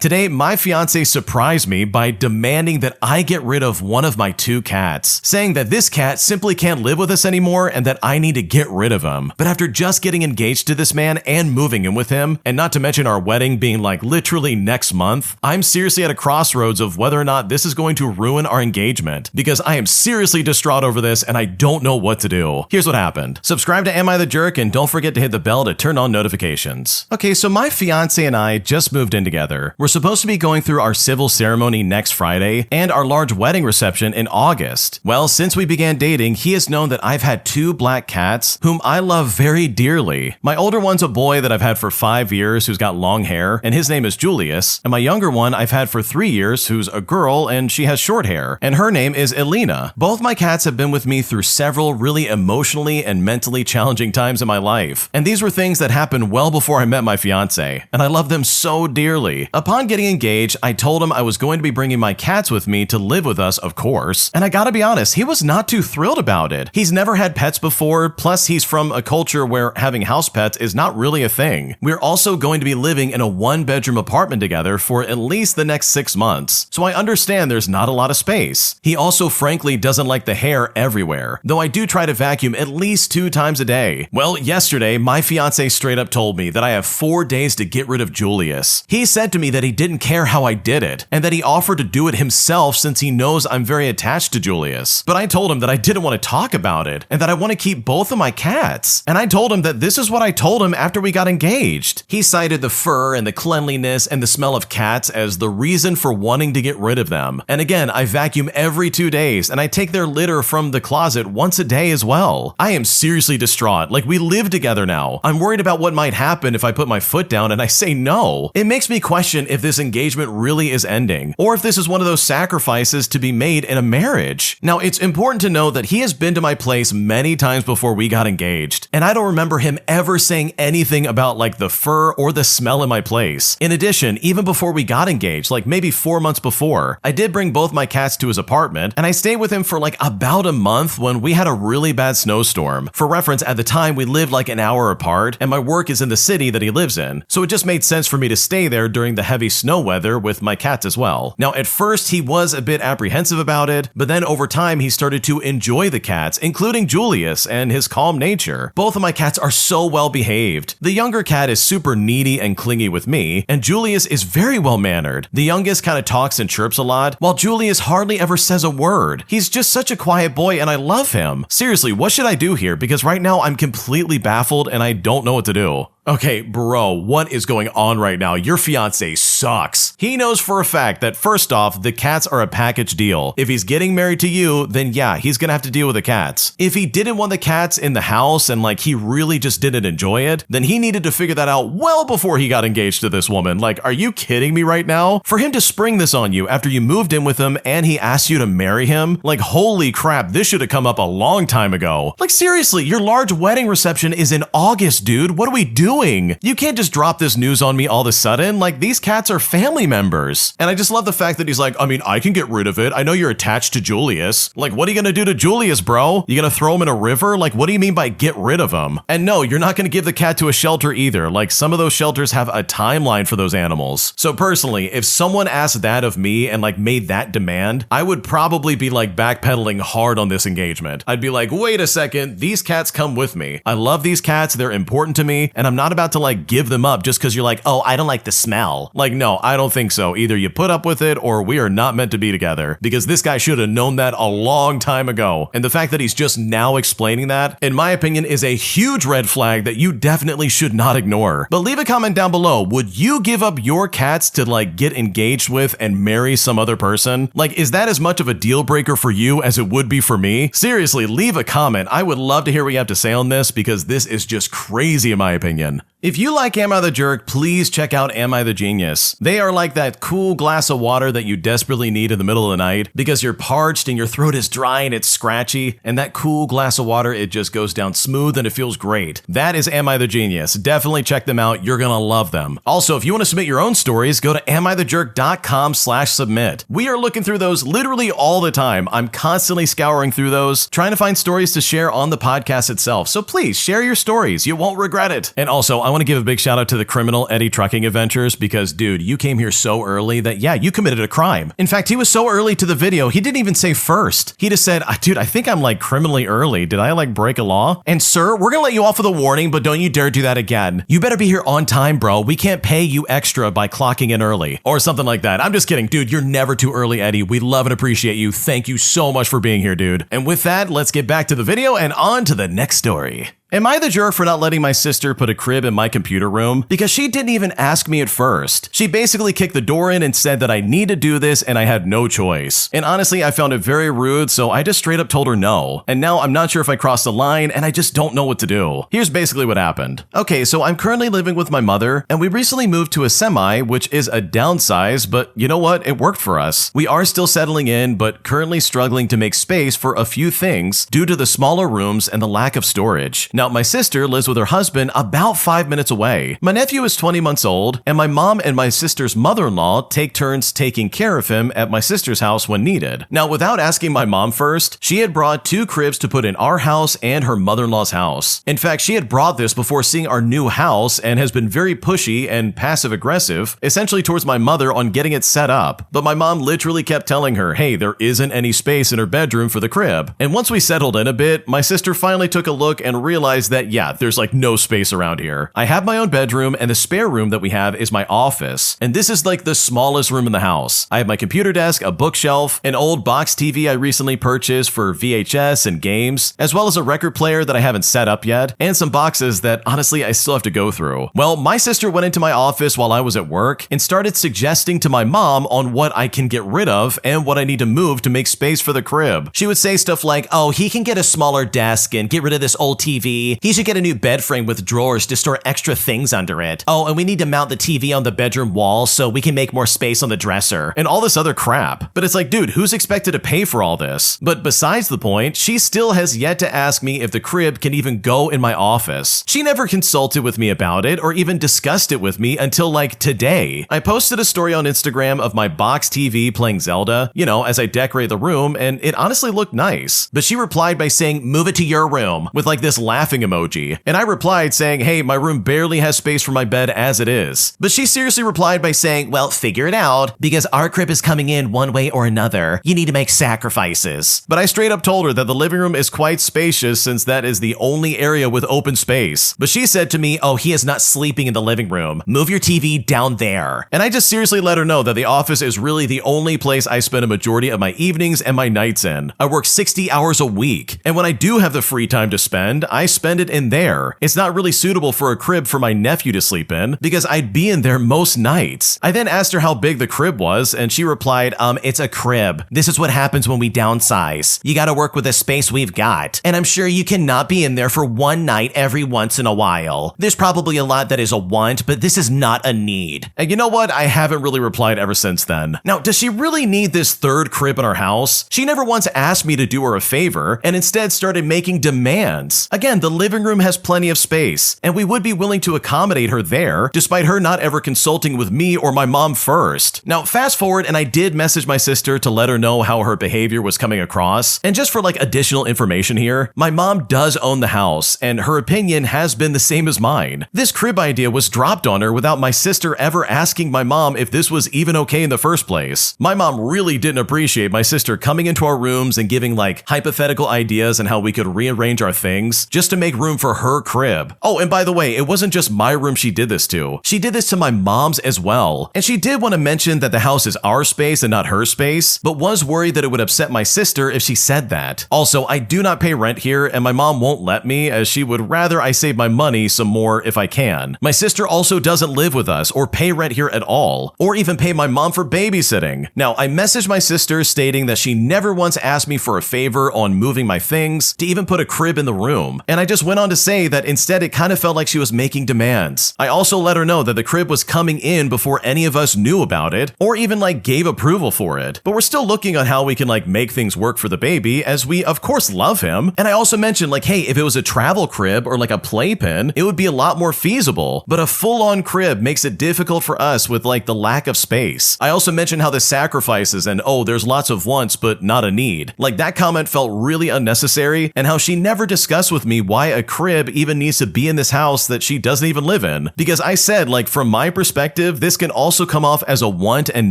Today, my fiancé surprised me by demanding that I get rid of one of my 2 cats, saying that this cat simply can't live with us anymore and that I need to get rid of him. But after just getting engaged to this man and moving in with him, and not to mention our wedding being like literally next month, I'm seriously at a crossroads of whether or not this is going to ruin our engagement, because I am seriously distraught over this and I don't know what to do. Here's what happened. Subscribe to Am I the Jerk and don't forget to hit the bell to turn on notifications. Okay, so my fiancé and I just moved in together. We're supposed to be going through our civil ceremony next Friday and our large wedding reception in August. Well, since we began dating, he has known that I've had 2 black cats whom I love very dearly. My older one's a boy that I've had for 5 years who's got long hair, and his name is Julius, and my younger one I've had for 3 years who's a girl and she has short hair, and her name is Elena. Both my cats have been with me through several really emotionally and mentally challenging times in my life, and these were things that happened well before I met my fiancé, and I love them so dearly. Upon getting engaged, I told him I was going to be bringing my cats with me to live with us, of course, and I gotta be honest, he was not too thrilled about it. He's never had pets before, plus he's from a culture where having house pets is not really a thing. We're also going to be living in a 1-bedroom apartment together for at least the next 6 months, so I understand there's not a lot of space. He also frankly doesn't like the hair everywhere, though I do try to vacuum at least 2 times a day. Well, yesterday, my fiancé straight up told me that I have 4 days to get rid of Julius. He said to me that he didn't care how I did it, and that he offered to do it himself since he knows I'm very attached to Julius. But I told him that I didn't want to talk about it, and that I want to keep both of my cats. And I told him that this is what I told him after we got engaged. He cited the fur and the cleanliness and the smell of cats as the reason for wanting to get rid of them. And again, I vacuum every 2 days, and I take their litter from the closet once a day as well. I am seriously distraught. Like, we live together now. I'm worried about what might happen if I put my foot down and I say no. It makes me question if this engagement really is ending, or if this is one of those sacrifices to be made in a marriage. Now, it's important to know that he has been to my place many times before we got engaged, and I don't remember him ever saying anything about like the fur or the smell in my place. In addition, even before we got engaged, like maybe 4 months before, I did bring both my cats to his apartment, and I stayed with him for like about a month when we had a really bad snowstorm. For reference, at the time we lived like an hour apart, and my work is in the city that he lives in, so it just made sense for me to stay there during the heavy snow weather with my cats as well. Now, at first he was a bit apprehensive about it, but then over time he started to enjoy the cats, including Julius and his calm nature. Both of my cats are so well behaved. The younger cat is super needy and clingy with me, and Julius is very well mannered. The youngest kind of talks and chirps a lot, while Julius hardly ever says a word. He's just such a quiet boy and I love him. Seriously, what should I do here? Because right now I'm completely baffled and I don't know what to do. Okay, bro, what is going on right now? Your fiancé sucks. He knows for a fact that first off, the cats are a package deal. If he's getting married to you, then yeah, he's gonna have to deal with the cats. If he didn't want the cats in the house and like he really just didn't enjoy it, then he needed to figure that out well before he got engaged to this woman. Like, are you kidding me right now? For him to spring this on you after you moved in with him and he asked you to marry him? Like, holy crap, this should have come up a long time ago. Like, seriously, your large wedding reception is in August, dude. What are we doing? You can't just drop this news on me all of a sudden. Like, these cats are family members. And I just love the fact that he's like, I mean, I can get rid of it. I know you're attached to Julius. Like, what are you gonna do to Julius, bro? You gonna throw him in a river? Like, what do you mean by get rid of him? And no, you're not gonna give the cat to a shelter either. Like, some of those shelters have a timeline for those animals. So personally, if someone asked that of me and like made that demand, I would probably be like backpedaling hard on this engagement. I'd be like, wait a second, these cats come with me. I love these cats. They're important to me. And I'm not about to like give them up just because you're like, oh, I don't like the smell. Like, no, I don't think so. Either you put up with it or we are not meant to be together, because this guy should have known that a long time ago. And the fact that he's just now explaining that, in my opinion, is a huge red flag that you definitely should not ignore. But leave a comment down below. Would you give up your cats to like get engaged with and marry some other person? Like, is that as much of a deal breaker for you as it would be for me? Seriously, leave a comment. I would love to hear what you have to say on this, because this is just crazy in my opinion. If you like Am I the Jerk, please check out Am I the Genius. They are like that cool glass of water that you desperately need in the middle of the night because you're parched and your throat is dry and it's scratchy, and that cool glass of water, it just goes down smooth and it feels great. That is Am I the Genius. Definitely check them out. You're gonna love them. Also, if you want to submit your own stories, go to AmITheJerk.com/submit. We are looking through those literally all the time. I'm constantly scouring through those, trying to find stories to share on the podcast itself. So please share your stories. You won't regret it. And also, I want to give a big shout out to the criminal Eddie Trucking Adventures because, dude, you came here so early that, yeah, you committed a crime. In fact, he was so early to the video, he didn't even say first. He just said, dude, I think I'm like criminally early. Did I like break a law? And sir, we're gonna let you off with a warning, but don't you dare do that again. You better be here on time, bro. We can't pay you extra by clocking in early or something like that. I'm just kidding. Dude, you're never too early, Eddie. We love and appreciate you. Thank you so much for being here, dude. And with that, let's get back to the video and on to the next story. Am I the jerk for not letting my sister put a crib in my computer room? Because she didn't even ask me at first. She basically kicked the door in and said that I need to do this and I had no choice. And honestly, I found it very rude, so I just straight up told her no. And now I'm not sure if I crossed the line and I just don't know what to do. Here's basically what happened. Okay, so I'm currently living with my mother and we recently moved to a semi, which is a downsize, but you know what? It worked for us. We are still settling in, but currently struggling to make space for a few things due to the smaller rooms and the lack of storage. Now, my sister lives with her husband about 5 minutes away. My nephew is 20 months old, and my mom and my sister's mother-in-law take turns taking care of him at my sister's house when needed. Now, without asking my mom first, she had brought 2 cribs to put in our house and her mother-in-law's house. In fact, she had brought this before seeing our new house and has been very pushy and passive-aggressive, essentially towards my mother on getting it set up. But my mom literally kept telling her, hey, there isn't any space in her bedroom for the crib. And once we settled in a bit, my sister finally took a look and realized that, yeah, there's like no space around here. I have my own bedroom and the spare room that we have is my office. And this is like the smallest room in the house. I have my computer desk, a bookshelf, an old box TV I recently purchased for VHS and games, as well as a record player that I haven't set up yet, and some boxes that honestly I still have to go through. Well, my sister went into my office while I was at work and started suggesting to my mom on what I can get rid of and what I need to move to make space for the crib. She would say stuff like, oh, he can get a smaller desk and get rid of this old TV. He should get a new bed frame with drawers to store extra things under it. Oh, and we need to mount the TV on the bedroom wall so we can make more space on the dresser. And all this other crap. But it's like, dude, who's expected to pay for all this? But besides the point, she still has yet to ask me if the crib can even go in my office. She never consulted with me about it or even discussed it with me until like today. I posted a story on Instagram of my box TV playing Zelda, you know, as I decorate the room, and it honestly looked nice. But she replied by saying, move it to your room, with like this laughing emoji. And I replied saying, hey, my room barely has space for my bed as it is. But she seriously replied by saying, well, figure it out, because our crib is coming in one way or another. You need to make sacrifices. But I straight up told her that the living room is quite spacious since that is the only area with open space. But she said to me, oh, he is not sleeping in the living room. Move your TV down there. And I just seriously let her know that the office is really the only place I spend a majority of my evenings and my nights in. I work 60 hours a week. And when I do have the free time to spend, I spend it in there. It's not really suitable for a crib for my nephew to sleep in because I'd be in there most nights. I then asked her how big the crib was and she replied, it's a crib. This is what happens when we downsize. You gotta work with the space we've got. And I'm sure you cannot be in there for one night every once in a while. There's probably a lot that is a want, but this is not a need. And you know what? I haven't really replied ever since then. Now, does she really need this third crib in our house? She never once asked me to do her a favor and instead started making demands. Again, the living room has plenty of space, and we would be willing to accommodate her there, despite her not ever consulting with me or my mom first. Now, fast forward, and I did message my sister to let her know how her behavior was coming across, and just for like additional information here, my mom does own the house, and her opinion has been the same as mine. This crib idea was dropped on her without my sister ever asking my mom if this was even okay in the first place. My mom really didn't appreciate my sister coming into our rooms and giving like hypothetical ideas on how we could rearrange our things just to make room for her crib. Oh, and by the way, it wasn't just my room she did this to. She did this to my mom's as well. And she did want to mention that the house is our space and not her space, but was worried that it would upset my sister if she said that. Also, I do not pay rent here and my mom won't let me as she would rather I save my money some more if I can. My sister also doesn't live with us or pay rent here at all, or even pay my mom for babysitting. Now, I messaged my sister stating that she never once asked me for a favor on moving my things to even put a crib in the room. And I just went on to say that instead it kind of felt like she was making demands. I also let her know that the crib was coming in before any of us knew about it or even like gave approval for it. But we're still looking on how we can like make things work for the baby as we of course love him. And I also mentioned like, hey, if it was a travel crib or like a playpen, it would be a lot more feasible. But a full-on crib makes it difficult for us with like the lack of space. I also mentioned how the sacrifices and oh, there's lots of wants but not a need. Like that comment felt really unnecessary and how she never discussed with me why a crib even needs to be in this house that she doesn't even live in. Because I said, like, from my perspective, this can also come off as a want and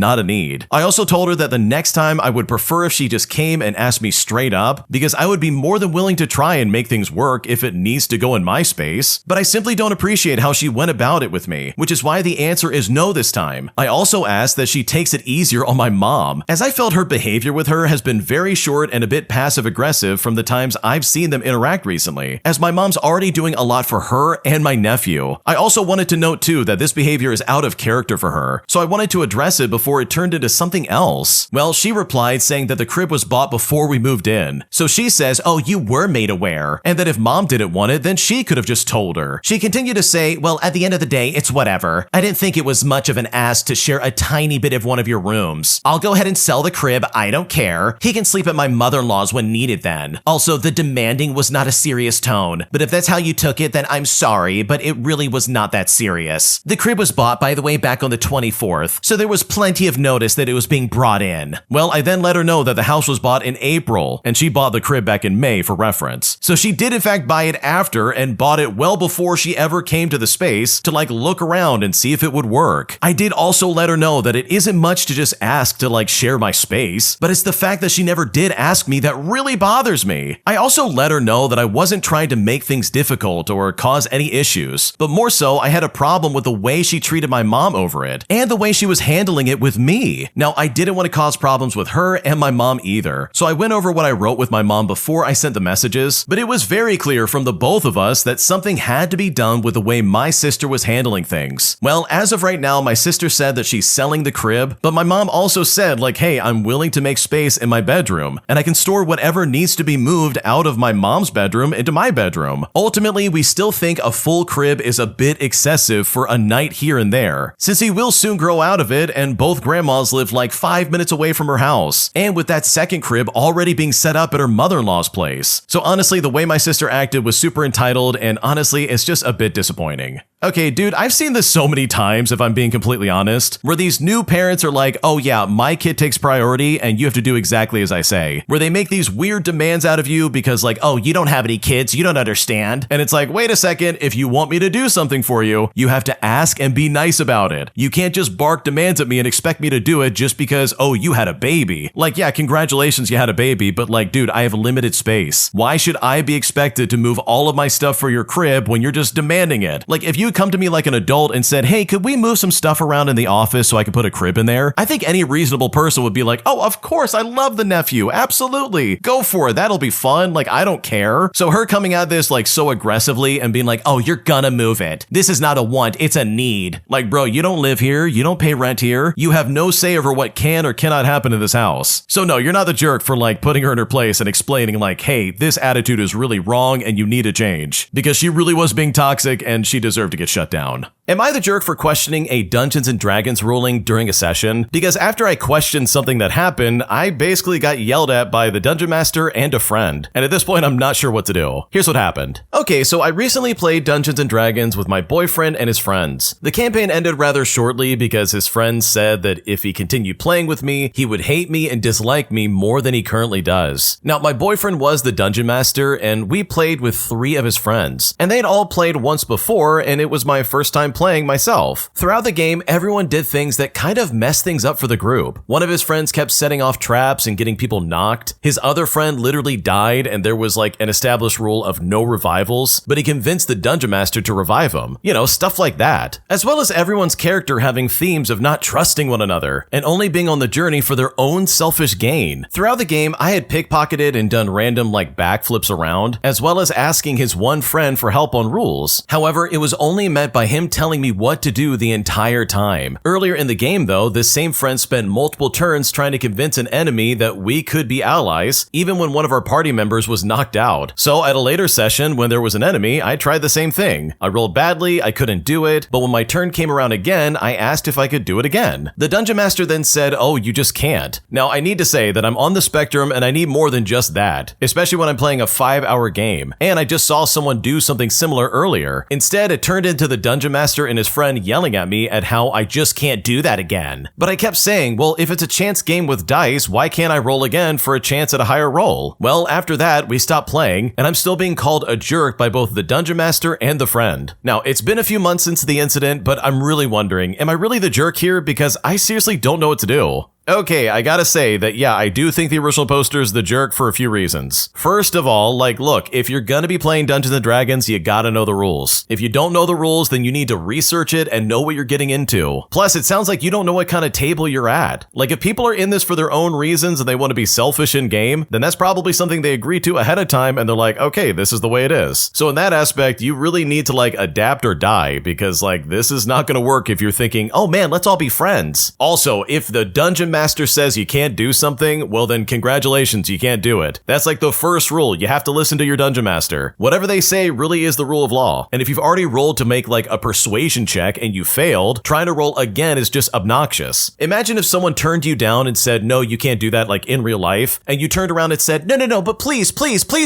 not a need. I also told her that the next time I would prefer if she just came and asked me straight up, because I would be more than willing to try and make things work if it needs to go in my space, but I simply don't appreciate how she went about it with me, which is why the answer is no this time. I also asked that she takes it easier on my mom, as I felt her behavior with her has been very short and a bit passive-aggressive from the times I've seen them interact recently, as my mom's already doing a lot for her and my nephew. I also wanted to note too that this behavior is out of character for her, so I wanted to address it before it turned into something else. Well, she replied saying that the crib was bought before we moved in. So she says, oh, you were made aware, and that if mom didn't want it, then she could have just told her. She continued to say, well, at the end of the day, it's whatever. I didn't think it was much of an ask to share a tiny bit of one of your rooms. I'll go ahead and sell the crib, I don't care. He can sleep at my mother-in-law's when needed then. Also, the demanding was not a serious tone, but if that's how you took it, then I'm sorry, but it really was not that serious. The crib was bought, by the way, back on the 24th, so there was plenty of notice that it was being brought in. Well, I then let her know that the house was bought in April, and she bought the crib back in May for reference. So she did in fact buy it after and bought it well before she ever came to the space to like look around and see if it would work. I did also let her know that it isn't much to just ask to like share my space, but it's the fact that she never did ask me that really bothers me. I also let her know that I wasn't trying to make things difficult or cause any issues, but more so I had a problem with the way she treated my mom over it and the way she was handling it with me. Now, I didn't want to cause problems with her and my mom either, so I went over what I wrote with my mom before I sent the messages, but it was very clear from the both of us that something had to be done with the way my sister was handling things. Well, as of right now, my sister said that she's selling the crib, but my mom also said like, hey, I'm willing to make space in my bedroom, and I can store whatever needs to be moved out of my mom's bedroom into my bedroom. Ultimately, we still think a full crib is a bit excessive for a night here and there, since he will soon grow out of it and both grandmas live like 5 minutes away from her house, and with that second crib already being set up at her mother-in-law's place. So honestly, the way my sister acted was super entitled, and honestly, it's just a bit disappointing. Okay, dude, I've seen this so many times, if I'm being completely honest, where these new parents are like, oh yeah, my kid takes priority and you have to do exactly as I say, where they make these weird demands out of you because like, oh, you don't have any kids, you don't understand. And it's like, wait a second, if you want me to do something for you, you have to ask and be nice about it. You can't just bark demands at me and expect me to do it just because, oh, you had a baby. Like, yeah, congratulations, you had a baby, but like, dude, I have limited space. Why should I be expected to move all of my stuff for your crib when you're just demanding it? Like, if you come to me like an adult and said, hey, could we move some stuff around in the office so I could put a crib in there? I think any reasonable person would be like, oh, of course, I love the nephew. Absolutely. Go for it. That'll be fun. Like, I don't care. So her coming at this like so aggressively and being like, oh, you're gonna move it. This is not a want, it's a need. Like, bro, you don't live here. You don't pay rent here. You have no say over what can or cannot happen in this house. So no, you're not the jerk for like putting her in her place and explaining like, hey, this attitude is really wrong and you need to change. Because she really was being toxic and she deserved to get shut down. Am I the jerk for questioning a Dungeons & Dragons ruling during a session? Because after I questioned something that happened, I basically got yelled at by the Dungeon Master and a friend. And at this point, I'm not sure what to do. Here's what happened. Okay, so I recently played Dungeons & Dragons with my boyfriend and his friends. The campaign ended rather shortly because his friends said that if he continued playing with me, he would hate me and dislike me more than he currently does. Now, my boyfriend was the Dungeon Master, and we played with 3 of his friends. And they'd all played once before, and it was my first time playing myself. Throughout the game, everyone did things that kind of messed things up for the group. One of his friends kept setting off traps and getting people knocked. His other friend literally died, and there was like an established rule of no revivals, but he convinced the Dungeon Master to revive him. You know, stuff like that. As well as everyone's character having themes of not trusting one another and only being on the journey for their own selfish gain. Throughout the game, I had pickpocketed and done random like backflips around, as well as asking his one friend for help on rules. However, it was only met by him telling me what to do the entire time. Earlier in the game though, this same friend spent multiple turns trying to convince an enemy that we could be allies, even when one of our party members was knocked out. So at a later session, when there was an enemy, I tried the same thing. I rolled badly, I couldn't do it, but when my turn came around again, I asked if I could do it again. The Dungeon Master then said, oh, you just can't. Now, I need to say that I'm on the spectrum and I need more than just that, especially when I'm playing a 5-hour game, and I just saw someone do something similar earlier. Instead, it turned turned into the dungeon master and his friend yelling at me at how I just can't do that again. But I kept saying, well, if it's a chance game with dice, why can't I roll again for a chance at a higher roll? Well, after that, we stopped playing, and I'm still being called a jerk by both the dungeon master and the friend. Now, it's been a few months since the incident, but I'm really wondering, am I really the jerk here? Because I seriously don't know what to do. Okay, I gotta say that yeah, I do think the original poster is the jerk for a few reasons. First of all, look, if you're gonna be playing Dungeons & Dragons, you gotta know the rules. If you don't know the rules, then you need to research it and know what you're getting into. Plus, it sounds like you don't know what kind of table you're at. Like, if people are in this for their own reasons and they want to be selfish in-game, then that's probably something they agree to ahead of time and they're like, okay, this is the way it is. So in that aspect, you really need to adapt or die because this is not gonna work if you're thinking, oh man, let's all be friends. Also, if the dungeon master says you can't do something, well then congratulations, you can't do it. That's the first rule. You have to listen to your dungeon master. Whatever they say really is the rule of law. And if you've already rolled to make a persuasion check and you failed, trying to roll again is just obnoxious. Imagine if someone turned you down and said, no, you can't do that in real life, and you turned around and said, no, but please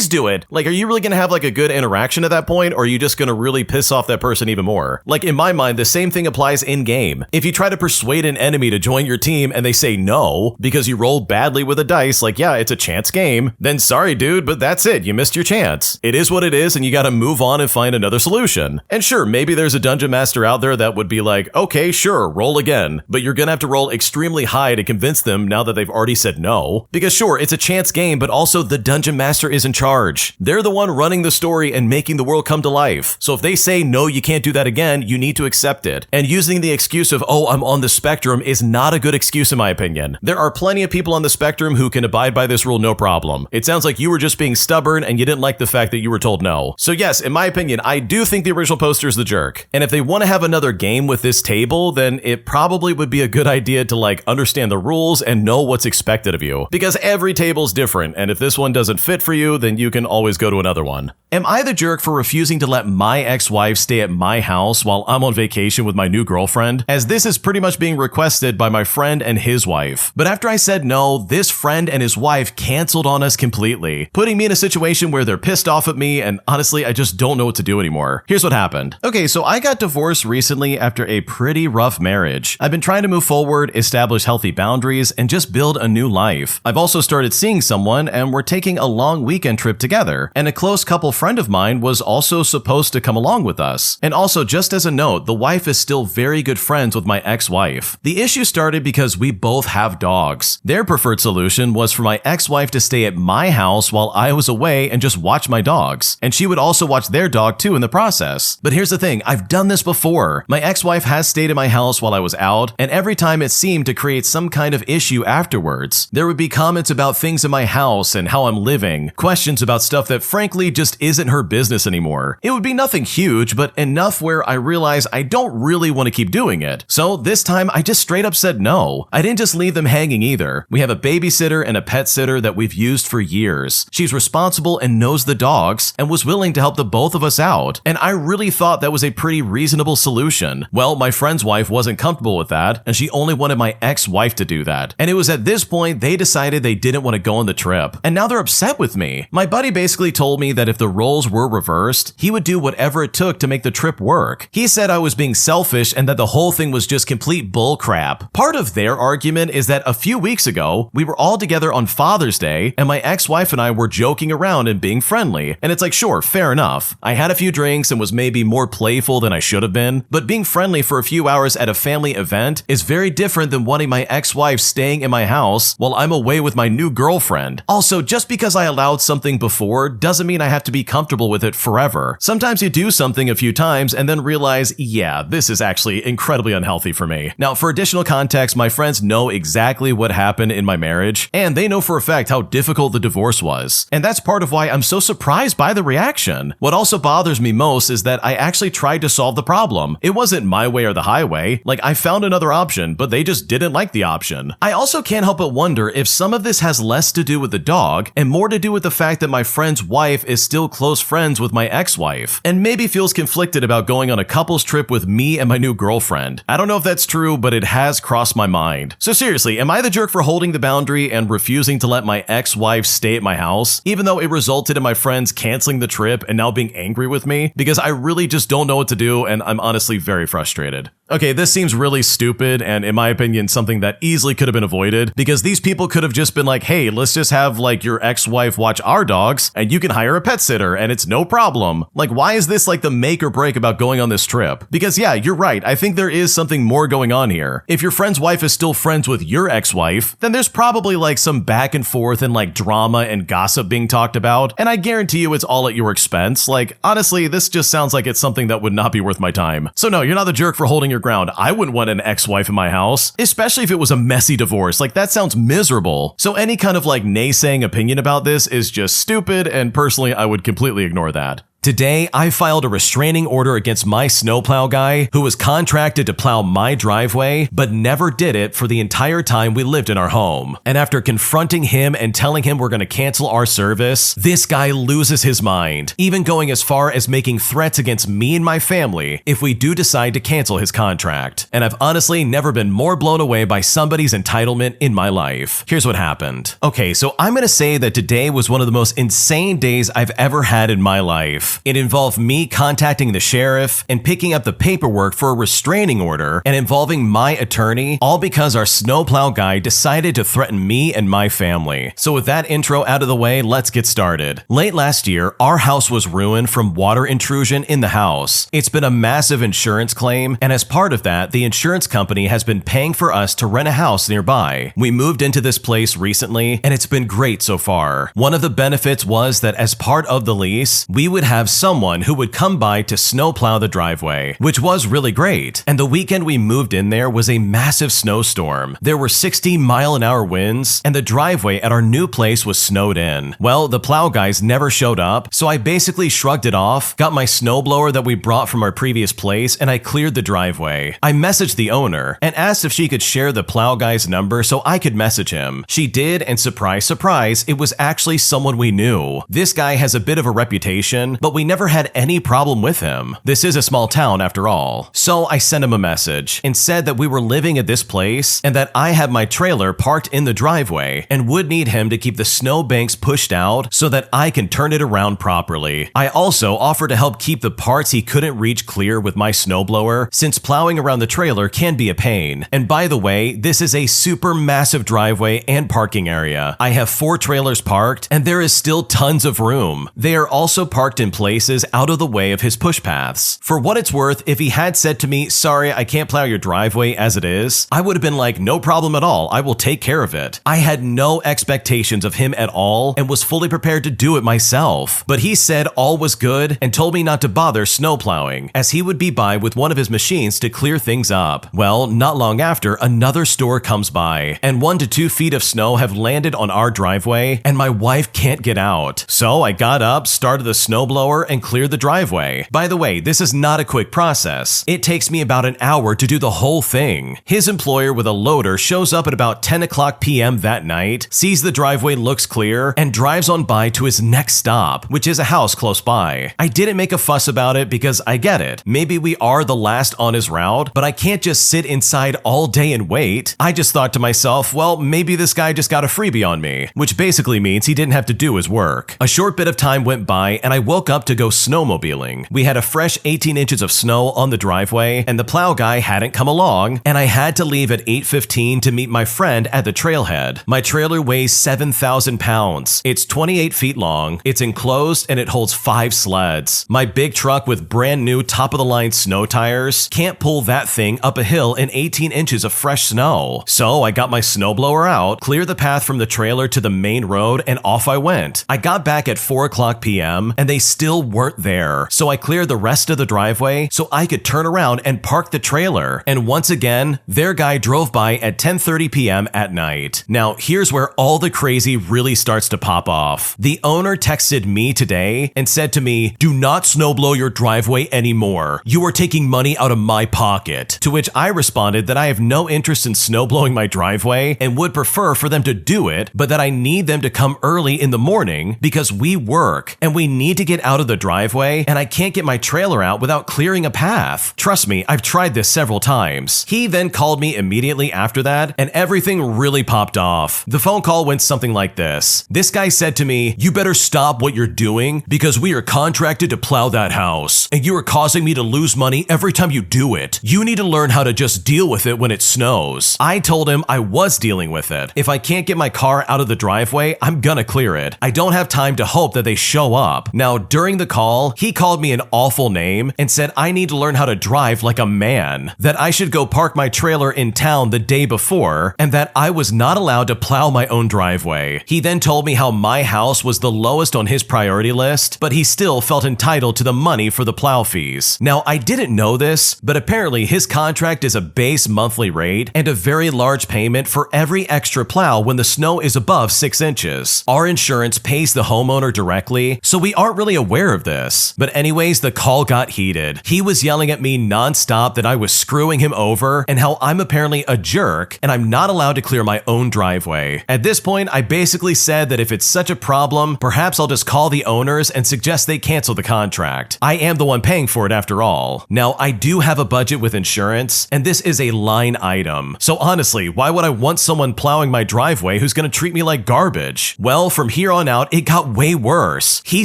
do it. Are you really gonna have a good interaction at that point, or are you just gonna really piss off that person even more? In my mind, the same thing applies in-game. If you try to persuade an enemy to join your team and they say no, because you rolled badly with a dice, yeah, it's a chance game, then sorry dude, but that's it, you missed your chance. It is what it is and you gotta move on and find another solution. And sure, maybe there's a dungeon master out there that would be okay, sure, roll again, but you're gonna have to roll extremely high to convince them now that they've already said no. Because sure, it's a chance game, but also the dungeon master is in charge. They're the one running the story and making the world come to life. So if they say no, you can't do that again, you need to accept it. And using the excuse of, oh, I'm on the spectrum is not a good excuse in my opinion. There are plenty of people on the spectrum who can abide by this rule no problem. It sounds like you were just being stubborn and you didn't like the fact that you were told no. So yes, in my opinion, I do think the original poster is the jerk. And if they want to have another game with this table, then it probably would be a good idea to understand the rules and know what's expected of you. Because every table's different, and if this one doesn't fit for you, then you can always go to another one. Am I the jerk for refusing to let my ex-wife stay at my house while I'm on vacation with my new girlfriend? As this is pretty much being requested by my friend and his wife. But after I said no, this friend and his wife canceled on us completely, putting me in a situation where they're pissed off at me, and honestly, I just don't know what to do anymore. Here's what happened. Okay, so I got divorced recently after a pretty rough marriage. I've been trying to move forward, establish healthy boundaries, and just build a new life. I've also started seeing someone, and we're taking a long weekend trip together, and a close couple friend of mine was also supposed to come along with us. And also, just as a note, the wife is still very good friends with my ex-wife. The issue started because we both have dogs. Their preferred solution was for my ex-wife to stay at my house while I was away and just watch my dogs. And she would also watch their dog too in the process. But here's the thing, I've done this before. My ex-wife has stayed at my house while I was out, and every time it seemed to create some kind of issue afterwards. There would be comments about things in my house and how I'm living, questions about stuff that frankly just isn't her business anymore. It would be nothing huge, but enough where I realize I don't really want to keep doing it. So this time I just straight up said no. I didn't just leave them hanging either. We have a babysitter and a pet sitter that we've used for years. She's responsible and knows the dogs and was willing to help the both of us out. And I really thought that was a pretty reasonable solution. Well, my friend's wife wasn't comfortable with that, and she only wanted my ex-wife to do that. And it was at this point they decided they didn't want to go on the trip. And now they're upset with me. My buddy basically told me that if the roles were reversed, he would do whatever it took to make the trip work. He said I was being selfish and that the whole thing was just complete bull crap. Part of their argument is that a few weeks ago, we were all together on Father's Day, and my ex-wife and I were joking around and being friendly. And it's sure, fair enough. I had a few drinks and was maybe more playful than I should have been, but being friendly for a few hours at a family event is very different than wanting my ex-wife staying in my house while I'm away with my new girlfriend. Also, just because I allowed something before doesn't mean I have to be comfortable with it forever. Sometimes you do something a few times and then realize, yeah, this is actually incredibly unhealthy for me. Now, for additional context, my friends know exactly what happened in my marriage, and they know for a fact how difficult the divorce was. And that's part of why I'm so surprised by the reaction. What also bothers me most is that I actually tried to solve the problem. It wasn't my way or the highway. I found another option, but they just didn't like the option. I also can't help but wonder if some of this has less to do with the dog and more to do with the fact that my friend's wife is still close friends with my ex-wife, and maybe feels conflicted about going on a couple's trip with me and my new girlfriend. I don't know if that's true, but it has crossed my mind. So seriously, am I the jerk for holding the boundary and refusing to let my ex-wife stay at my house, even though it resulted in my friends canceling the trip and now being angry with me? Because I really just don't know what to do, and I'm honestly very frustrated. Okay, this seems really stupid and, in my opinion, something that easily could have been avoided, because these people could have just been like, hey, let's just have like your ex-wife watch our dogs and you can hire a pet sitter and it's no problem. Like, why is this like the make or break about going on this trip? Because yeah, you're right. I think there is something more going on here. If your friend's wife is still friends with your ex-wife, then there's probably like some back and forth and like drama and gossip being talked about. And I guarantee you it's all at your expense. Like, honestly, this just sounds like it's something that would not be worth my time. So no, you're not the jerk for holding your ground. I wouldn't want an ex-wife in my house, especially if it was a messy divorce. Like, that sounds miserable. So any kind of like naysaying opinion about this is just stupid, and personally, I would completely ignore that. Today, I filed a restraining order against my snowplow guy who was contracted to plow my driveway, but never did it for the entire time we lived in our home. And after confronting him and telling him we're going to cancel our service, this guy loses his mind, even going as far as making threats against me and my family if we do decide to cancel his contract. And I've honestly never been more blown away by somebody's entitlement in my life. Here's what happened. Okay, so I'm going to say that today was one of the most insane days I've ever had in my life. It involved me contacting the sheriff and picking up the paperwork for a restraining order and involving my attorney, all because our snowplow guy decided to threaten me and my family. So with that intro out of the way, let's get started. Late last year, our house was ruined from water intrusion in the house. It's been a massive insurance claim, and as part of that, the insurance company has been paying for us to rent a house nearby. We moved into this place recently, and it's been great so far. One of the benefits was that as part of the lease, we would have someone who would come by to snowplow the driveway, which was really great. And the weekend we moved in there was a massive snowstorm. There were 60-mile-an-hour winds, and the driveway at our new place was snowed in. Well, the plow guys never showed up, so I basically shrugged it off, got my snowblower that we brought from our previous place, and I cleared the driveway. I messaged the owner and asked if she could share the plow guy's number so I could message him. She did, and surprise, surprise, it was actually someone we knew. This guy has a bit of a reputation, but we never had any problem with him. This is a small town after all. So I sent him a message and said that we were living at this place and that I had my trailer parked in the driveway and would need him to keep the snow banks pushed out so that I can turn it around properly. I also offered to help keep the parts he couldn't reach clear with my snowblower, since plowing around the trailer can be a pain. And by the way, this is a super massive driveway and parking area. I have 4 trailers parked and there is still tons of room. They are also parked in places out of the way of his push paths. For what it's worth, if he had said to me, sorry, I can't plow your driveway as it is, I would have been like, no problem at all, I will take care of it. I had no expectations of him at all and was fully prepared to do it myself. But he said all was good and told me not to bother snow plowing, as he would be by with one of his machines to clear things up. Well, not long after, another store comes by, and 1 to 2 feet of snow have landed on our driveway, and my wife can't get out. So I got up, started the snowblower, and cleared the driveway. By the way, this is not a quick process. It takes me about an hour to do the whole thing. His employer with a loader shows up at about 10 o'clock p.m. that night, sees the driveway looks clear, and drives on by to his next stop, which is a house close by. I didn't make a fuss about it because I get it. Maybe we are the last on his route, but I can't just sit inside all day and wait. I just thought to myself, well, maybe this guy just got a freebie on me, which basically means he didn't have to do his work. A short bit of time went by and I woke up to go snowmobiling. We had a fresh 18 inches of snow on the driveway and the plow guy hadn't come along, and I had to leave at 8:15 to meet my friend at the trailhead. My trailer weighs 7,000 pounds. It's 28 feet long, it's enclosed, and it holds 5 sleds. My big truck with brand new top-of-the-line snow tires can't pull that thing up a hill in 18 inches of fresh snow. So I got my snowblower out, cleared the path from the trailer to the main road, and off I went. I got back at 4 o'clock p.m. and they still weren't there. So I cleared the rest of the driveway so I could turn around and park the trailer. And once again, their guy drove by at 10:30 p.m. at night. Now, here's where all the crazy really starts to pop off. The owner texted me today and said to me, "Do not snowblow your driveway anymore. You are taking money out of my pocket." To which I responded that I have no interest in snowblowing my driveway and would prefer for them to do it, but that I need them to come early in the morning because we work and we need to get out out of the driveway and I can't get my trailer out without clearing a path. Trust me, I've tried this several times. He then called me immediately after that and everything really popped off. The phone call went something like this. This guy said to me, "You better stop what you're doing because we are contracted to plow that house and you are causing me to lose money every time you do it. You need to learn how to just deal with it when it snows." I told him I was dealing with it. If I can't get my car out of the driveway, I'm gonna clear it. I don't have time to hope that they show up. Now, during the call, he called me an awful name and said I need to learn how to drive like a man, that I should go park my trailer in town the day before, and that I was not allowed to plow my own driveway. He then told me how my house was the lowest on his priority list, but he still felt entitled to the money for the plow fees. Now, I didn't know this, but apparently his contract is a base monthly rate and a very large payment for every extra plow when the snow is above 6 inches. Our insurance pays the homeowner directly, so we aren't really aware of this. But anyways, the call got heated. He was yelling at me nonstop that I was screwing him over and how I'm apparently a jerk and I'm not allowed to clear my own driveway. At this point, I basically said that if it's such a problem, perhaps I'll just call the owners and suggest they cancel the contract. I am the one paying for it after all. Now, I do have a budget with insurance, and this is a line item. So honestly, why would I want someone plowing my driveway who's gonna treat me like garbage? Well, from here on out, it got way worse. He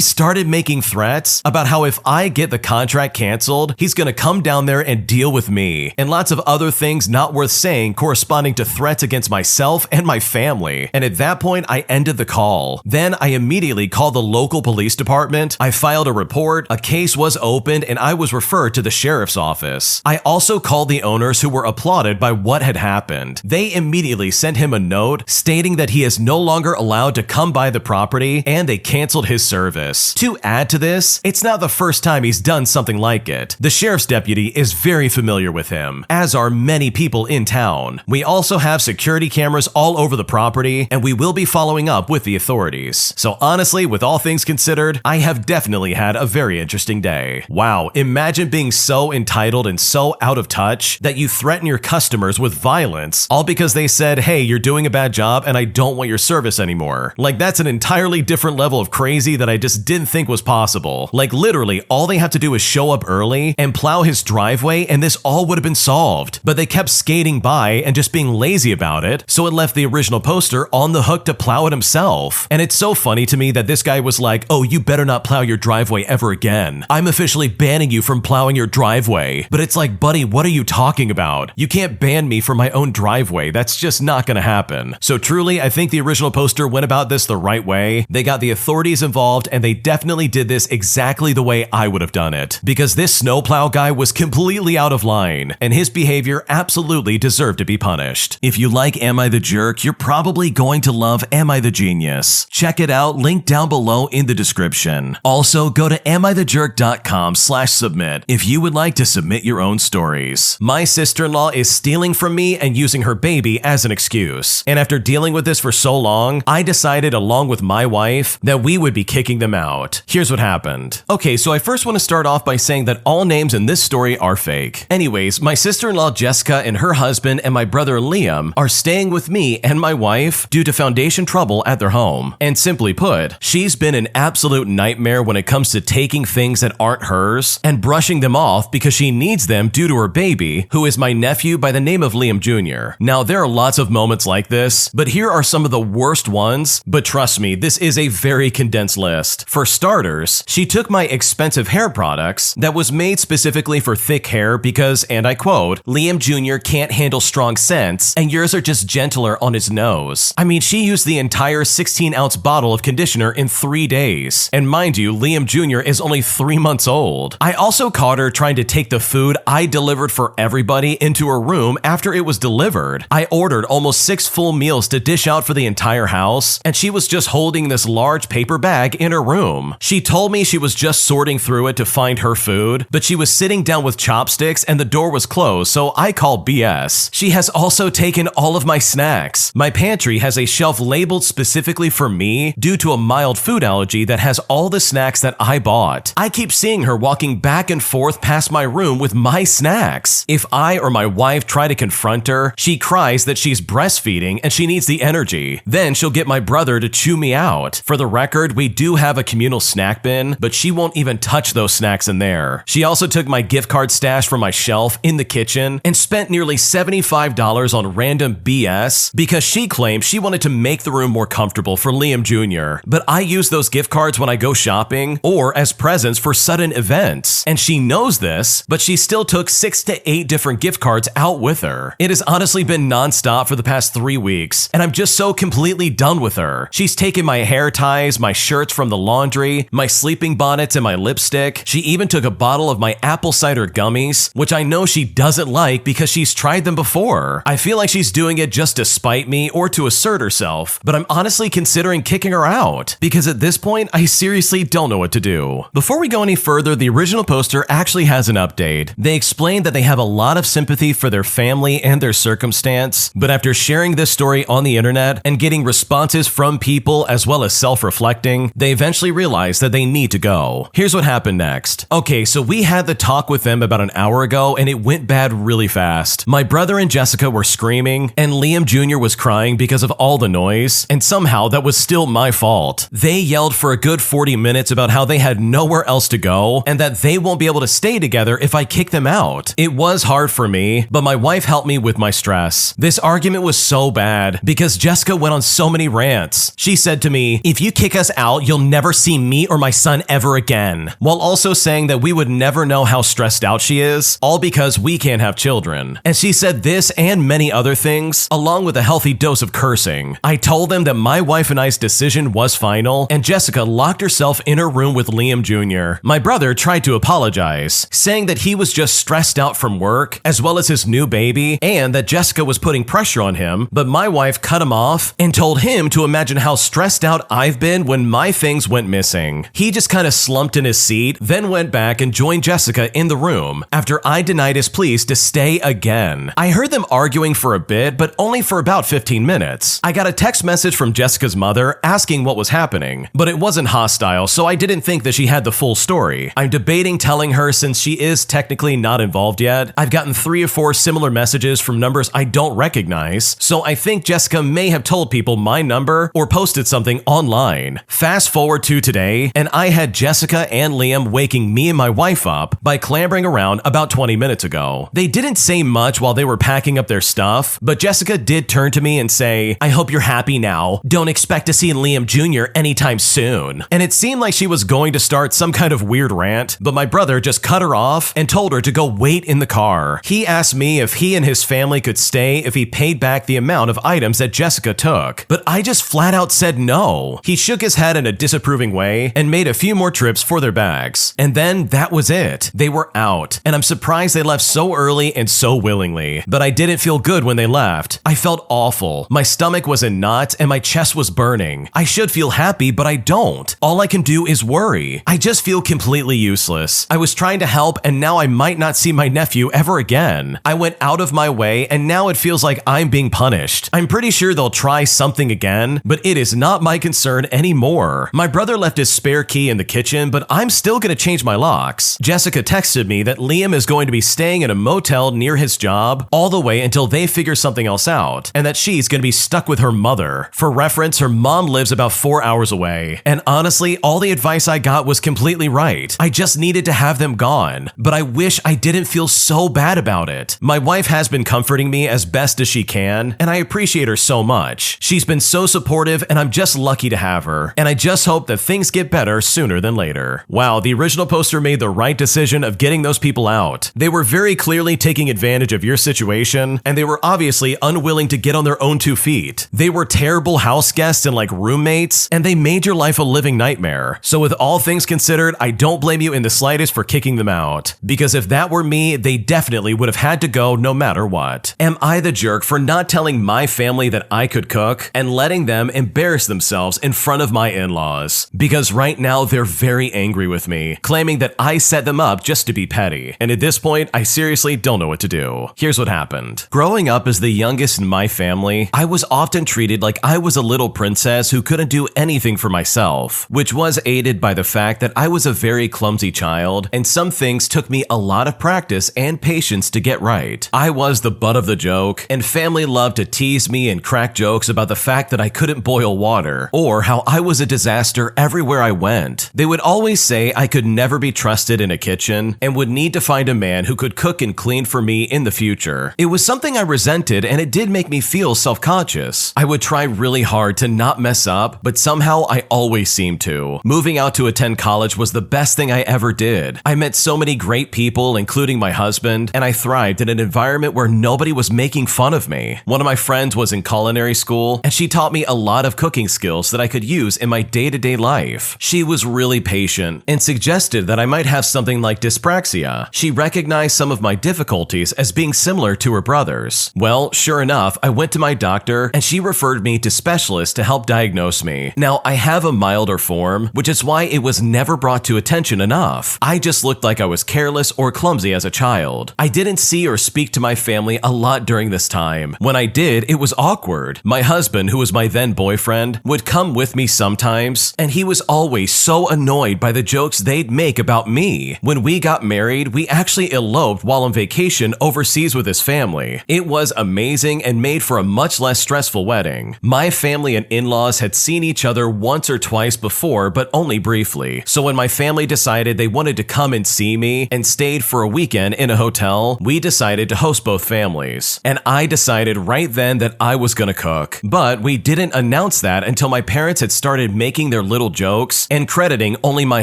started making threats about how if I get the contract canceled, he's gonna come down there and deal with me, and lots of other things not worth saying corresponding to threats against myself and my family. And at that point, I ended the call. Then I immediately called the local police department. I filed a report, a case was opened, and I was referred to the sheriff's office. I also called the owners who were applauded by what had happened. They immediately sent him a note stating that he is no longer allowed to come by the property and they canceled his service. To add to this, it's not the first time he's done something like it. The sheriff's deputy is very familiar with him, as are many people in town. We also have security cameras all over the property, and we will be following up with the authorities. So honestly, with all things considered, I have definitely had a very interesting day. Wow, imagine being so entitled and so out of touch that you threaten your customers with violence, all because they said, "Hey, you're doing a bad job and I don't want your service anymore." Like, that's an entirely different level of crazy that I just didn't think was possible. Like, literally, all they have to do is show up early and plow his driveway and this all would have been solved. But they kept skating by and just being lazy about it, so it left the original poster on the hook to plow it himself. And it's so funny to me that this guy was like, "Oh, you better not plow your driveway ever again. I'm officially banning you from plowing your driveway." But it's like, buddy, what are you talking about? You can't ban me from my own driveway. That's just not gonna happen. So truly, I think the original poster went about this the right way. They got the authorities involved and they definitely did this exactly the way I would have done it. Because this snowplow guy was completely out of line and his behavior absolutely deserved to be punished. If you like Am I the Jerk, you're probably going to love Am I the Genius. Check it out, link down below in the description. Also, go to amithejerk.com/submit if you would like to submit your own stories. My sister-in-law is stealing from me and using her baby as an excuse. And after dealing with this for so long, I decided along with my wife that we would be kicking them out. Here's what happened. Okay, so I first want to start off by saying that all names in this story are fake. Anyways, my sister-in-law Jessica and her husband and my brother Liam are staying with me and my wife due to foundation trouble at their home. And simply put, she's been an absolute nightmare when it comes to taking things that aren't hers and brushing them off because she needs them due to her baby, who is my nephew by the name of Liam Jr. Now, there are lots of moments like this, but here are some of the worst ones. But trust me, this is a very condensed list. For starters, she took my expensive hair products that was made specifically for thick hair because, and I quote, "Liam Jr. can't handle strong scents and yours are just gentler on his nose." I mean, she used the entire 16-ounce bottle of conditioner in 3 days. And mind you, Liam Jr. is only 3 months old. I also caught her trying to take the food I delivered for everybody into her room after it was delivered. I ordered almost 6 full meals to dish out for the entire house, and she was just holding this large paper bag in her room. She told me she was just sorting through it to find her food, but she was sitting down with chopsticks and the door was closed, so I called BS. She has also taken all of my snacks. My pantry has a shelf labeled specifically for me due to a mild food allergy that has all the snacks that I bought. I keep seeing her walking back and forth past my room with my snacks. If I or my wife try to confront her, she cries that she's breastfeeding and she needs the energy. Then she'll get my brother to chew me out. For the record, we do have a communal snack bin, but she won't even touch those snacks in there. She also took my gift card stash from my shelf in the kitchen and spent nearly $75 on random BS because she claimed she wanted to make the room more comfortable for Liam Jr. But I use those gift cards when I go shopping or as presents for sudden events. And she knows this, but she still took 6 to 8 different gift cards out with her. It has honestly been nonstop for the past 3 weeks, and I'm just so completely done with her. She's taken my hair ties, my shirts from the laundry, my sleeping bonnets, and my lipstick. She even took a bottle of my apple cider gummies, which I know she doesn't like because she's tried them before. I feel like she's doing it just to spite me or to assert herself, but I'm honestly considering kicking her out because at this point, I seriously don't know what to do. Before we go any further, the original poster actually has an update. They explain that they have a lot of sympathy for their family and their circumstance, but after sharing this story on the internet and getting responses from people as well as self-reflecting, they eventually realized that they need to go. Here's what happened next. Okay, so we had the talk with them about an hour ago and it went bad really fast. My brother and Jessica were screaming and Liam Jr. was crying because of all the noise, and somehow that was still my fault. They yelled for a good 40 minutes about how they had nowhere else to go and that they won't be able to stay together if I kick them out. It was hard for me, but my wife helped me with my stress. This argument was so bad because Jessica went on so many rants. She said to me, "If you kick us out, you'll never see me or my son ever again," while also saying that we would never know how stressed out she is, all because we can't have children. And she said this and many other things, along with a healthy dose of cursing. I told them that my wife and I's decision was final, and Jessica locked herself in her room with Liam Jr. My brother tried to apologize, saying that he was just stressed out from work, as well as his new baby, and that Jessica was putting pressure on him, but my wife cut him off and told him to imagine how stressed out I've been when my things went missing. He just kind of slumped in his seat, then went back and joined Jessica in the room after I denied his pleas to stay again. I heard them arguing for a bit, but only for about 15 minutes. I got a text message from Jessica's mother asking what was happening, but it wasn't hostile, so I didn't think that she had the full story. I'm debating telling her since she is technically not involved yet. I've gotten 3 or 4 similar messages from numbers I don't recognize, so I think Jessica may have told people my number or posted something online. Fast forward to today, and I had Jessica and Liam waking me and my wife up by clambering around about 20 minutes ago. They didn't say much while they were packing up their stuff, but Jessica did turn to me and say, "I hope you're happy now. Don't expect to see Liam Jr. anytime soon." And it seemed like she was going to start some kind of weird rant, but my brother just cut her off and told her to go wait in the car. He asked me if he and his family could stay if he paid back the amount of items that Jessica took, but I just flat out said no. He shook his head in a disapproving way and made a few more trips for their bags. And then that was it. They were out, and I'm surprised they left so early and so willingly, but I didn't feel good when they left. I felt awful. My stomach was in knots and my chest was burning. I should feel happy, but I don't. All I can do is worry. I just feel completely useless. I was trying to help, and now I might not see my nephew ever again. I went out of my way, and now it feels like I'm being punished. I'm pretty sure they'll try something again, but it is not my concern anymore. My brother left his spare key in the kitchen, but I'm still gonna change my locks. Jessica texted me that Liam is going to be staying in a motel near his job all the way until they figure something else out, and that she's gonna be stuck with her mother. For reference, her mom lives about 4 hours away, and honestly, all the advice I got was completely right. I just needed to have them gone, but I wish I didn't feel so bad about it. My wife has been comforting me as best as she can, and I appreciate her so much. She's been so supportive, and I'm just lucky to have her, and I just hope that things get better sooner than later. Wow, the original poster made the right decision of getting those people out. They were very clearly taking advantage of your situation, and they were obviously unwilling to get on their own 2 feet. They were terrible house guests and like roommates, and they made your life a living nightmare. So with all things considered, I don't blame you in the slightest for kicking them out, because if that were me, they definitely would have had to go no matter what. Am I the jerk for not telling my family that I could cook and letting them embarrass themselves in front of my in-laws? Because right now they're very angry with me, claiming that I set them up just to be petty. And at this point, I seriously don't know what to do. Here's what happened. Growing up as the youngest in my family, I was often treated like I was a little princess who couldn't do anything for myself, which was aided by the fact that I was a very clumsy child, and some things took me a lot of practice and patience to get right. I was the butt of the joke, and family loved to tease me and crack jokes about the fact that I couldn't boil water, or how I was a disaster everywhere I went. They would always say I could never be trusted in a kitchen and would need to find a man who could cook and clean for me in the future. It was something I resented, and it did make me feel self-conscious. I would try really hard to not mess up, but somehow I always seemed to. Moving out to attend college was the best thing I ever did. I met so many great people, including my husband, and I thrived in an environment where nobody was making fun of me. One of my friends was in culinary school, and she taught me a lot of cooking skills that I could use in my day-to-day life. She was really patient and suggested that I might have something like dyspraxia. She recognized some of my difficulties as being similar to her brother's. Well, sure enough, I went to my doctor, and she referred me to specialists to help diagnose me. Now, I have a milder form, which is why it was never brought to attention enough. I just looked like I was careless or clumsy as a child. I didn't see or speak to my family a lot during this time. When I did, it was awkward. My husband, who was my then boyfriend, would come with me sometimes, and he was always so annoyed by the jokes they'd make about me. When we got married, we actually eloped while on vacation overseas with his family. It was amazing and made for a much less stressful wedding. My family and in-laws had seen each other once or twice before, but only briefly. So when my family decided they wanted to come and see me and stayed for a weekend in a hotel, we decided to host both families. And I decided right then that I was gonna cook. But we didn't announce that until my parents had started making their little jokes and crediting only my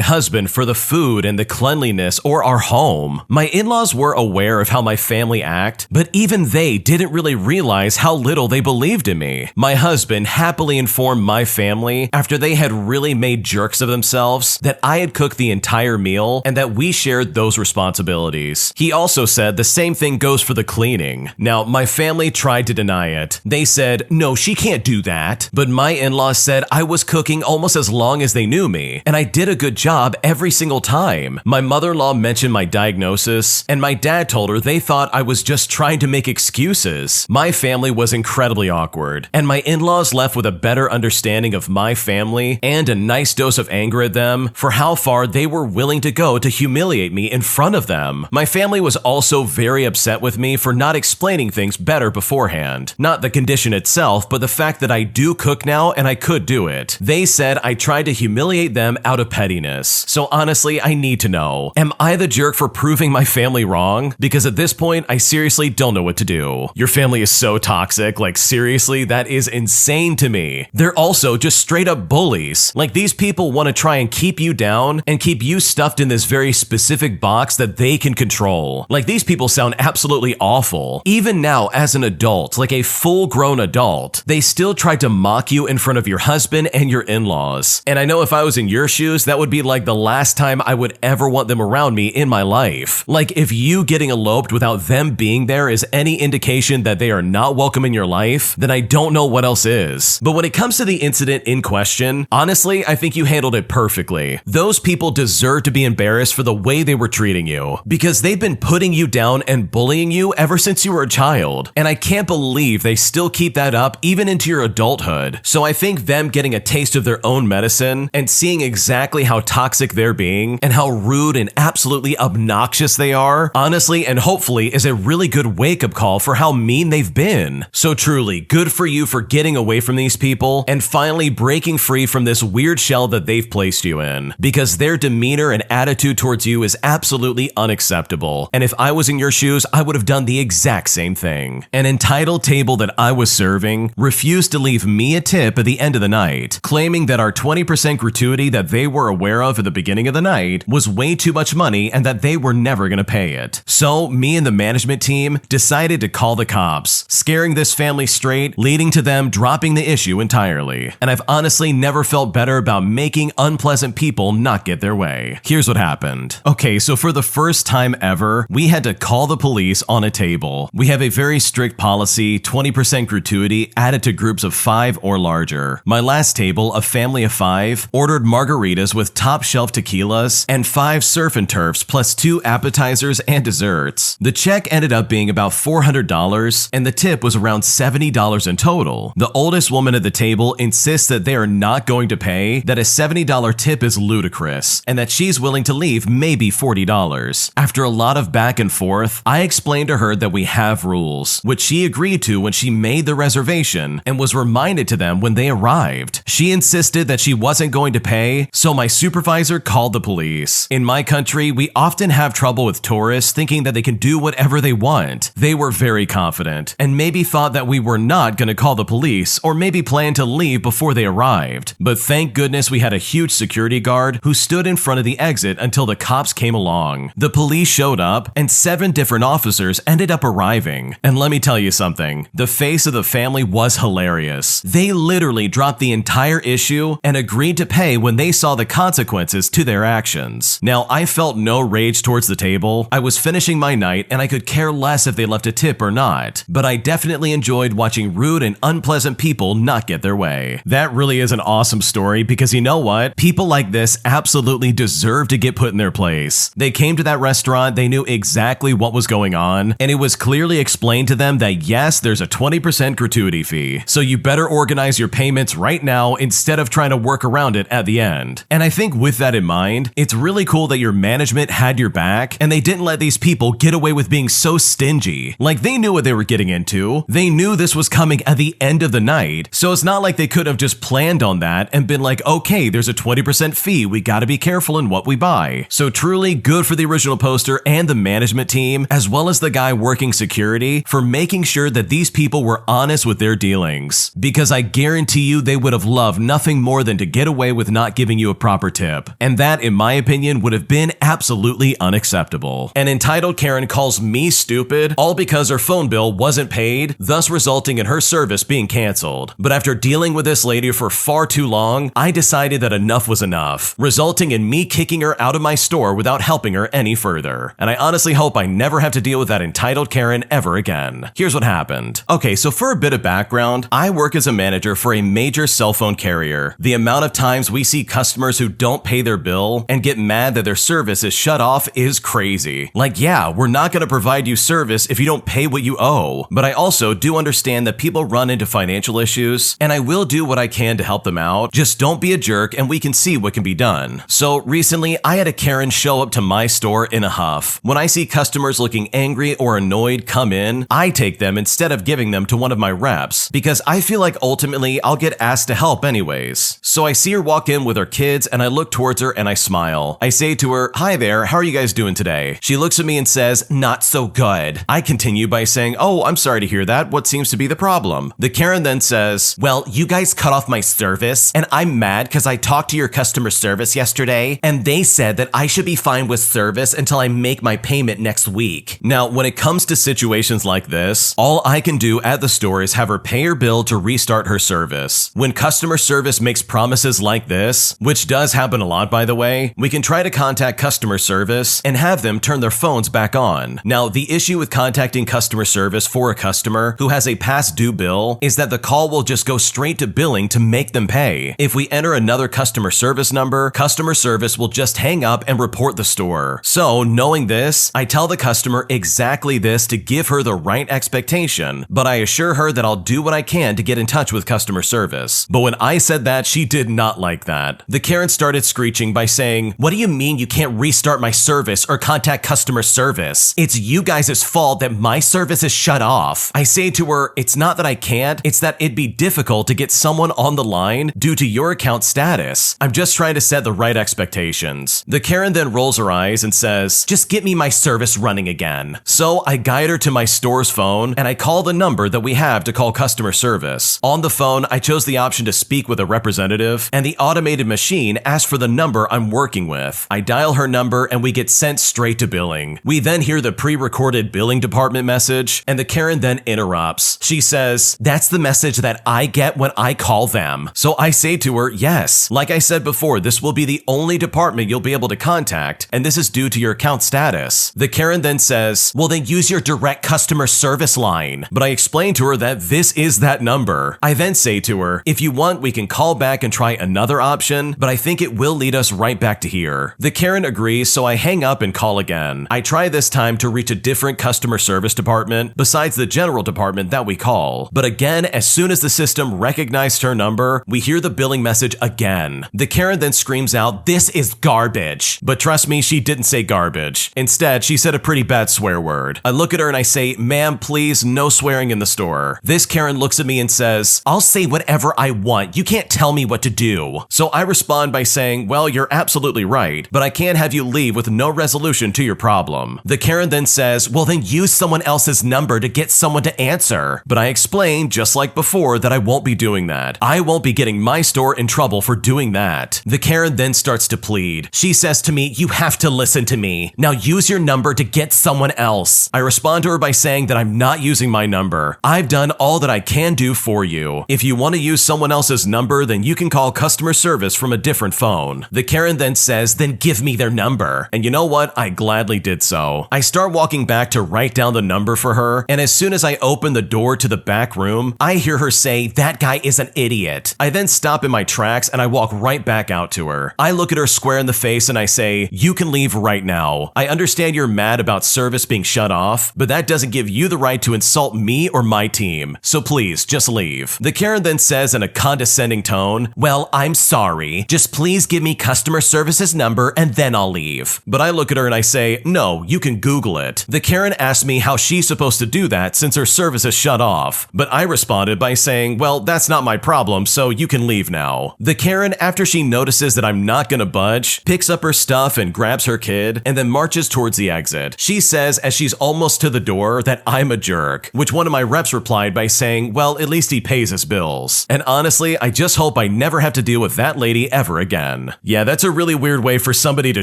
husband for the food and the cleanliness or our home. My in-laws were aware of how my family act, but even they didn't really realize how little they believed in me. My husband happily informed my family after they had really made jerks of themselves that I had cooked the entire meal and that we shared those responsibilities. He also said the same thing goes for the cleaning. Now, my family tried to deny it. They said, no, she can't do that. But my in-laws said I was cooking almost as long as they knew me, and I did a good job every single time. My mother-in-law mentioned my diagnosis, and my dad told her they thought I was just trying to make excuses. My family was incredibly awkward, and my in-laws left with a better understanding of my family and a nice dose of anger at them for how far they were willing to go to humiliate me in front of them. My family was also very upset with me for not explaining things better beforehand. Not the condition itself, but the fact that I do cook now and I could do it. They said I tried to humiliate them out of pettiness. So honestly, I need to know, am I the jerk for proving my family wrong? Because at this point, I seriously don't know what to do. Your family is so toxic, like seriously, that is insane to me. They're also just straight up bullies. Like these people want to try and keep you down and keep you stuffed in this very specific box that they can control. Like these people sound absolutely awful. Even now as an adult, like a full-grown adult, they still try to mock you in front of your husband and your in-laws. And I know if I was in your shoes, that would be like the last time I would ever want them around me in my life. Like if you getting eloped without them being there is any indication that they are not welcome in your life, then I don't know what else is. But when it comes to the incident in question, honestly, I think you handled it perfectly. Those people deserve to be embarrassed for the way they were treating you, because they've been putting you down and bullying you ever since you were a child. And I can't believe they still keep that up even into your adulthood. So I think them getting a taste of their own medicine and seeing exactly how toxic they're being and how rude and absolutely obnoxious they are, honestly and hopefully is a really good wake-up call for how mean they've been. So truly, good for you for getting away from these people and finally breaking free from this weird shell that they've placed you in, because their demeanor and attitude towards you is absolutely unacceptable. And if I was in your shoes, I would have done the exact same thing. An entitled table that I was serving refused to leave me a tip at the end of the night, claiming that our 20% gratuity that they were aware of at the beginning of the night was way too much money and that they were never going to pay it. So me and the management team decided to call the cops, scaring this family straight, leading to them dropping the issue entirely. And I've honestly never felt better about making unpleasant people not get their way. Here's what happened. Okay, so for the first time ever, we had to call the police on a table. We have a very strict policy, 20% gratuity added to groups of 5 or larger. My last table, a family of 5, ordered margaritas with top shelf tequilas and 5 surf and turfs plus 2 appetizers and desserts. The check ended up being about $400 and the tip was around $70 in total. The oldest woman at the table insists that they are not going to pay, that a $70 tip is ludicrous, and that she's willing to leave maybe $40. After a lot of back and forth, I explained to her that we have rules, which she agreed to when she made the reservation and was reminded to them when they arrived. She insisted that she wasn't going to pay pay, so my supervisor called the police. In my country, we often have trouble with tourists thinking that they can do whatever they want. They were very confident, and maybe thought that we were not going to call the police, or maybe planned to leave before they arrived. But thank goodness we had a huge security guard who stood in front of the exit until the cops came along. The police showed up, and 7 different officers ended up arriving. And let me tell you something, the face of the family was hilarious. They literally dropped the entire issue and agreed to pay when they saw the consequences to their actions. Now, I felt no rage towards the table. I was finishing my night and I could care less if they left a tip or not, but I definitely enjoyed watching rude and unpleasant people not get their way. That really is an awesome story because you know what? People like this absolutely deserve to get put in their place. They came to that restaurant, they knew exactly what was going on, and it was clearly explained to them that yes, there's a 20% gratuity fee, so you better organize your payments right now instead of trying to work around it at the end. And I think with that in mind, it's really cool that your management had your back and they didn't let these people get away with being so stingy. Like, they knew what they were getting into. They knew this was coming at the end of the night, so it's not like they could have just planned on that and been like, okay, there's a 20% fee, we gotta be careful in what we buy. So truly good for the original poster and the management team, as well as the guy working security, for making sure that these people were honest with their dealings. Because I guarantee you they would have loved nothing more than to get away with not giving you a proper tip. And that, in my opinion, would have been absolutely unacceptable. An entitled Karen calls me stupid, all because her phone bill wasn't paid, thus resulting in her service being canceled. But after dealing with this lady for far too long, I decided that enough was enough, resulting in me kicking her out of my store without helping her any further. And I honestly hope I never have to deal with that entitled Karen ever again. Here's what happened. Okay, so for a bit of background, I work as a manager for a major cell phone carrier. The amount of times we see customers who don't pay their bill and get mad that their service is shut off is crazy. Like, yeah, we're not going to provide you service if you don't pay what you owe. But I also do understand that people run into financial issues, and I will do what I can to help them out. Just don't be a jerk and we can see what can be done. So recently, I had a Karen show up to my store in a huff. When I see customers looking angry or annoyed come in, I take them instead of giving them to one of my reps, because I feel like ultimately I'll get asked to help anyways. So I see her walk in with her kids and I look towards her and I smile. I say to her, "Hi there, how are you guys doing today?" She looks at me and says, "Not so good." I continue by saying, "Oh, I'm sorry to hear that. What seems to be the problem?" The Karen then says, "Well, you guys cut off my service and I'm mad because I talked to your customer service yesterday and they said that I should be fine with service until I make my payment next week." Now, when it comes to situations like this, all I can do at the store is have her pay her bill to restart her service. When customer service makes promises like this, which does happen a lot by the way, we can try to contact customer service and have them turn their phones back on. Now, the issue with contacting customer service for a customer who has a past due bill is that the call will just go straight to billing to make them pay. If we enter another customer service number, customer service will just hang up and report the store. So, knowing this, I tell the customer exactly this to give her the right expectation, but I assure her that I'll do what I can to get in touch with customer service. But when I said that, she did not like that. The Karen started screeching by saying, "What do you mean you can't restart my service or contact customer service? It's you guys' fault that my service is shut off." I say to her, "It's not that I can't, it's that it'd be difficult to get someone on the line due to your account status. I'm just trying to set the right expectations." The Karen then rolls her eyes and says, "Just get me my service running again." So I guide her to my store's phone and I call the number that we have to call customer service. On the phone, I chose the option to speak with a representative, and the automated machine asked for the number I'm working with. I dial her number and we get sent straight to billing. We then hear the pre-recorded billing department message, and the Karen then interrupts. She says, "That's the message that I get when I call them." So I say to her, "Yes, like I said before, this will be the only department you'll be able to contact, and this is due to your account status." The Karen then says, "Well, then use your direct customer service line." But I explain to her that this is that number. I then say to her, "If you want, we can call back and try another option, but I think it will lead us right back to here." The Karen agrees, so I hang up and call again. I try this time to reach a different customer service department besides the general department that we call. But again, as soon as the system recognized her number, we hear the billing message again. The Karen then screams out, "This is garbage." But trust me, she didn't say garbage. Instead, she said a pretty bad swear word. I look at her and I say, "Ma'am, please, no swearing in the store." This Karen looks at me and says, "I'll say whatever I want. You can't tell me what to do." So So I respond by saying, well, you're absolutely right, but I can't have you leave with no resolution to your problem. The Karen then says, well, then use someone else's number to get someone to answer. But I explain, just like before, that I won't be doing that. I won't be getting my store in trouble for doing that. The Karen then starts to plead. She says to me, you have to listen to me. Now use your number to get someone else. I respond to her by saying that I'm not using my number. I've done all that I can do for you. If you want to use someone else's number, then you can call customer service from a different phone. The Karen then says, then give me their number. And you know what? I gladly did so. I start walking back to write down the number for her, and as soon as I open the door to the back room, I hear her say, that guy is an idiot. I then stop in my tracks and I walk right back out to her. I look at her square in the face and I say, you can leave right now. I understand you're mad about service being shut off, but that doesn't give you the right to insult me or my team. So please, just leave. The Karen then says in a condescending tone, well, I'm sorry. Just please give me customer service's number and then I'll leave. But I look at her and I say, no, you can Google it. The Karen asked me how she's supposed to do that since her service is shut off. But I responded by saying, well, that's not my problem, so you can leave now. The Karen, after she notices that I'm not gonna budge, picks up her stuff and grabs her kid and then marches towards the exit. She says as she's almost to the door that I'm a jerk, which one of my reps replied by saying, well, at least he pays his bills. And honestly, I just hope I never have to deal with that lady ever again. Yeah, that's a really weird way for somebody to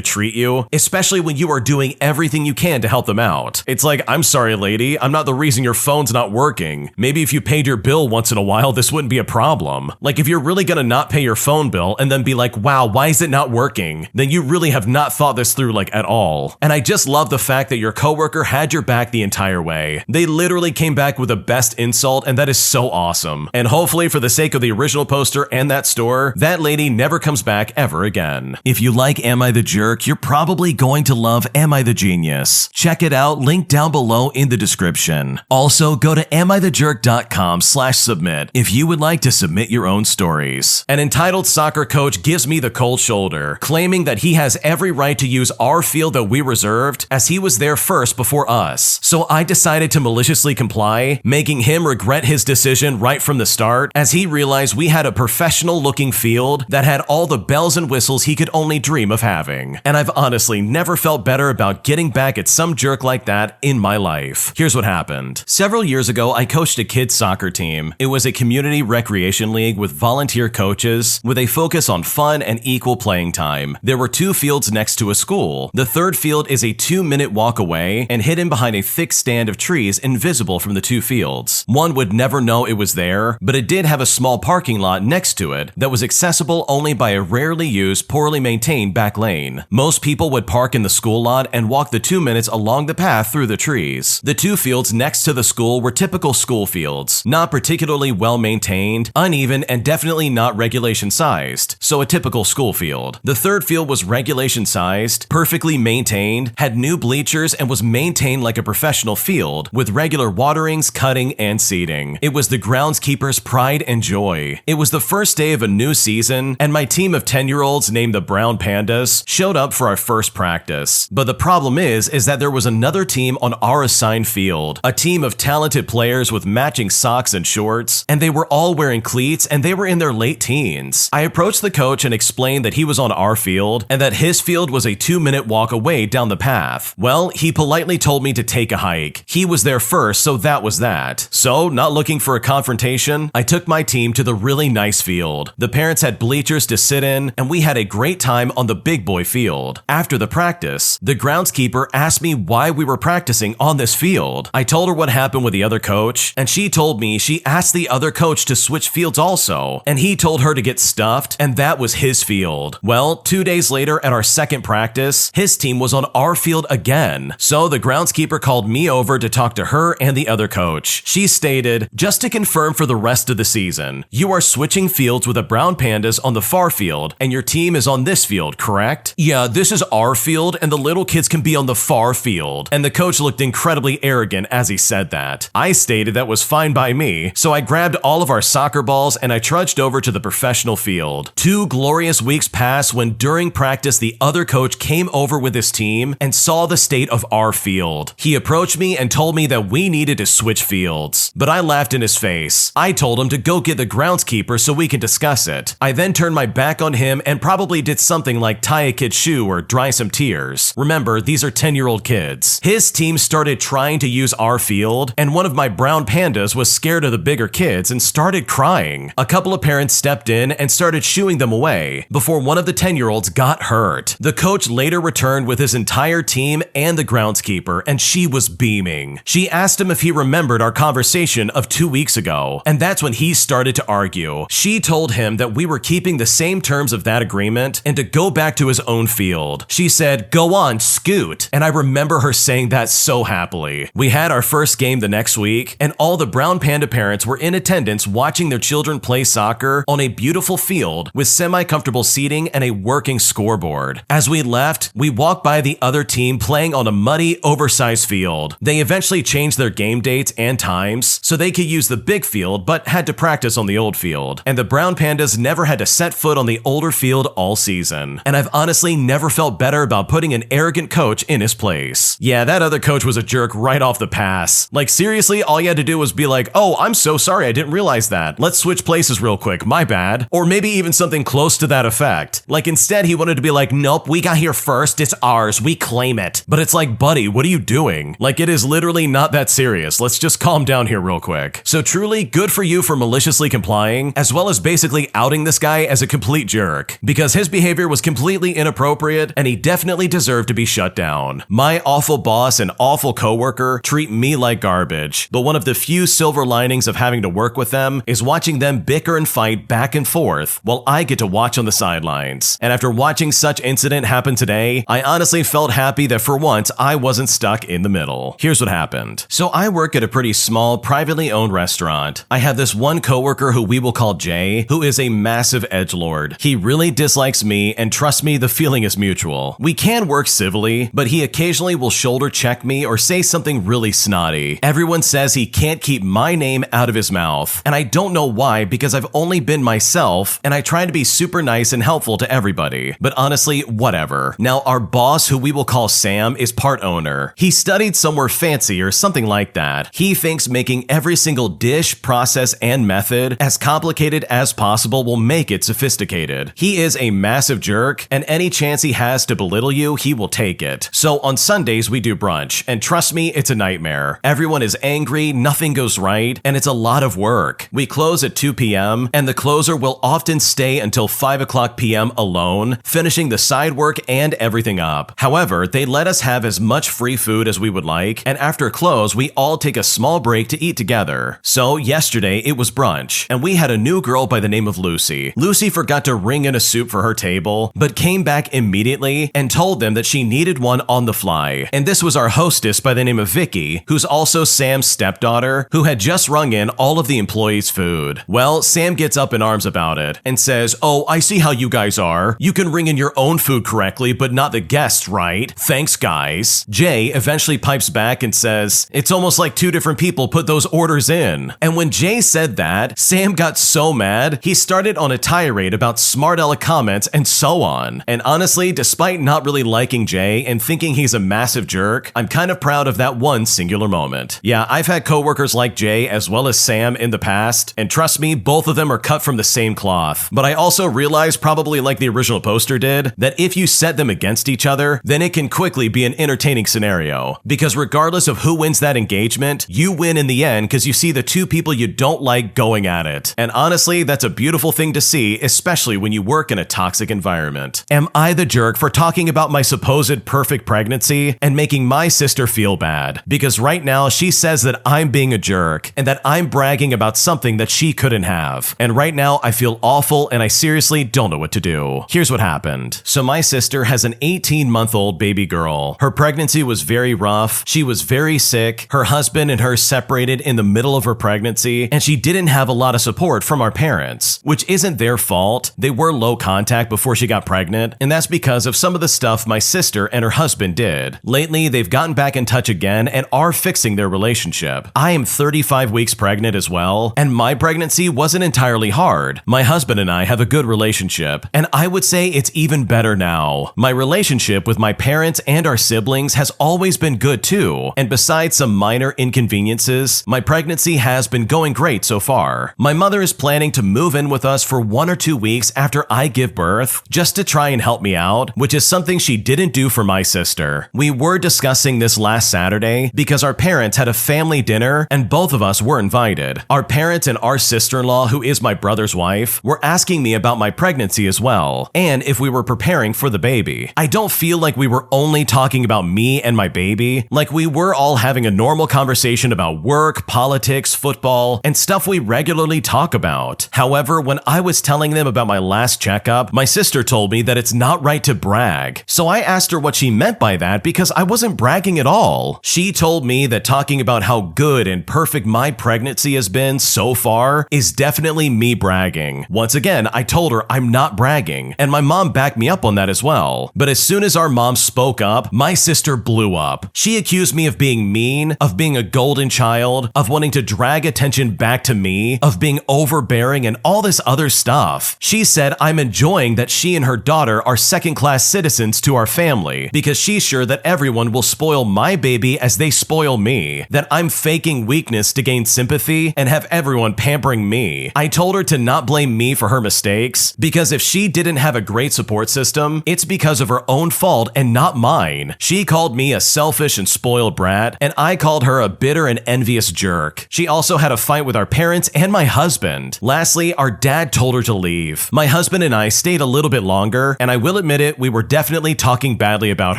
treat you, especially when you are doing everything you can to help them out. It's like, I'm sorry, lady, I'm not the reason your phone's not working. Maybe if you paid your bill once in a while, this wouldn't be a problem. Like, if you're really gonna not pay your phone bill and then be like, wow, why is it not working? Then you really have not thought this through like at all. And I just love the fact that your coworker had your back the entire way. They literally came back with the best insult, and that is so awesome. And hopefully, for the sake of the original poster and that store, that lady never comes back ever again. If you like Am I the Jerk, you're probably going to love Am I the Genius. Check it out, link down below in the description. Also, go to AmITheJerk.com/submit if you would like to submit your own stories. An entitled soccer coach gives me the cold shoulder, claiming that he has every right to use our field that we reserved as he was there first before us. So I decided to maliciously comply, making him regret his decision right from the start as he realized we had a professional looking field that had all the bells and whistles he could only dream of having. And I've honestly never felt better about getting back at some jerk like that in my life. Here's what happened. Several years ago, I coached a kids soccer team. It was a community recreation league with volunteer coaches with a focus on fun and equal playing time. There were 2 fields next to a school. The third field is a 2-minute walk away and hidden behind a thick stand of trees invisible from the 2 fields. One would never know it was there, but it did have a small parking lot next to it that was accessible only by a rarely used, poorly maintained back lane. Most people would park in the school lot and walk the 2 minutes along the path through the trees. The 2 fields next to the school were typical school fields, not particularly well maintained, uneven, and definitely not regulation sized, so a typical school field. The third field was regulation sized, perfectly maintained, had new bleachers, and was maintained like a professional field, with regular waterings, cutting, and seeding. It was the groundskeeper's pride and joy. It was the first day of a new season, and my team of 10-year-olds named the Brown Pandas showed up for our first practice. But the problem is that there was another team on our assigned field, a team of talented players with matching socks and shorts, and they were all wearing cleats and they were in their late teens. I approached the coach and explained that he was on our field and that his field was a 2-minute walk away down the path. Well, he politely told me to take a hike. He was there first, so that was that. So, not looking for a confrontation, I took my team to the really nice field. The parents had bleachers to sit in, and we had a great time on the big boy field. After the practice, the groundskeeper asked me why we were practicing on this field. I told her what happened with the other coach, and she told me she asked the other coach to switch fields also, and he told her to get stuffed, and that was his field. Well, 2 days later at our second practice, his team was on our field again. So the groundskeeper called me over to talk to her and the other coach. She stated, just to confirm for the rest of the season, you are switching fields with the Brown Pandas on the far field, and your team is on this field, correct? Yeah, this is our field, and the little kids can be on the far field. And the coach looked incredibly arrogant as he said that. I stated that was fine by me, so I grabbed all of our soccer balls and I trudged over to the professional field. 2 glorious weeks passed when during practice the other coach came over with his team and saw the state of our field. He approached me and told me that we needed to switch fields, but I laughed in his face. I told him to go get the groundskeeper so we can discuss it. I then then turned my back on him and probably did something like tie a kid's shoe or dry some tears. Remember, these are 10-year-old kids. His team started trying to use our field, and one of my brown pandas was scared of the bigger kids and started crying. A couple of parents stepped in and started shooing them away before one of the 10-year-olds got hurt. The coach later returned with his entire team and the groundskeeper, and she was beaming. She asked him if he remembered our conversation of 2 weeks ago, and that's when he started to argue. She told him that we were keeping the same terms of that agreement and to go back to his own field. She said, "Go on, scoot," and I remember her saying that so happily. We had our first game the next week, and all the brown panda parents were in attendance watching their children play soccer on a beautiful field with semi-comfortable seating and a working scoreboard. As we left, we walked by the other team playing on a muddy, oversized field. They eventually changed their game dates and times so they could use the big field but had to practice on the old field. And the brown pandas never had to set foot on the older field all season. And I've honestly never felt better about putting an arrogant coach in his place. Yeah, that other coach was a jerk right off the pass. Like seriously, all you had to do was be like, "Oh, I'm so sorry, I didn't realize that. Let's switch places real quick, my bad." Or maybe even something close to that effect. Like instead he wanted to be like, "Nope, we got here first, it's ours, we claim it." But it's like, buddy, what are you doing? Like it is literally not that serious. Let's just calm down here real quick. So truly, good for you for maliciously complying, as well as basically outing this guy as a complete jerk, because his behavior was completely inappropriate and he definitely deserved to be shut down. My awful boss and awful coworker treat me like garbage, but one of the few silver linings of having to work with them is watching them bicker and fight back and forth while I get to watch on the sidelines. And after watching such incident happen today, I honestly felt happy that for once I wasn't stuck in the middle. Here's what happened. So I work at a pretty small, privately owned restaurant. I have this one coworker who we will call Jay, who is a massive edgelord. He really dislikes me, and trust me, the feeling is mutual. We can work civilly, but he occasionally will shoulder check me or say something really snotty. Everyone says he can't keep my name out of his mouth, and I don't know why, because I've only been myself and I try to be super nice and helpful to everybody. But honestly, whatever. Now our boss, who we will call Sam, is part owner. He studied somewhere fancy or something like that. He thinks making every single dish, process, and method as complicated as possible will make it sophisticated. He is a massive jerk, and any chance he has to belittle you, he will take it. So on Sundays we do brunch, and trust me, it's a nightmare. Everyone is angry, nothing goes right, and it's a lot of work. We close at 2 p.m., and the closer will often stay until 5 o'clock p.m. alone, finishing the side work and everything up. However, they let us have as much free food as we would like, and after close, we all take a small break to eat together. So yesterday, it was brunch, and we had a new girl by the name of Lucy. Lucy forgot to ring in a soup for her table, but came back immediately and told them that she needed one on the fly. And this was our hostess by the name of Vicky, who's also Sam's stepdaughter, who had just rung in all of the employees' food. Well, Sam gets up in arms about it and says, "Oh, I see how you guys are. You can ring in your own food correctly, but not the guests, right? Thanks, guys." Jay eventually pipes back and says, "It's almost like two different people put those orders in." And when Jay said that, Sam got so mad, he started on a tirade about smart aleck comments and so on. And honestly, despite not really liking Jay and thinking he's a massive jerk, I'm kind of proud of that one singular moment. Yeah, I've had coworkers like Jay as well as Sam in the past, and trust me, both of them are cut from the same cloth. But I also realized, probably like the original poster did, that if you set them against each other, then it can quickly be an entertaining scenario. Because regardless of who wins that engagement, you win in the end because you see the two people you don't like going at it. And honestly, that's a beautiful thing to see, especially when you work in a toxic environment. Am I the jerk for talking about my supposed perfect pregnancy and making my sister feel bad? Because right now she says that I'm being a jerk and that I'm bragging about something that she couldn't have. And right now I feel awful and I seriously don't know what to do. Here's what happened. So my sister has an 18-month-old baby girl. Her pregnancy was very rough. She was very sick. Her husband and her separated in the middle of her pregnancy, and she didn't have a lot of support from our parents, which isn't their fault. They were low contact before she got pregnant, and that's because of some of the stuff my sister and her husband did. Lately, they've gotten back in touch again and are fixing their relationship. I am 35 weeks pregnant as well, and my pregnancy wasn't entirely hard. My husband and I have a good relationship, and I would say it's even better now. My relationship with my parents and our siblings has always been good too, and besides some minor inconveniences, my pregnancy has been going great so far. My mother is planning to move in with us for 1 or 2 weeks after I give birth just to try and help me out, which is something she didn't do for my sister. We were discussing this last Saturday because our parents had a family dinner and both of us were invited. Our parents and our sister-in-law, who is my brother's wife, were asking me about my pregnancy as well, and if we were preparing for the baby. I don't feel like we were only talking about me and my baby, like we were all having a normal conversation about work, politics, football, and stuff we regularly talk about. However, when I was telling them about my last checkup, my sister told me that it's not right to brag. So I asked her what she meant by that because I wasn't bragging at all. She told me that talking about how good and perfect my pregnancy has been so far is definitely me bragging. Once again, I told her I'm not bragging, and my mom backed me up on that as well. But as soon as our mom spoke up, my sister blew up. She accused me of being mean, of being a golden child, of wanting to drag attention back to me, of being overbearing, and all this other stuff. She said I'm enjoying that she and her daughter are second-class citizens to our family because she's sure that everyone will spoil my baby as they spoil me, that I'm faking weakness to gain sympathy and have everyone pampering me. I told her to not blame me for her mistakes because if she didn't have a great support system, it's because of her own fault and not mine. She called me a selfish and spoiled brat, and I called her a bitter and envious jerk. She also had a fight with our parents and my husband. Lastly, our dad told her to leave. My husband and I stayed a little bit longer, and I will admit it, we were definitely talking badly about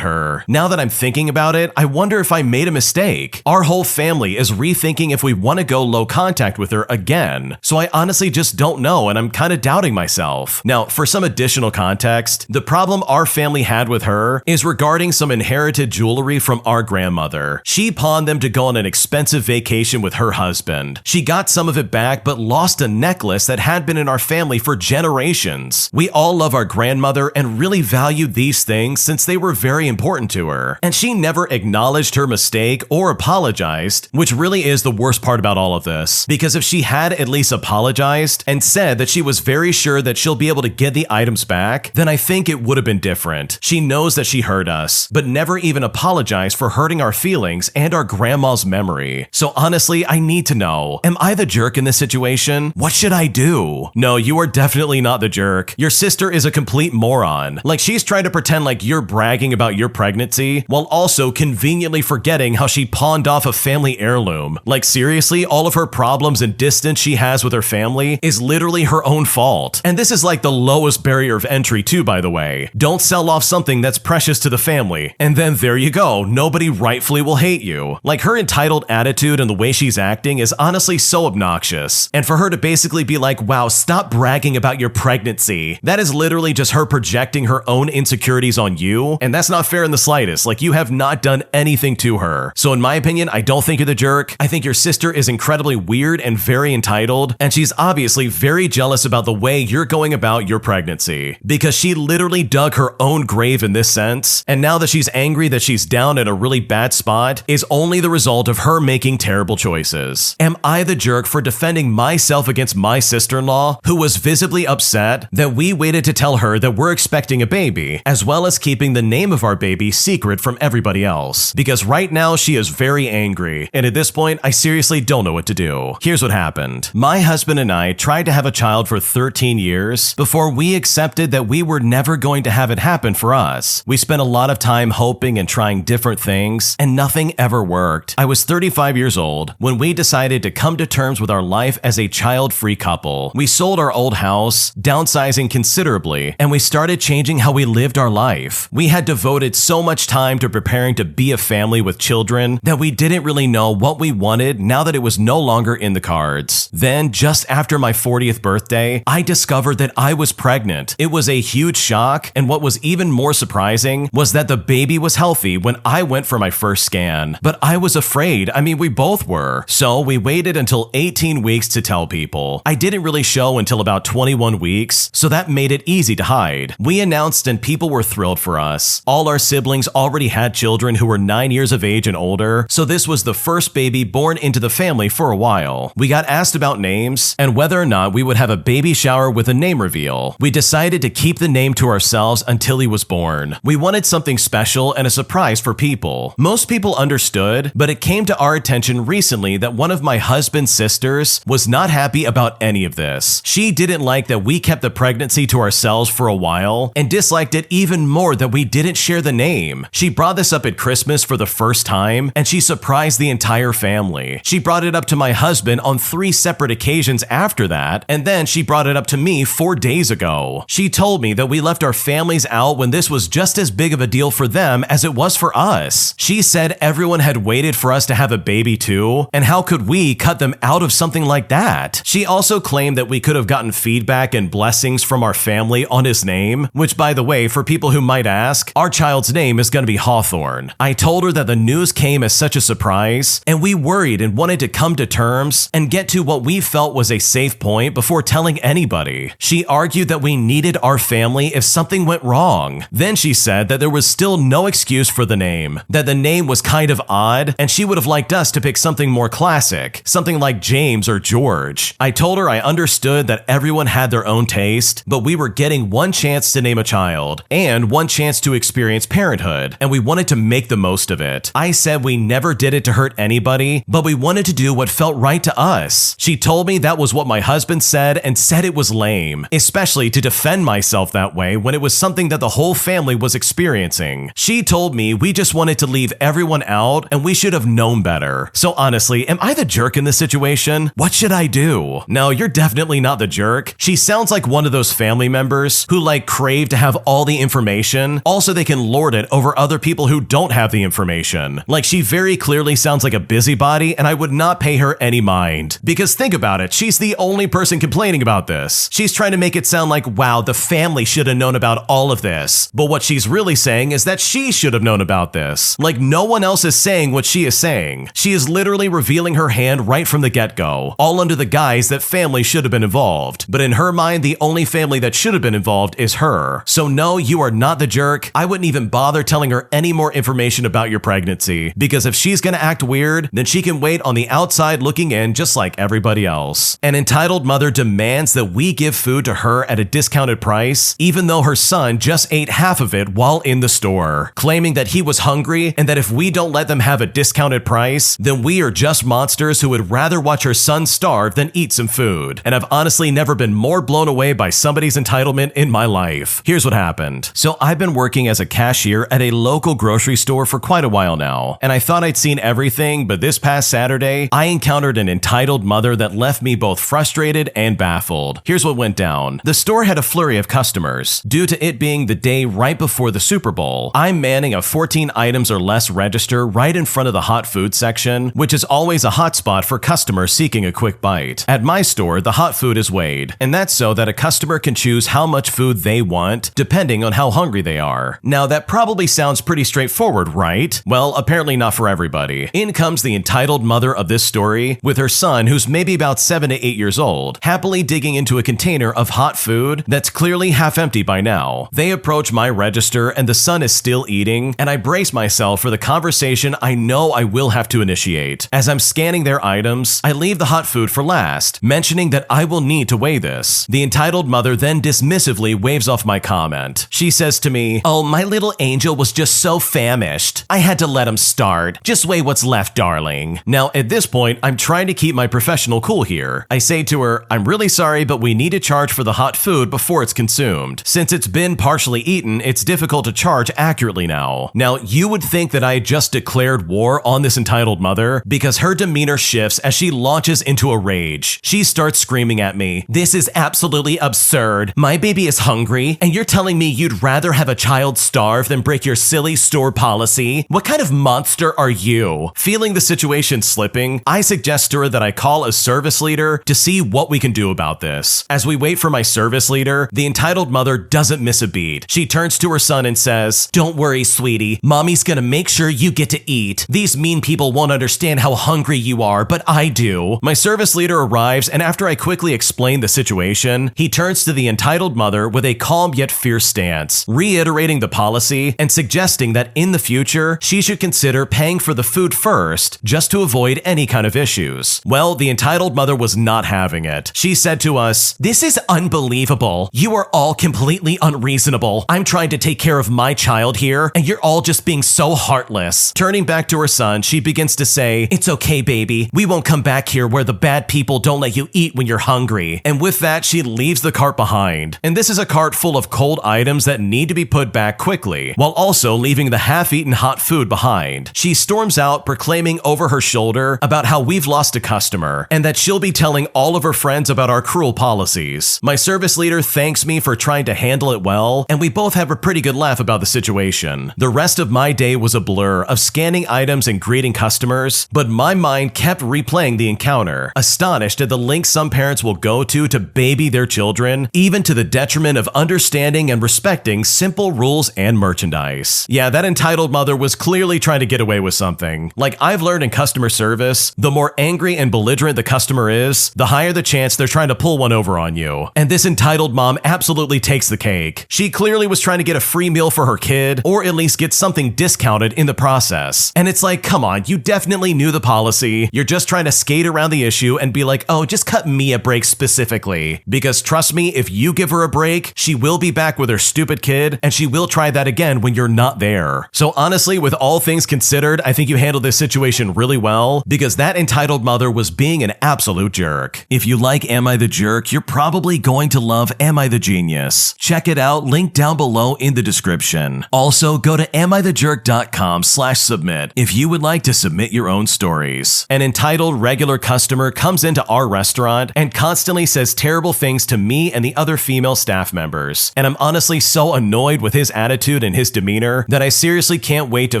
her. Now that I'm thinking about it, I wonder if I made a mistake. Our whole family is rethinking if we want to go low contact with her again. So I honestly just don't know, and I'm kind of doubting myself. Now, for some additional context, the problem our family had with her is regarding some inherited jewelry from our grandmother. She pawned them to go on an expensive vacation with her husband. She got some of it back, but lost a necklace that had been in our family for generations. We all love our grandmother and really valued these things since they were very important to her. And she never acknowledged her mistake or apologized, which really is the worst part about all of this. Because if she had at least apologized and said that she was very sure that she'll be able to get the items back, then I think it would have been different. She knows that she hurt us, but never even apologized for hurting our feelings and our grandma's memory. So honestly, I need to know, am I the jerk in this situation? What should I do? No, you are definitely not the jerk. Your sister is a complete moron. Like, she's trying to pretend like you're bragging about your pregnancy while also conveniently forgetting how she pawned off a family heirloom. Like, seriously, all of her problems and distance she has with her family is literally her own fault. And this is like the lowest barrier of entry too, by the way. Don't sell off something that's precious to the family, and then there you go, nobody rightfully will hate you. Like, her entitled attitude and the way she's acting is honestly so obnoxious. And for her to basically be like, wow, stop bragging about your pregnancy, that is literally just her projecting her own insecurities on you, and that's not fair in the slightest. Like, you have not done anything to her. So in my opinion, I don't think you're the jerk. I think your sister is incredibly weird and very entitled, and she's obviously very jealous about the way you're going about your pregnancy, because she literally dug her own grave in this sense, and now that she's angry that she's down at a really bad spot is only the result of her making terrible choices. Am I the jerk for defending myself against my sister-in-law, who was visibly upset that we waited to tell her that we're expecting a baby, as well as keeping the name of our baby secret from everybody else? Because right now she is very angry, and at this point I seriously don't know what to do. Here's what happened. My husband and I tried to have a child for 13 years before we accepted that we were never going to have it happen for us. We spent a lot of time hoping and trying different things, and nothing ever worked. I was 35 years old when we decided to come to terms with our life as a child-free couple. We sold our old house, downsizing considerably, and we started changing how we lived our life. We had devoted so much time to preparing to be a family with children that we didn't really know what we wanted now that it was no longer in the cards. Then, just after my 40th birthday, I discovered that I was pregnant. It was a huge shock, and what was even more surprising was that the baby was healthy when I went for my first scan. But I was afraid. I mean, we both were. So we waited until 18 weeks to tell people. I didn't really show until about 21 weeks, so that made it easy to hide. We announced and people were thrilled for us. All our siblings already had children who were 9 years of age and older, so this was the first baby born into the family for a while. We got asked about names and whether or not we would have a baby shower with a name reveal. We decided to keep the name to ourselves until he was born. We wanted something special and a surprise for people. Most people understood, but it came to our attention recently that one of my husband's sisters was not happy about any of this. She didn't like that we kept the pregnancy to ourselves for a while, and disliked it even more that we didn't share the name. She brought this up at Christmas for the first time, and she surprised the entire family. She brought it up to my husband on 3 separate occasions after that, and then she brought it up to me 4 days ago. She told me that we left our families out when this was just as big of a deal for them as it was for us. She said everyone had waited for us to have a baby too, and how could we cut them out of something like that? She also claimed that we could have gotten feedback and blessings from our family on his name, which, by the way, for people who might ask, our child's name is going to be Hawthorne. I told her that the news came as such a surprise, and we worried and wanted to come to terms and get to what we felt was a safe point before telling anybody. She argued that we needed our family if something went wrong. Then she said that there was still no excuse for the name, that the name was kind of odd, and she would have liked us to pick something more classic, something like James or George. I told her I understood that everyone had their own taste, but we were getting one chance to name a child, and one chance to experience parenthood, and we wanted to make the most of it. I said we never did it to hurt anybody, but we wanted to do what felt right to us. She told me that was what my husband said and said it was lame, especially to defend myself that way when it was something that the whole family was experiencing. She told me we just wanted to leave everyone out and we should have known better. So honestly, am I the jerk in this situation? What should I do? No, you're definitely not the jerk. She sounds like one of those family members who crave to have all the information. Also, they can lord it over other people who don't have the information. She very clearly sounds like a busybody, and I would not pay her any mind. Because think about it, she's the only person complaining about this. She's trying to make it sound like, wow, the family should have known about all of this. But what she's really saying is that she should have known about this. No one else is saying what she is saying. She is literally revealing her hand right from the get-go, all under the guise that family should have been involved. But in her mind, the only family that should have been involved is her. So no, you are not the jerk. I wouldn't even bother telling her any more information about your pregnancy, because if she's gonna act weird, then she can wait on the outside looking in just like everybody else. An entitled mother demands that we give food to her at a discounted price, even though her son just ate half of it while in the store, claiming that he was hungry and that if we don't let them have a discounted price, then we are just monsters who would rather watch her son starve than eat some food. And I've honestly never been more blown away by somebody's entitlement in my life. Here's what happened. So I've been working as a cashier at a local grocery store for quite a while now, and I thought I'd seen everything, but this past Saturday, I encountered an entitled mother that left me both frustrated and baffled. Here's what went down. The store had a flurry of customers. Due to it being the day right before the Super Bowl, I'm manning a 14 items or less register right in front of the hot food section, which is always a hot spot for customers seeking a quick bite. At my store, the hot food is weighed, and that's so that a customer can choose how much food they want, depending on how hungry they are. Now, that probably sounds pretty straightforward, right? Well, apparently not for everybody. In comes the entitled mother of this story, with her son, who's maybe about 7 to 8 years old, happily digging into a container of hot food that's clearly half empty by now. They approach my register, and the son is still eating, and I brace myself for the conversation I know I will have to initiate. As I'm scanning their items, I leave the hot food for last, mentioning that I will need to weigh this. The entitled mother then dismissively waves off my comment. She says to me, "Oh, my little angel was just so famished. I had to let him start. Just weigh what's left, darling." Now, at this point, I'm trying to keep my professional cool here. I say to her, "I'm really sorry, but we need to charge for the hot food before it's consumed. Since it's been partially eaten, it's difficult to charge accurately now." Now, you would think that I had just declared war on this entitled mother, because her demeanor shifts as she launches into a rage. She starts screaming at me, "This is absolutely absurd. My baby is hungry, and you're telling me you'd rather have a child starve than break your silly store policy? What kind of monster are you?" Feeling the situation slipping, I suggest to her that I call a service leader to see what we can do about this. As we wait for my service leader, the entitled mother doesn't miss a beat. She turns to her son and says, "Don't worry, sweetie. Mommy's gonna make sure you get to eat. These mean people won't understand how hungry you are, but I do." My service leader arrives, and after I quickly explain the situation, he turns to the entitled mother with a calm yet fierce stance, reiterating the policy and suggesting that in the future, she should consider paying for the food first, just to avoid any kind of issues. Well, the entitled mother was not having it. She said to us, "This is unbelievable. You are all completely unreasonable. I'm trying to take care of my child here, and you're all just being so heartless." Turning back to her son, she begins to say, "It's okay, baby. We won't come back here where the bad people don't let you eat when you're hungry, and And with that, she leaves the cart behind. And this is a cart full of cold items that need to be put back quickly, while also leaving the half-eaten hot food behind. She storms out, proclaiming over her shoulder about how we've lost a customer, and that she'll be telling all of her friends about our cruel policies. My service leader thanks me for trying to handle it well, and we both have a pretty good laugh about the situation. The rest of my day was a blur of scanning items and greeting customers, but my mind kept replaying the encounter, astonished at the lengths some parents will go to baby their children, even to the detriment of understanding and respecting simple rules and merchandise. Yeah, that entitled mother was clearly trying to get away with something. Like I've learned in customer service, the more angry and belligerent the customer is, the higher the chance they're trying to pull one over on you. And this entitled mom absolutely takes the cake. She clearly was trying to get a free meal for her kid, or at least get something discounted in the process. And it's like, come on, you definitely knew the policy. You're just trying to skate around the issue and be like, oh, just cut me a break specifically. Because trust me, if you give her a break, she will be back with her stupid kid, and she will try that again when you're not there. So honestly, with all things considered, I think you handled this situation really well, because that entitled mother was being an absolute jerk. If you like Am I the Jerk, you're probably going to love Am I the Genius. Check it out, link down below in the description. Also, go to amithejerk.com/submit if you would like to submit your own stories. An entitled regular customer comes into our restaurant and constantly says terrible things to me and the other female staff members, and I'm honestly so annoyed with his attitude and his demeanor that I seriously can't wait to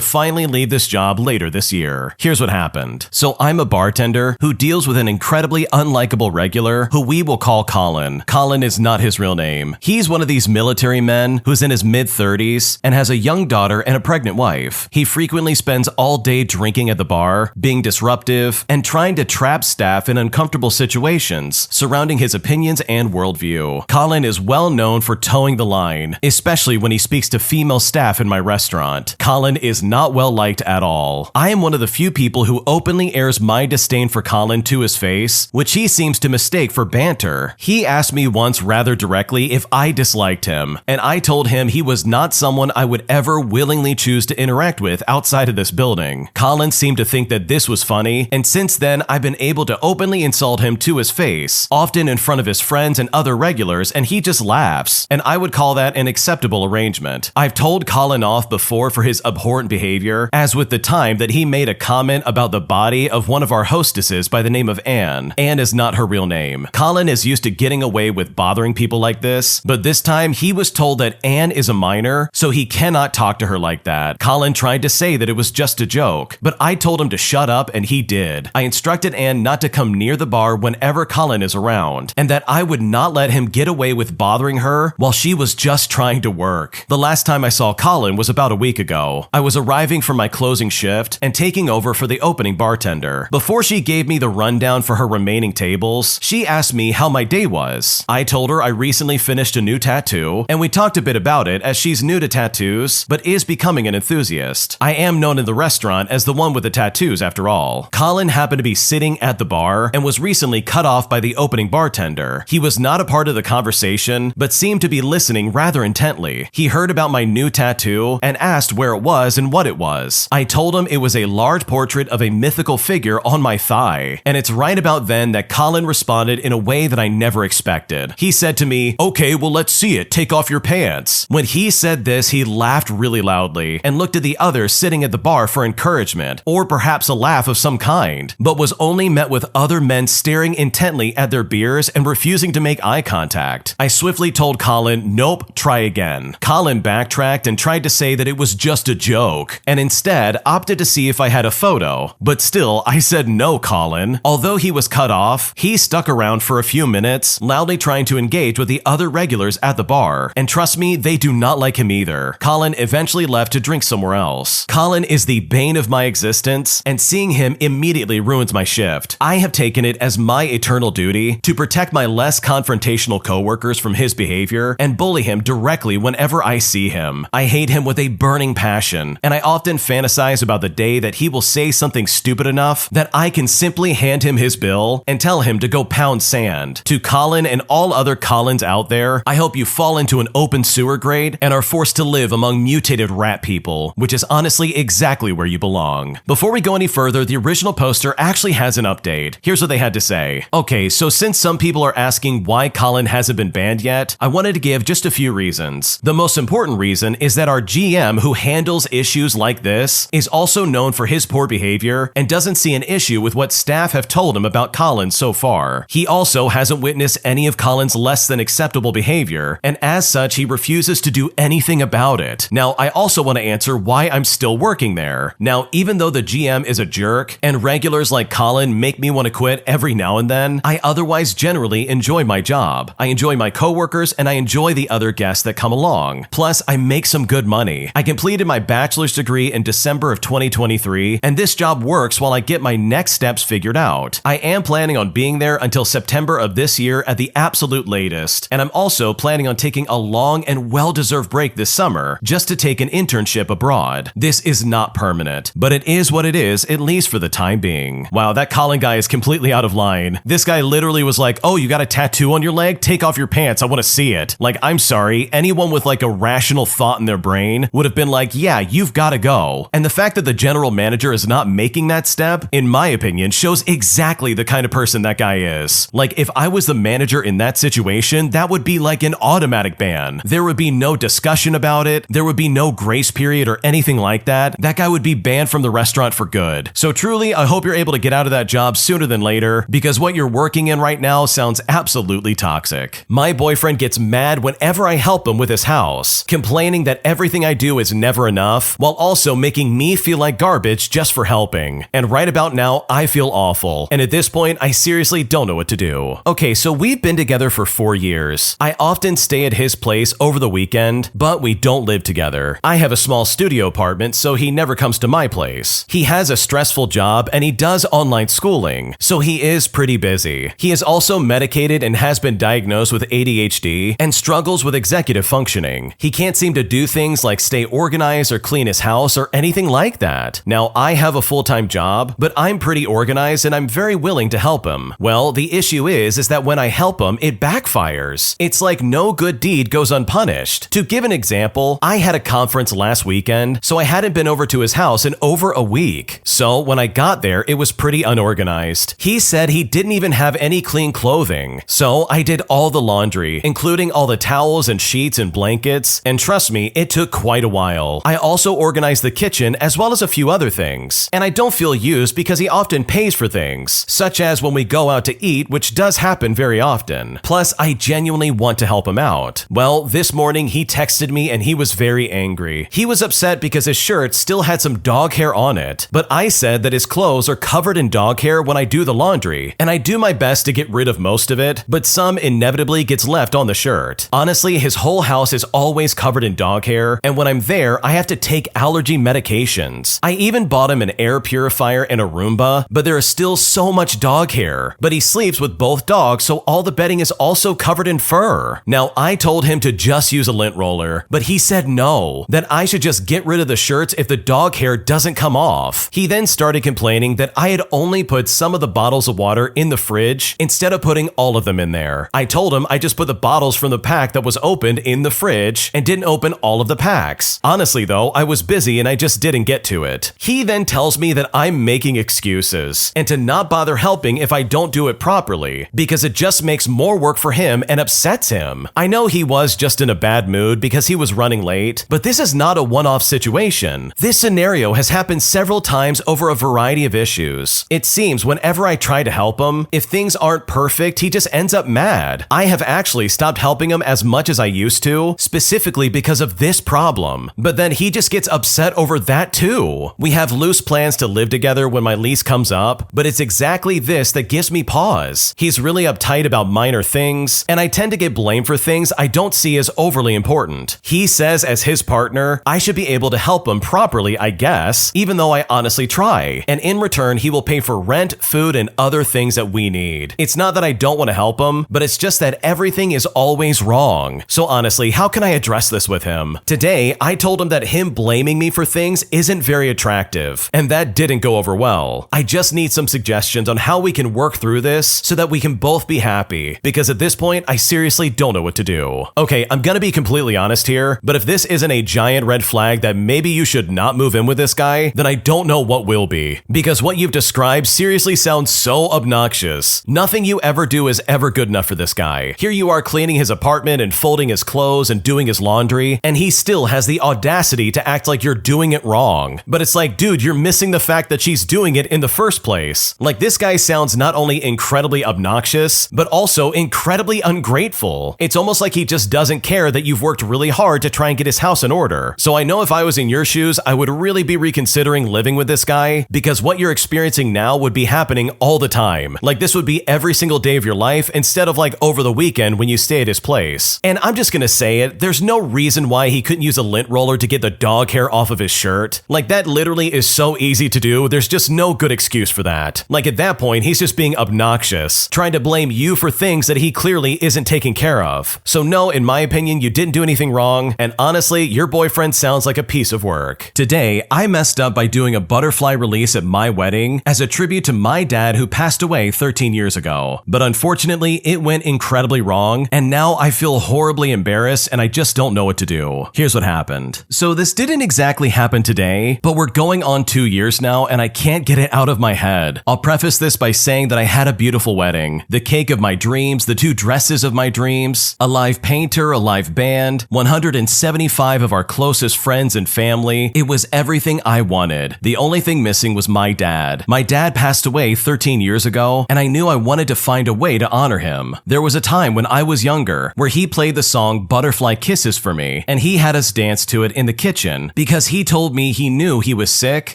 finally leave this job later this year. Here's what happened. So I'm a bartender who deals with an incredibly unlikable regular who we will call Colin. Colin is not his real name. He's one of these military men who's in his mid-30s and has a young daughter and a pregnant wife. He frequently spends all day drinking at the bar, being disruptive, and trying to trap staff in uncomfortable situations surrounding his opinions and worldview. Colin is well known for towing the line, especially when he speaks to female staff in my restaurant. Colin is not well liked at all. I am one of the few people who openly airs my disdain for Colin to his face, which he seems to mistake for banter. He asked me once rather directly if I disliked him, and I told him he was not someone I would ever willingly choose to interact with outside of this building. Colin seemed to think that this was funny, and since then I've been able to openly insult him to his face, often in front of his friends and other regulars, and he just laughs, and I would call that an acceptable arrangement. I've told Colin off before for his abhorrent behavior, as with the time that he made a comment about the body of one of our hostesses by the name of Anne. Anne is not her real name. Colin is used to getting away with bothering people like this, but this time he was told that Anne is a minor, so he cannot talk to her like that. Colin tried to say that it was just a joke, but I told him to shut up, and he did. I instructed Anne not to come near the bar whenever Colin is around, and that I would not let him get away with bothering her while she was just trying to work. The last time I saw Colin was about a week ago. I was arriving for my closing shift and taking over for the opening bartender. Before she gave me the rundown for her remaining tables, she asked me how my day was. I told her I recently finished a new tattoo, and we talked a bit about it as she's new to tattoos, but is becoming an enthusiast. I am known in the restaurant as the one with the tattoos after all. Colin happened to be sitting at the bar and was recently cut off by the opening bartender. He was not a part of the conversation, but seemed to be listening rather intently. He heard about my new tattoo and asked where it was and what it was. I told him it was a large portrait of a mythical figure on my thigh, and it's right about then that Colin responded in a way that I never expected. He said to me, "Okay, well let's see it, take off your pants." When he said this, he laughed really loudly and looked at the others sitting at the bar for encouragement, or perhaps a laugh of some kind, but was only met with other men staring intently at their beers and refusing to make eye contact. I swiftly told Colin, "Nope, try again." Colin backtracked and tried to say that it was just a joke, and instead opted to see if I had a photo. But still, I said, "No, Colin." Although he was cut off, he stuck around for a few minutes, loudly trying to engage with the other regulars at the bar, and trust me, they do not like him either. Colin eventually left to drink somewhere else. Colin is the bane of my existence, and seeing him immediately ruins my shift. I have taken it as my eternal duty to protect my less confrontational coworkers from his behavior and bully him directly whenever I see him. I hate him with a burning passion, and I often fantasize about the day that he will say something stupid enough that I can simply hand him his bill and tell him to go pound sand. To Colin and all other Colins out there, I hope you fall into an open sewer grate and are forced to live among mutated rat people, which is honestly exactly where you belong. Before we go any further, the original poster actually has an update. Here's what they had to say. Okay, so since some people are asking why Colin hasn't been banned yet, I wanted to give just a few reasons. The most important reason is that our GM who handles issues like this is also known for his poor behavior and doesn't see an issue with what staff have told him about Colin so far. He also hasn't witnessed any of Colin's less than acceptable behavior, and as such, he refuses to do anything about it. Now, I also want to answer why I'm still working there. Now, even though the GM is a jerk, and regulars like Colin make me want to quit every now and then, I otherwise generally enjoy my job. I enjoy my coworkers, and I enjoy the other guests that come along. Plus, I make some good money. I completed my bachelor's degree in December of 2023, and this job works while I get my next steps figured out. I am planning on being there until September of this year at the absolute latest, and I'm also planning on taking a long and well-deserved break this summer just to take an internship abroad. This is not permanent, but it is what it is, at least for the time being. Wow, that Colin guy is completely out of line. This guy literally was like, oh, you got a tattoo on your leg? Take off your pants, I want to see it. Like, I'm sorry, anyone with like a rational thought in their brain would have been like, yeah, you've got to go. And the fact that the general manager is not making that step, in my opinion, shows exactly the kind of person that guy is. Like, if I was the manager in that situation, that would be like an automatic ban. There would be no discussion about it. There would be no grace period or anything like that. That guy would be banned from the restaurant for good. So truly, I hope you're able to get out of that job sooner than later, because what you're working in right now sounds absolutely toxic. My boyfriend gets mad whenever I help him with his house, complaining that everything I do is never enough, while also making me feel like garbage just for helping. And right about now, I feel awful. And at this point, I seriously don't know what to do. Okay, so we've been together for 4 years. I often stay at his place over the weekend, but we don't live together. I have a small studio apartment, so he never comes to my place. He has a stressful job and he does online schooling, so he is pretty busy. He is also medicated and has been diagnosed with ADHD and struggles with executive functioning. He can't seem to do things like stay organized or clean his house or anything like that. Now, I have a full-time job, but I'm pretty organized and I'm very willing to help him. Well, the issue is that when I help him, it backfires. It's like no good deed goes unpunished. To give an example, I had a conference last weekend, so I hadn't been over to his house in over a week. So when I got there, it was pretty unorganized. He said he didn't even have any clean clothing. So I did all the laundry, including all the towels and sheets and blankets, and trust me, it took quite a while. I also organized the kitchen as well as a few other things. And I don't feel used because he often pays for things, such as when we go out to eat, which does happen very often. Plus, I genuinely want to help him out. Well, this morning he texted me and he was very angry. He was upset because his shirt still had some dog hair on it, but I said that his clothes are covered in dog hair when I do the laundry, and I do my best to get rid of most of it, but some inevitably gets left on the shirt. Honestly, his whole house is always covered in dog hair, and when I'm there, I have to take allergy medications. I even bought him an air purifier and a Roomba, but there is still so much dog hair. But he sleeps with both dogs, so all the bedding is also covered in fur. Now, I told him to just use a lint roller, but he said no, that I should just get rid of the shirts if the dog hair doesn't come off. He then started complaining that I had only put some of the bottles of water in the fridge instead of putting all of them in there. I told him I just put the bottles from the pack that was opened in the fridge and didn't open all of the packs. Honestly though, I was busy and I just didn't get to it. He then tells me that I'm making excuses and to not bother helping if I don't do it properly because it just makes more work for him and upsets him. I know he was just in a bad mood because he was running late, but this is not a one-off situation. This scenario has happened several times over a variety of issues. It seems whenever I try to help him, if things aren't perfect, he just ends up mad. I have actually stopped helping him as much as I used to, specifically because of this problem. But then he just gets upset over that too. We have loose plans to live together when my lease comes up, but it's exactly this that gives me pause. He's really uptight about minor things, and I tend to get blamed for things I don't see as overly important. He says as his partner, I should be able to help him properly, I guess, even though I honestly try. And in return, he will pay for rent, food, and other things that we need. It's not that I don't want to help him, but it's just that everything is always wrong. So honestly, how can I address this with him? Today, I told him that him blaming me for things isn't very attractive, and that didn't go over well. I just need some suggestions on how we can work through this so that we can both be happy, because at this point, I seriously don't know what to do. Okay, I'm gonna be completely honest here, but if this isn't a giant red flag that maybe you should not move in with this guy, then I don't know what will be, because what you've described seriously sounds so obnoxious. Nothing you ever ever do is ever good enough for this guy. Here you are cleaning his apartment and folding his clothes and doing his laundry, and he still has the audacity to act like you're doing it wrong. But it's like, dude, you're missing the fact that she's doing it in the first place. Like, this guy sounds not only incredibly obnoxious, but also incredibly ungrateful. It's almost like he just doesn't care that you've worked really hard to try and get his house in order. So I know if I was in your shoes, I would really be reconsidering living with this guy, because what you're experiencing now would be happening all the time. Like, this would be every single day of your life instead of like over the weekend when you stay at his place. And I'm just gonna say it, there's no reason why he couldn't use a lint roller to get the dog hair off of his shirt. Like, that literally is so easy to do, there's just no good excuse for that. Like, at that point, he's just being obnoxious, trying to blame you for things that he clearly isn't taking care of. So no, in my opinion, you didn't do anything wrong, and honestly, your boyfriend sounds like a piece of work. Today, I messed up by doing a butterfly release at my wedding as a tribute to my dad who passed away 13 years ago. But unfortunately, it went incredibly wrong, and now I feel horribly embarrassed and I just don't know what to do. Here's what happened. So this didn't exactly happen today, but we're going on 2 years now and I can't get it out of my head. I'll preface this by saying that I had a beautiful wedding. The cake of my dreams, the 2 dresses of my dreams, a live painter, a live band, 175 of our closest friends and family. It was everything I wanted. The only thing missing was my dad. My dad passed away 13 years ago, and I knew I wanted to find a way to honor him. There was a time when I was younger where he played the song Butterfly Kisses for me, and he had us dance to it in the kitchen because he told me he knew he was sick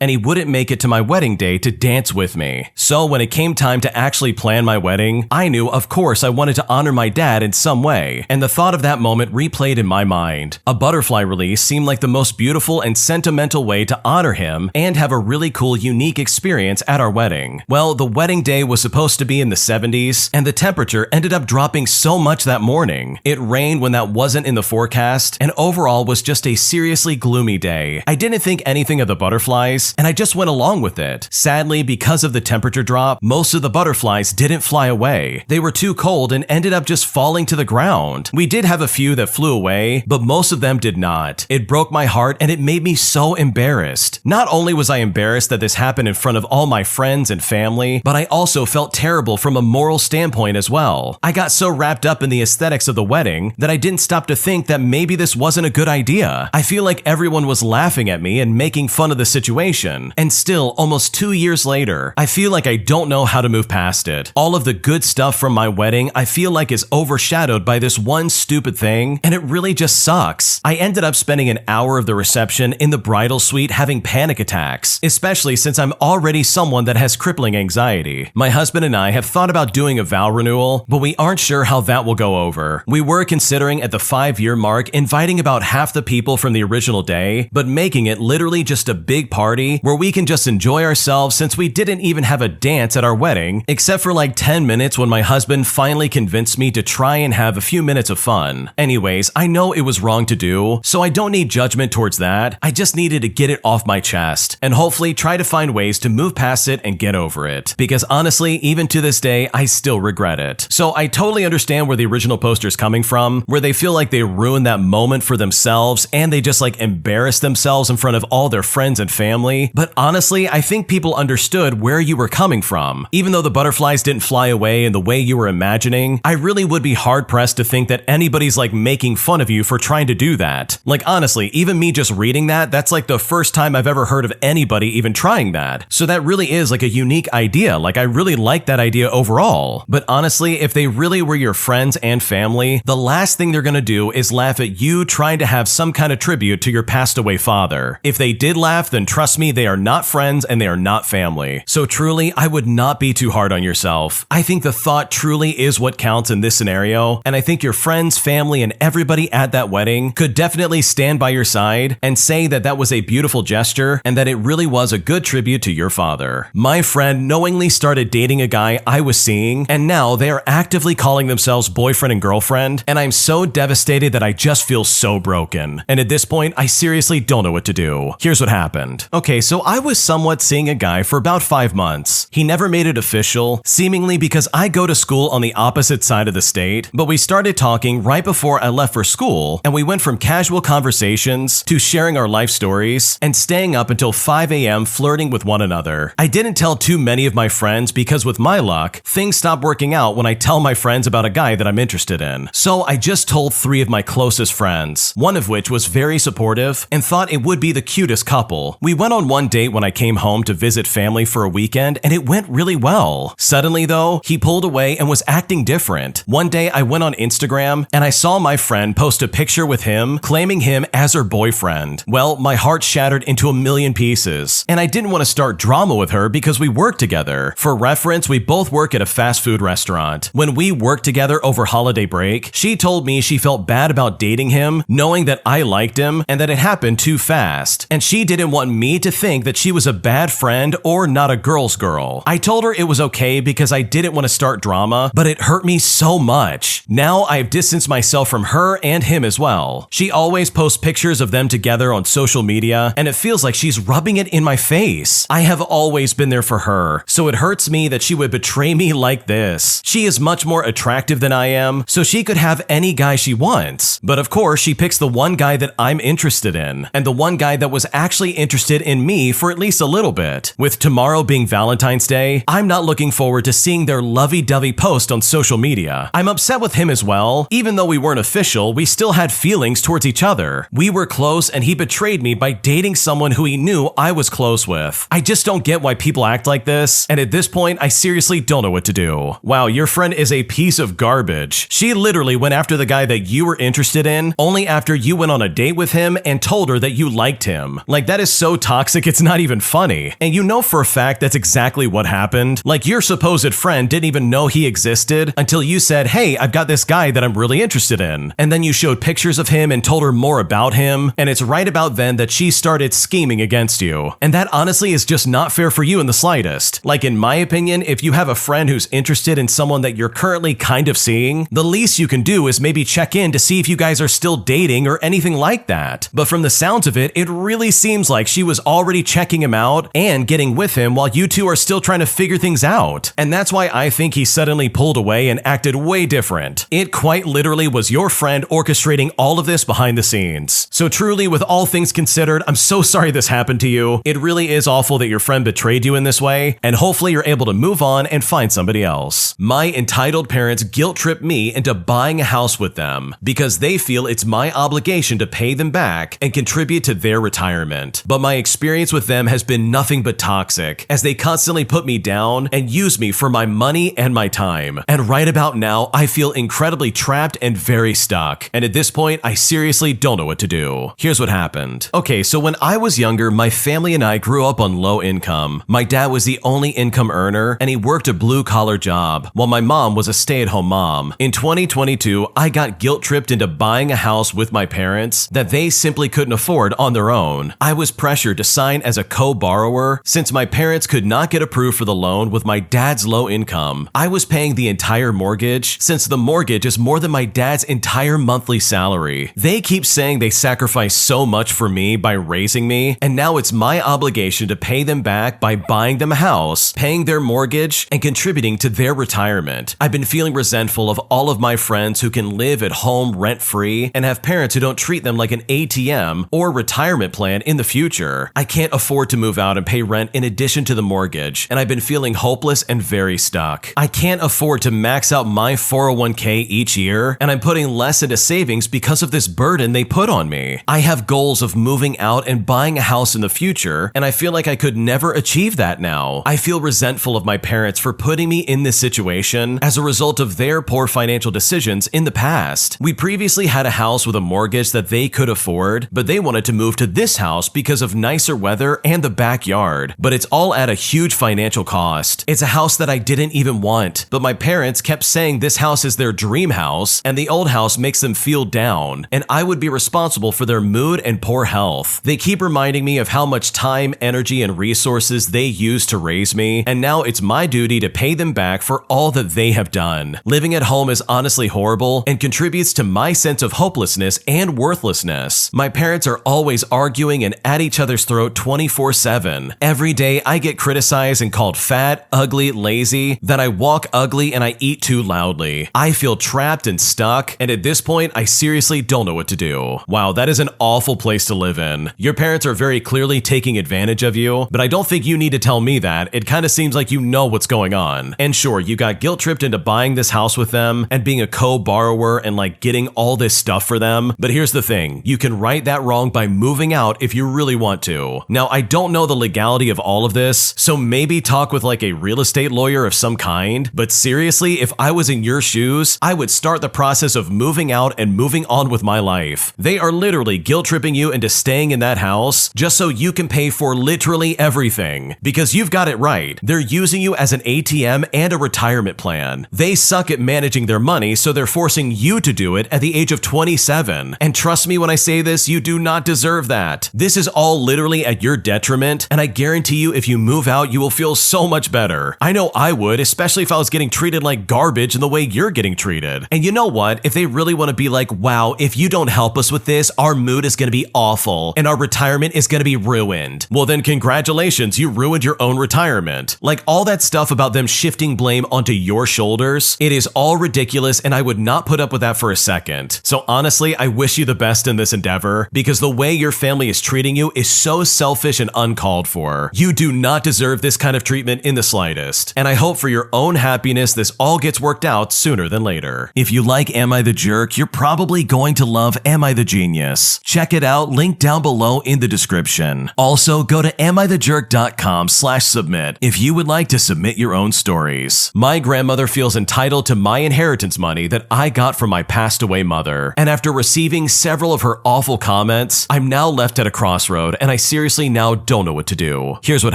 and he wouldn't make it to my wedding day to dance with me. So when it came time to actually plan my wedding, I knew, of course, I wanted to honor my dad in some way, and the thought of that moment replayed in my mind. A butterfly release seemed like the most beautiful and sentimental way to honor him and have a really cool, unique experience at our wedding. Well, the wedding day was supposed to be in the 70s, and the temperature ended up dropping so much that morning. It rained when that wasn't in the forecast, and overall was just a seriously gloomy day. I didn't think anything of the butterflies, and I just went along with it. Sadly, because of the temperature drop, most of the butterflies didn't fly away. They were too cold and ended up just falling to the ground. We did have a few that flew away, but most of them did not. It broke my heart and it made me so embarrassed. Not only was I embarrassed that this happened in front of all my friends and family, but I also felt terrible from a moral standpoint as well. I got so wrapped up in the aesthetics of the wedding that I didn't stop to think that maybe this wasn't a good idea. I feel like everyone was laughing at me and making fun of the situation. And still, almost 2 years later, I feel like I don't know how to move past it. All of the good stuff from my wedding I feel like is overshadowed by this one stupid thing, and it really just sucks. I ended up spending an hour of the reception in the bridal suite having panic attacks, especially since I'm already someone that has crippling anxiety. My husband and I have thought about doing a vow renewal, but we aren't sure how that will go over. We were considering at the 5-year mark inviting about half the people from the original day, but making it literally just a big party where we can just enjoy ourselves since we didn't even have a dance at our wedding, except for like 10 minutes when my husband finally convinced me to try and have a few minutes of fun. Anyways, I know it was wrong to do, so I don't need judgment towards that. I just needed to get it off my chest and hopefully try to find ways to move past it and get over it. Because honestly, even to this day, I still regret it. So I totally understand where the original poster's coming from, where they feel like they ruined that moment for themselves and they just like embarrassed themselves in front of all their friends and family. But honestly, I think people understood where you were coming from. Even though the butterflies didn't fly away in the way you were imagining, I really would be hard pressed to think that anybody's like making fun of you for trying to do that. Like honestly, even me just reading that, that's like the first time I've ever heard of anybody even trying that. So that really is like a unique idea. Like I really like that idea overall. But honestly, if they really were your friends and family, the last thing they're gonna do is laugh at you trying to have some kind of tribute to your passed away father. If they did laugh, then trust me, they are not friends and they are not family. So truly, I would not be too hard on yourself. I think the thought truly is what counts in this scenario, and I think your friends, family, and everybody at that wedding could definitely stand by your side and say that that was a beautiful gesture and that it really was a good tribute to your father. My friend knowingly started dating a guy I was seeing, and now they are actively calling themselves boyfriend and girlfriend, and I'm so devastated that I just feel so broken. And at this point, I seriously don't know what to do. Here's what happened. Okay, so I was somewhat seeing a guy for about 5 months. He never made it official, seemingly because I go to school on the opposite side of the state, but we started talking right before I left for school, and we went from casual conversations to sharing our life stories and staying up until 5 a.m. flirting with one another. I didn't tell too many of my friends because with my luck, things stop working out when I tell my friends about a guy that I'm interested in. So I just told 3 of my closest friends, one of which was very supportive and thought it would be the cutest couple. We went on one date when I came home to visit family for a weekend, and it went really well. Suddenly though, he pulled away and was acting different. One day I went on Instagram and I saw my friend post a picture with him, claiming him as her boyfriend. Well, my heart shattered into a million pieces, and I didn't want to start drama with her because we work together. For reference, we both work at a fast food restaurant. When we worked together over holiday break, she told me she felt bad about dating him, knowing that I liked him and that it happened too fast. And she didn't want me to think that she was a bad friend or not a girl's girl. I told her it was okay because I didn't want to start drama, but it hurt me so much. Now I've distanced myself from her and him as well. She always posts pictures of them together on social media, and it feels like she's rubbing it in my face. I have always been there for her, so it hurts me that she would betray me like this. She is much more attractive than I am, so she could have any guy she wants. But of course, she picks the one guy that I'm interested in, and the one guy that was actually interested in me for at least a little bit. With tomorrow being Valentine's Day, I'm not looking forward to seeing their lovey-dovey post on social media. I'm upset with him as well. Even though we weren't official, we still had feelings towards each other. We were close and he betrayed me by dating someone who he knew I was close with. I just don't get why people act like this, and at this point, I seriously don't know what to do. Wow, your friend is a piece of garbage. She literally went after the guy that you were interested in only after you went on a date with him and told her that you liked him. Like, that is so toxic, it's not even funny. And you know for a fact that's exactly what happened. Like, your supposed friend didn't even know he existed until you said, hey, I've got this guy that I'm really interested in. And then you showed pictures of him and told her more about him, and it's right about then that she started scheming against you. And that honestly is just not fair for you in the slightest. Like, in my opinion, if you have a friend who's interested in someone that you're currently kind of seeing, the least you can do is maybe check in to see if you guys are still dating or anything like that. But from the sounds of it, it really seems like she was already checking him out and getting with him while you two are still trying to figure things out. And that's why I think he suddenly pulled away and acted way different. It quite literally was your friend orchestrating all of this behind the scenes. So truly, with all things considered, I'm so sorry this happened to you. It really is awful that your friend betrayed you in this way, and hopefully you're able to move on and find somebody else. My entitled parents guilt-trip me into buying a house with them because they feel it's my obligation to pay them back and contribute to their retirement. But my experience with them has been nothing but toxic, as they constantly put me down and use me for my money and my time. And right about now, I feel incredibly trapped and very stuck. And at this point, I seriously don't know what to do. Here's what happened. Okay, so when I was younger, my family and I grew up on low income. My dad was the only income earner, and he worked a blue-collar job, while my mom was a stay-at-home mom. In 2022, I got guilt-tripped into buying a house with my parents that they simply couldn't afford on their own. I was pressured to sign as a co-borrower since my parents could not get approved for the loan with my dad's low income. I was paying the entire mortgage since the mortgage is more than my dad's entire monthly salary. They keep saying they sacrificed so much for me by raising me, and now it's my obligation to pay them back by buying them a house, paying their mortgage, and contributing to their retirement. I've been feeling resentful of all of my friends who can live at home rent-free and have parents who don't treat them like an ATM or retirement plan in the future. I can't afford to move out and pay rent in addition to the mortgage, and I've been feeling hopeless and very stuck. I can't afford to max out my 401k each year, and I'm putting less into savings because of this burden they put on me. I have goals of moving out and buying a house in the future, and I feel like I could never achieve that now. I feel resentful of my parents for putting me in this situation as a result of their poor financial decisions in the past. We previously had a house with a mortgage that they could afford, but they wanted to move to this house because of nicer weather and the backyard. But it's all at a huge financial cost. It's a house that I didn't even want, but my parents kept saying this house is their dream house, and the old house makes them feel down, and I would be responsible for their mood and poor health. They keep reminding me of how much time, energy, and resources they used to raise me, and now it's my duty to pay them back for all that they have done. Living at home is honestly horrible and contributes to my sense of hopelessness and worthlessness. My parents are always arguing and at each other's throat 24/7. Every day I get criticized and called fat, ugly, lazy, that I walk ugly and I eat too loudly. I feel trapped and stuck, and at this point I seriously don't know what to do. Wow, that is an awful place to live in. Your parents are very clearly taking advantage of you, but I don't think you need to tell me that. It kind of seems like you know what's going on. And sure, you got guilt tripped into buying this house with them and being a co-borrower and like getting all this stuff for them. But here's the thing, you can right that wrong by moving out if you really want to. Now, I don't know the legality of all of this, so maybe talk with like a real estate lawyer of some kind. But seriously, if I was in your shoes, I would start the process of moving out and moving on with my life. They are literally guilt tripping you into staying in that house just so you can pay for literally everything. Because you've got it right. They're using you as an ATM and a retirement plan. They suck at managing their money, so they're forcing you to do it at the age of 27. And trust me when I say this, you do not deserve that. This is all literally at your detriment, and I guarantee you if you move out, you will feel so much better. I know I would, especially if I was getting treated like garbage in the way you're getting treated. And you know what? If they really want to be like, wow, if you don't help us with this, our mood is going to be awful and our retirement is going to be ruined. Well then congratulations, you ruined your own retirement. Like all that stuff about them shifting blame onto your shoulders, it is all ridiculous and I would not put up with that for a second. So honestly, I wish you the best in this endeavor because the way your family is treating you is so selfish and uncalled for. You do not deserve this kind of treatment in the slightest. And I hope for your own happiness this all gets worked out sooner than later. If you like Am I the Jerk, you're probably going to love Am I the Genius. Check it out, link down below in the description. Also, go to AmITheJerk.com/submit if you would like to submit your own stories. My grandmother feels entitled to my inheritance money that I got from my passed away mother. And after receiving several of her awful comments, I'm now left at a crossroad and I seriously now don't know what to do. Here's what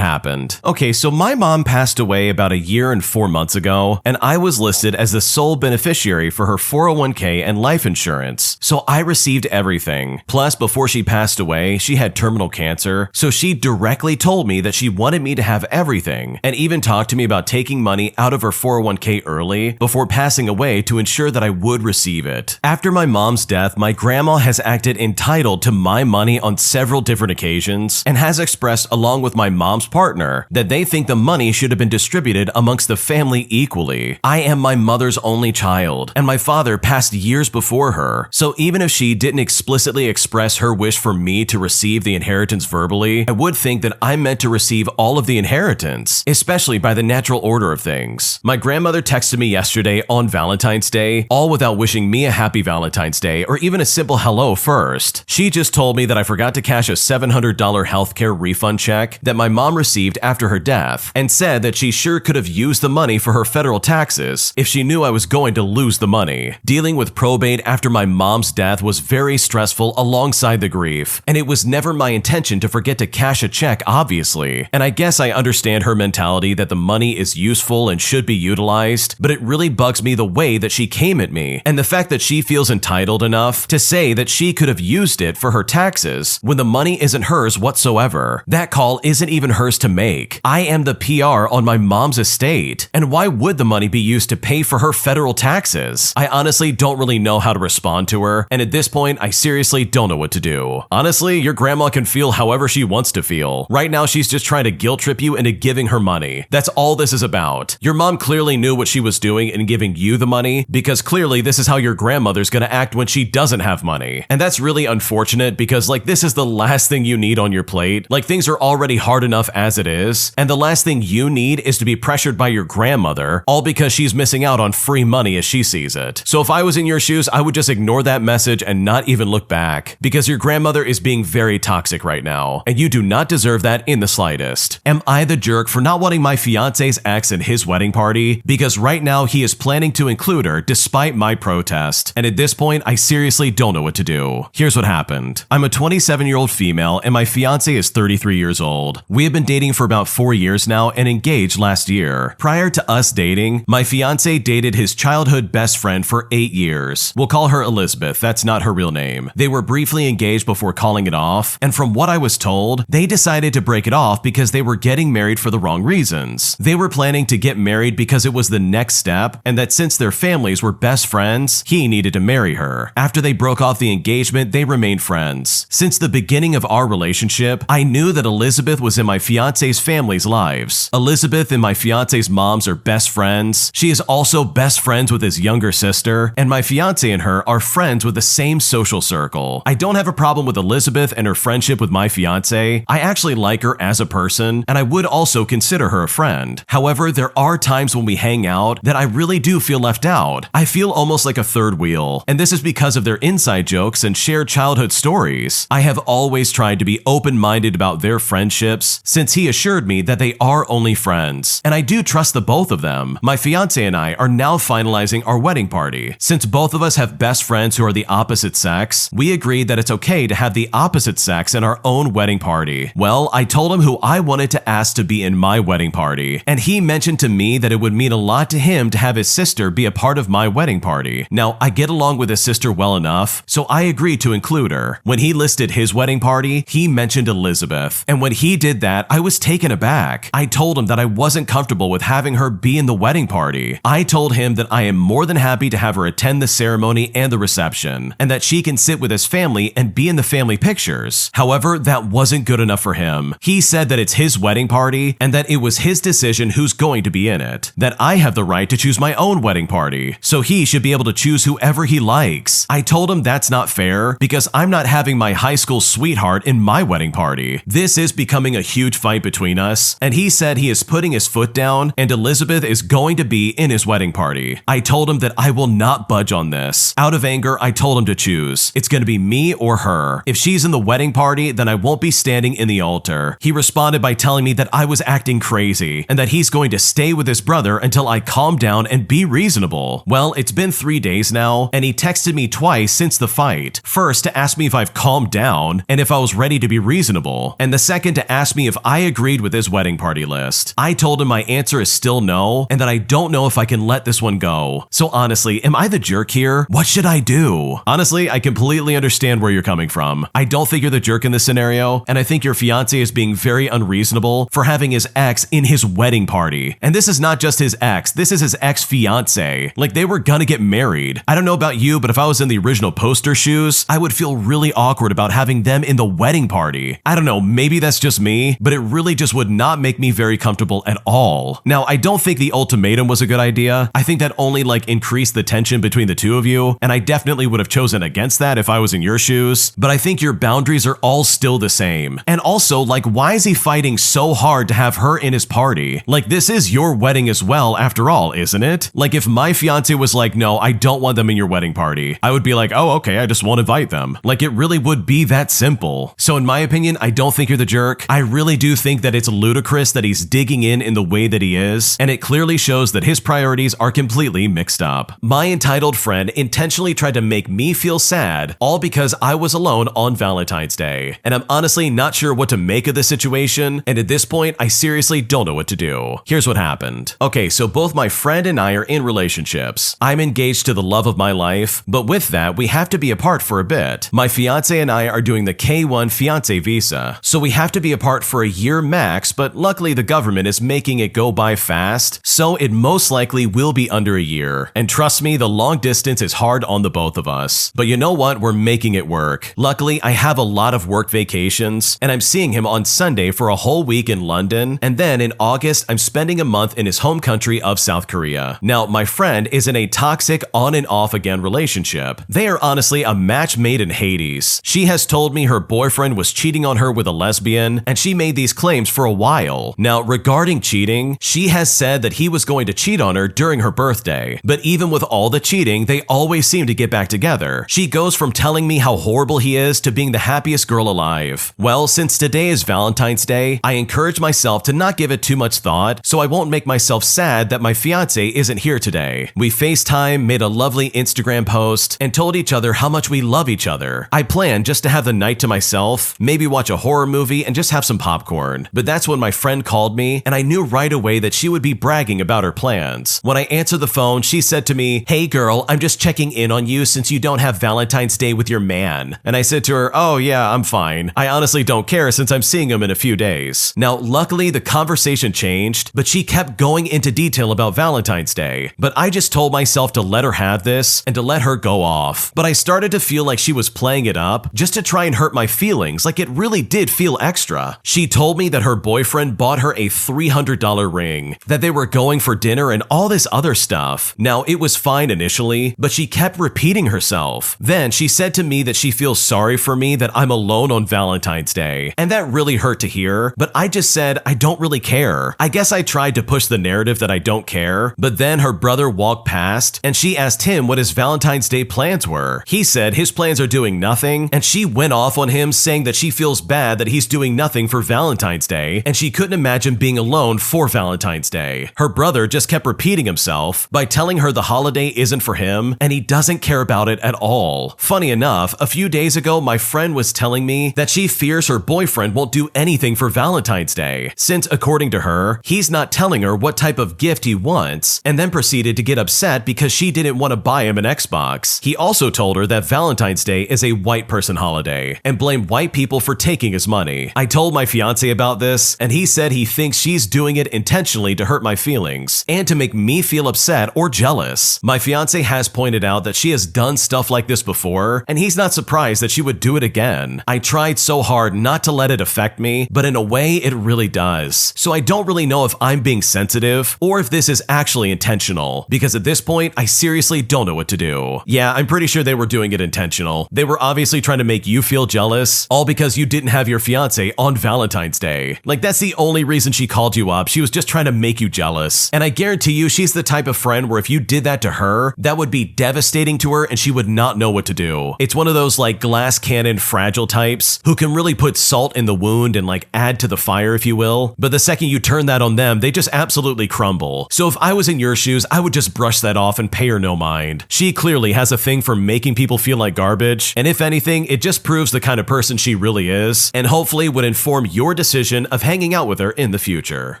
happened. Okay, so my mom passed away about a year and 4 months ago, and I was listed as the sole beneficiary for her 401k and life insurance. So I received everything. Plus, before she passed away, she had terminal cancer, so she directly told me that she wanted me to have everything, and even talked to me about taking money out of her 401k early before passing away to ensure that I would receive it. After my mom's death, my grandma has acted entitled to my money on several different occasions and has expressed, along with my mom's partner, that they think the money should have been distributed amongst the family equally. I am my mother's only child, and my father passed years before her, so even if she didn't explicitly express her wish for me to receive the inheritance verbally, I would think that I'm meant to receive all of the inheritance, especially by the natural order of things. My grandmother texted me yesterday on Valentine's Day, all without wishing me a happy Valentine's Day or even a simple hello first. She just told me that I forgot to cash a $700 healthcare refund check that my mom received after her death, and said that she sure could have used the money for her federal taxes if she knew I was going to lose the money. Dealing with probate after my mom's death was very stressful alongside the grief, and it was never my intention to forget to cash a check, obviously. And I guess I understand her mentality that the money is useful and should be utilized, but it really bugs me the way that she came at me, and the fact that she feels entitled enough to say that she could have used it for her taxes when the money isn't hers whatsoever. That call isn't even hers to make. I am the PR on my mom's estate, and why would the money be used to pay for her federal taxes? I honestly don't really know how to respond to her, and at this point, I seriously don't know what to do. Honestly, your grandma can feel however she wants to feel. Right now, she's just trying to guilt trip you into giving her money. That's all this is about. Your mom clearly knew what she was doing in giving you the money, because clearly this is how your grandmother's gonna act when she doesn't have money. And that's really unfortunate because like this is the last thing you need on your plate. Like things are already hard enough as it is, and the last thing you need is to be pressured by your grandmother, all because she's missing out on free money as she sees it. So if I was in your shoes, I would just ignore that message and not even look back, because your grandmother is being very toxic right now, and you do not deserve that in the slightest. Am I the jerk for not wanting my fiance's ex in his wedding party? Because right now he is planning to include her despite my protest, and at this point I seriously don't know what to do. Here's what happened. I'm a 27-year-old female and my fiance is 33 years old. We have been dating for about 4 years now and engaged last year. Prior to us dating, my fiance dated his childhood best friend for 8 years. We'll call her Elizabeth, that's not her real name. They were briefly engaged before calling it off, and from what I was told, they decided to break it off because they were getting married for the wrong reasons. They were planning to get married because it was the next step, and that since their families were best friends, he needed to marry her. After they broke off the engagement, they remained friends. Since the beginning of our relationship, I knew that Elizabeth was in my fiance's family's lives. Elizabeth and my fiance's moms are best friends. She is also best friends with his younger sister, and my fiance and her are friends with the same social circle. I don't have a problem with Elizabeth and her friendship with my fiance. I actually like her as a person, and I would also consider her a friend. However, there are times when we hang out that I really do feel left out. I feel almost like a third wheel, and this is because of their inside jokes and shared childhood stories. I have always tried to be open-minded about their friendships since he assured me that they are only friends, and I do trust the both of them. My fiancé and I are now finalizing our wedding party. Since both of us have best friends who are the opposite sex, we agreed that it's okay to have the opposite sex in our own wedding party. Well, I told him who I wanted to ask to be in my wedding party, and he mentioned to me that it would mean a lot to him to have his sister be a part of my wedding party. Now, I get along with his sister well enough, so I agreed to include her. When he listed his wedding party, he mentioned Elizabeth, and when he did that, I was taken aback. I told him that I wasn't comfortable with having her be in the wedding party. I told him that I am more than happy to have her attend the ceremony and the reception, and that she can sit with his family and be in the family pictures. However, that wasn't good enough for him. He said that it's his wedding party and that it was his decision who's going to be in it, that I have the right to choose my own wedding party, so he should be able to choose whoever he likes. I told him that's not fair because I'm not having my high school sweetheart in my wedding party. This is becoming a huge fight between us, and he said he is putting his foot down and Elizabeth is going to be in his wedding party. I told him that I will not budge on this. Out of anger, I told him to choose. It's going to be me or her. If she's in the wedding party, then I won't be standing in the altar. He responded by telling me that I was acting crazy and that he's going to stay with his brother until I calm down and be reasonable. Well, it's been 3 days now, and he texted me twice since the fight. First, to ask me if I've calmed down and if I was ready to be reasonable, and the second to ask me if I agreed with his wedding party list. I told him my answer is still no, and that I don't know if I can let this one go. So honestly, am I the jerk here? What should I do? Honestly, I completely understand where you're coming from. I don't think you're the jerk in this scenario, and I think your fiancé is being very unreasonable for having his ex in his wedding party. And this is not just his ex, this is his ex-fiancé. Like, they were gonna get married. I don't know about you, but if I was in the original poster shoes, I would feel really awkward about having them in the wedding party. I don't know, maybe that's just me, but it really just would not make me very comfortable at all. Now, I don't think the ultimatum was a good idea. I think that only increased the tension between the two of you, and I definitely would have chosen against that if I was in your shoes, but I think your boundaries are all still the same. And also, why is he fighting so hard to have her in his party? This is your wedding as well, after all, isn't it? If my fiance was like, no, I don't want them in your wedding party, I would be like, oh, okay, I just won't invite them. It really would be that simple. So in my opinion, I don't think you're the jerk. I really do think that it's ludicrous that he's digging in the way that he is, and it clearly shows that his priorities are completely mixed up. My entitled friend intentionally tried to make me feel sad, all because I was alone on Valentine's Day. And I'm honestly not sure what to make of the situation, and at this point, I seriously don't know what to do. Here's what happened. Okay, so both my friend and I are in relationships. I'm engaged to the love of my life, but with that, we have to be apart for a bit. My fiancé and I are doing the K-1 fiancé visa, so we have to be apart for a year max, but luckily the government is making it go by fast, so it most likely will be under a year. And trust me, the long distance is hard on the both of us. But you know what? We're making it work. Luckily, I have a lot of work vacations, and I'm seeing him on Sunday for a whole week in London, and then in August, I'm spending a month in his home country of South Korea. Now, my friend is in a toxic on and off again relationship. They are honestly a match made in Hades. She has told me her boyfriend was cheating on her with a lesbian, and she made these claims for a while. Now, regarding cheating, she has said that he was going to cheat on her during her birthday, but even with all the cheating, they always seem to get back together. She goes from telling me how horrible he is to being the happiest girl alive. Well, since today is Valentine's Day, I encourage myself to not give it too much thought, so I won't make myself sad that my fiancé isn't here today. We FaceTime, made a lovely Instagram post, and told each other how much we love each other. I planned just to have the night to myself, maybe watch a horror movie and just have some popcorn. But that's when my friend called me, and I knew right away that she would be bragging about her plans. When I answered the phone, she said to me, "Hey girl, I'm just checking in on you since you don't have Valentine's Day with your man." And I said to her, "Oh yeah, I'm fine. I honestly don't care since I'm seeing him in a few days." Now, luckily the conversation changed, but she kept going into detail about Valentine's Day. But I just told myself to let her have this and to let her go off. But I started to feel like she was playing it up just to try and hurt my feelings, like it really did feel extra. She told me that her boyfriend bought her a $300 ring, that they were going for dinner and all this other stuff. Now, it was fine initially, but she kept repeating herself. Then she said to me that she feels sorry for me that I'm alone on Valentine's Day. And that really hurt to hear, but I just said I don't really care. I guess I tried to push the narrative that I don't care, but then her brother walked past and she asked him what his Valentine's Day plans were. He said his plans are doing nothing, and she went off on him saying that she feels bad that he's doing nothing for Valentine's Day and she couldn't imagine being alone for Valentine's Day. Her brother just kept repeating himself by telling her the holiday isn't for him and he doesn't care about it at all. Funny enough, a few days ago my friend was telling me that she fears her boyfriend won't do anything for Valentine's Day, since according to her, he's not telling her what type of gift he wants, and then proceeded to get upset because she didn't want to buy him an Xbox. He also told her that Valentine's Day is a white person holiday and blamed white people for taking his money. I told my fiancé about this and he said he thinks she's doing it intentionally to hurt my feelings and to make me feel upset or jealous. My fiancé has pointed out that she has done stuff like this before and he's not surprised that she would do it again. I tried so hard not to let it affect me, but in a way it really does. So I don't really know if I'm being sensitive or if this is actually intentional, because at this point I seriously don't know what to do. Yeah, I'm pretty sure they were doing it intentional. They were obviously trying to make you feel jealous, all because you didn't have your fiancé on Valentine's Day. Like, that's the only reason she called you up. She was just trying to make you jealous. And I guarantee you she's the type of friend where if you did that to her, that would be devastating to her and she would not know what to do. It's one of those like glass cannon fragile types who can really put salt in the wound and like add to the fire, if you will. But the second you turn that on them, they just absolutely crumble. So if I was in your shoes, I would just brush that off and pay her no mind. She clearly has a thing for making people feel like garbage, and if anything, it just proves the kind of person she really is, and hopefully would inform your decision of hanging out with her in the future.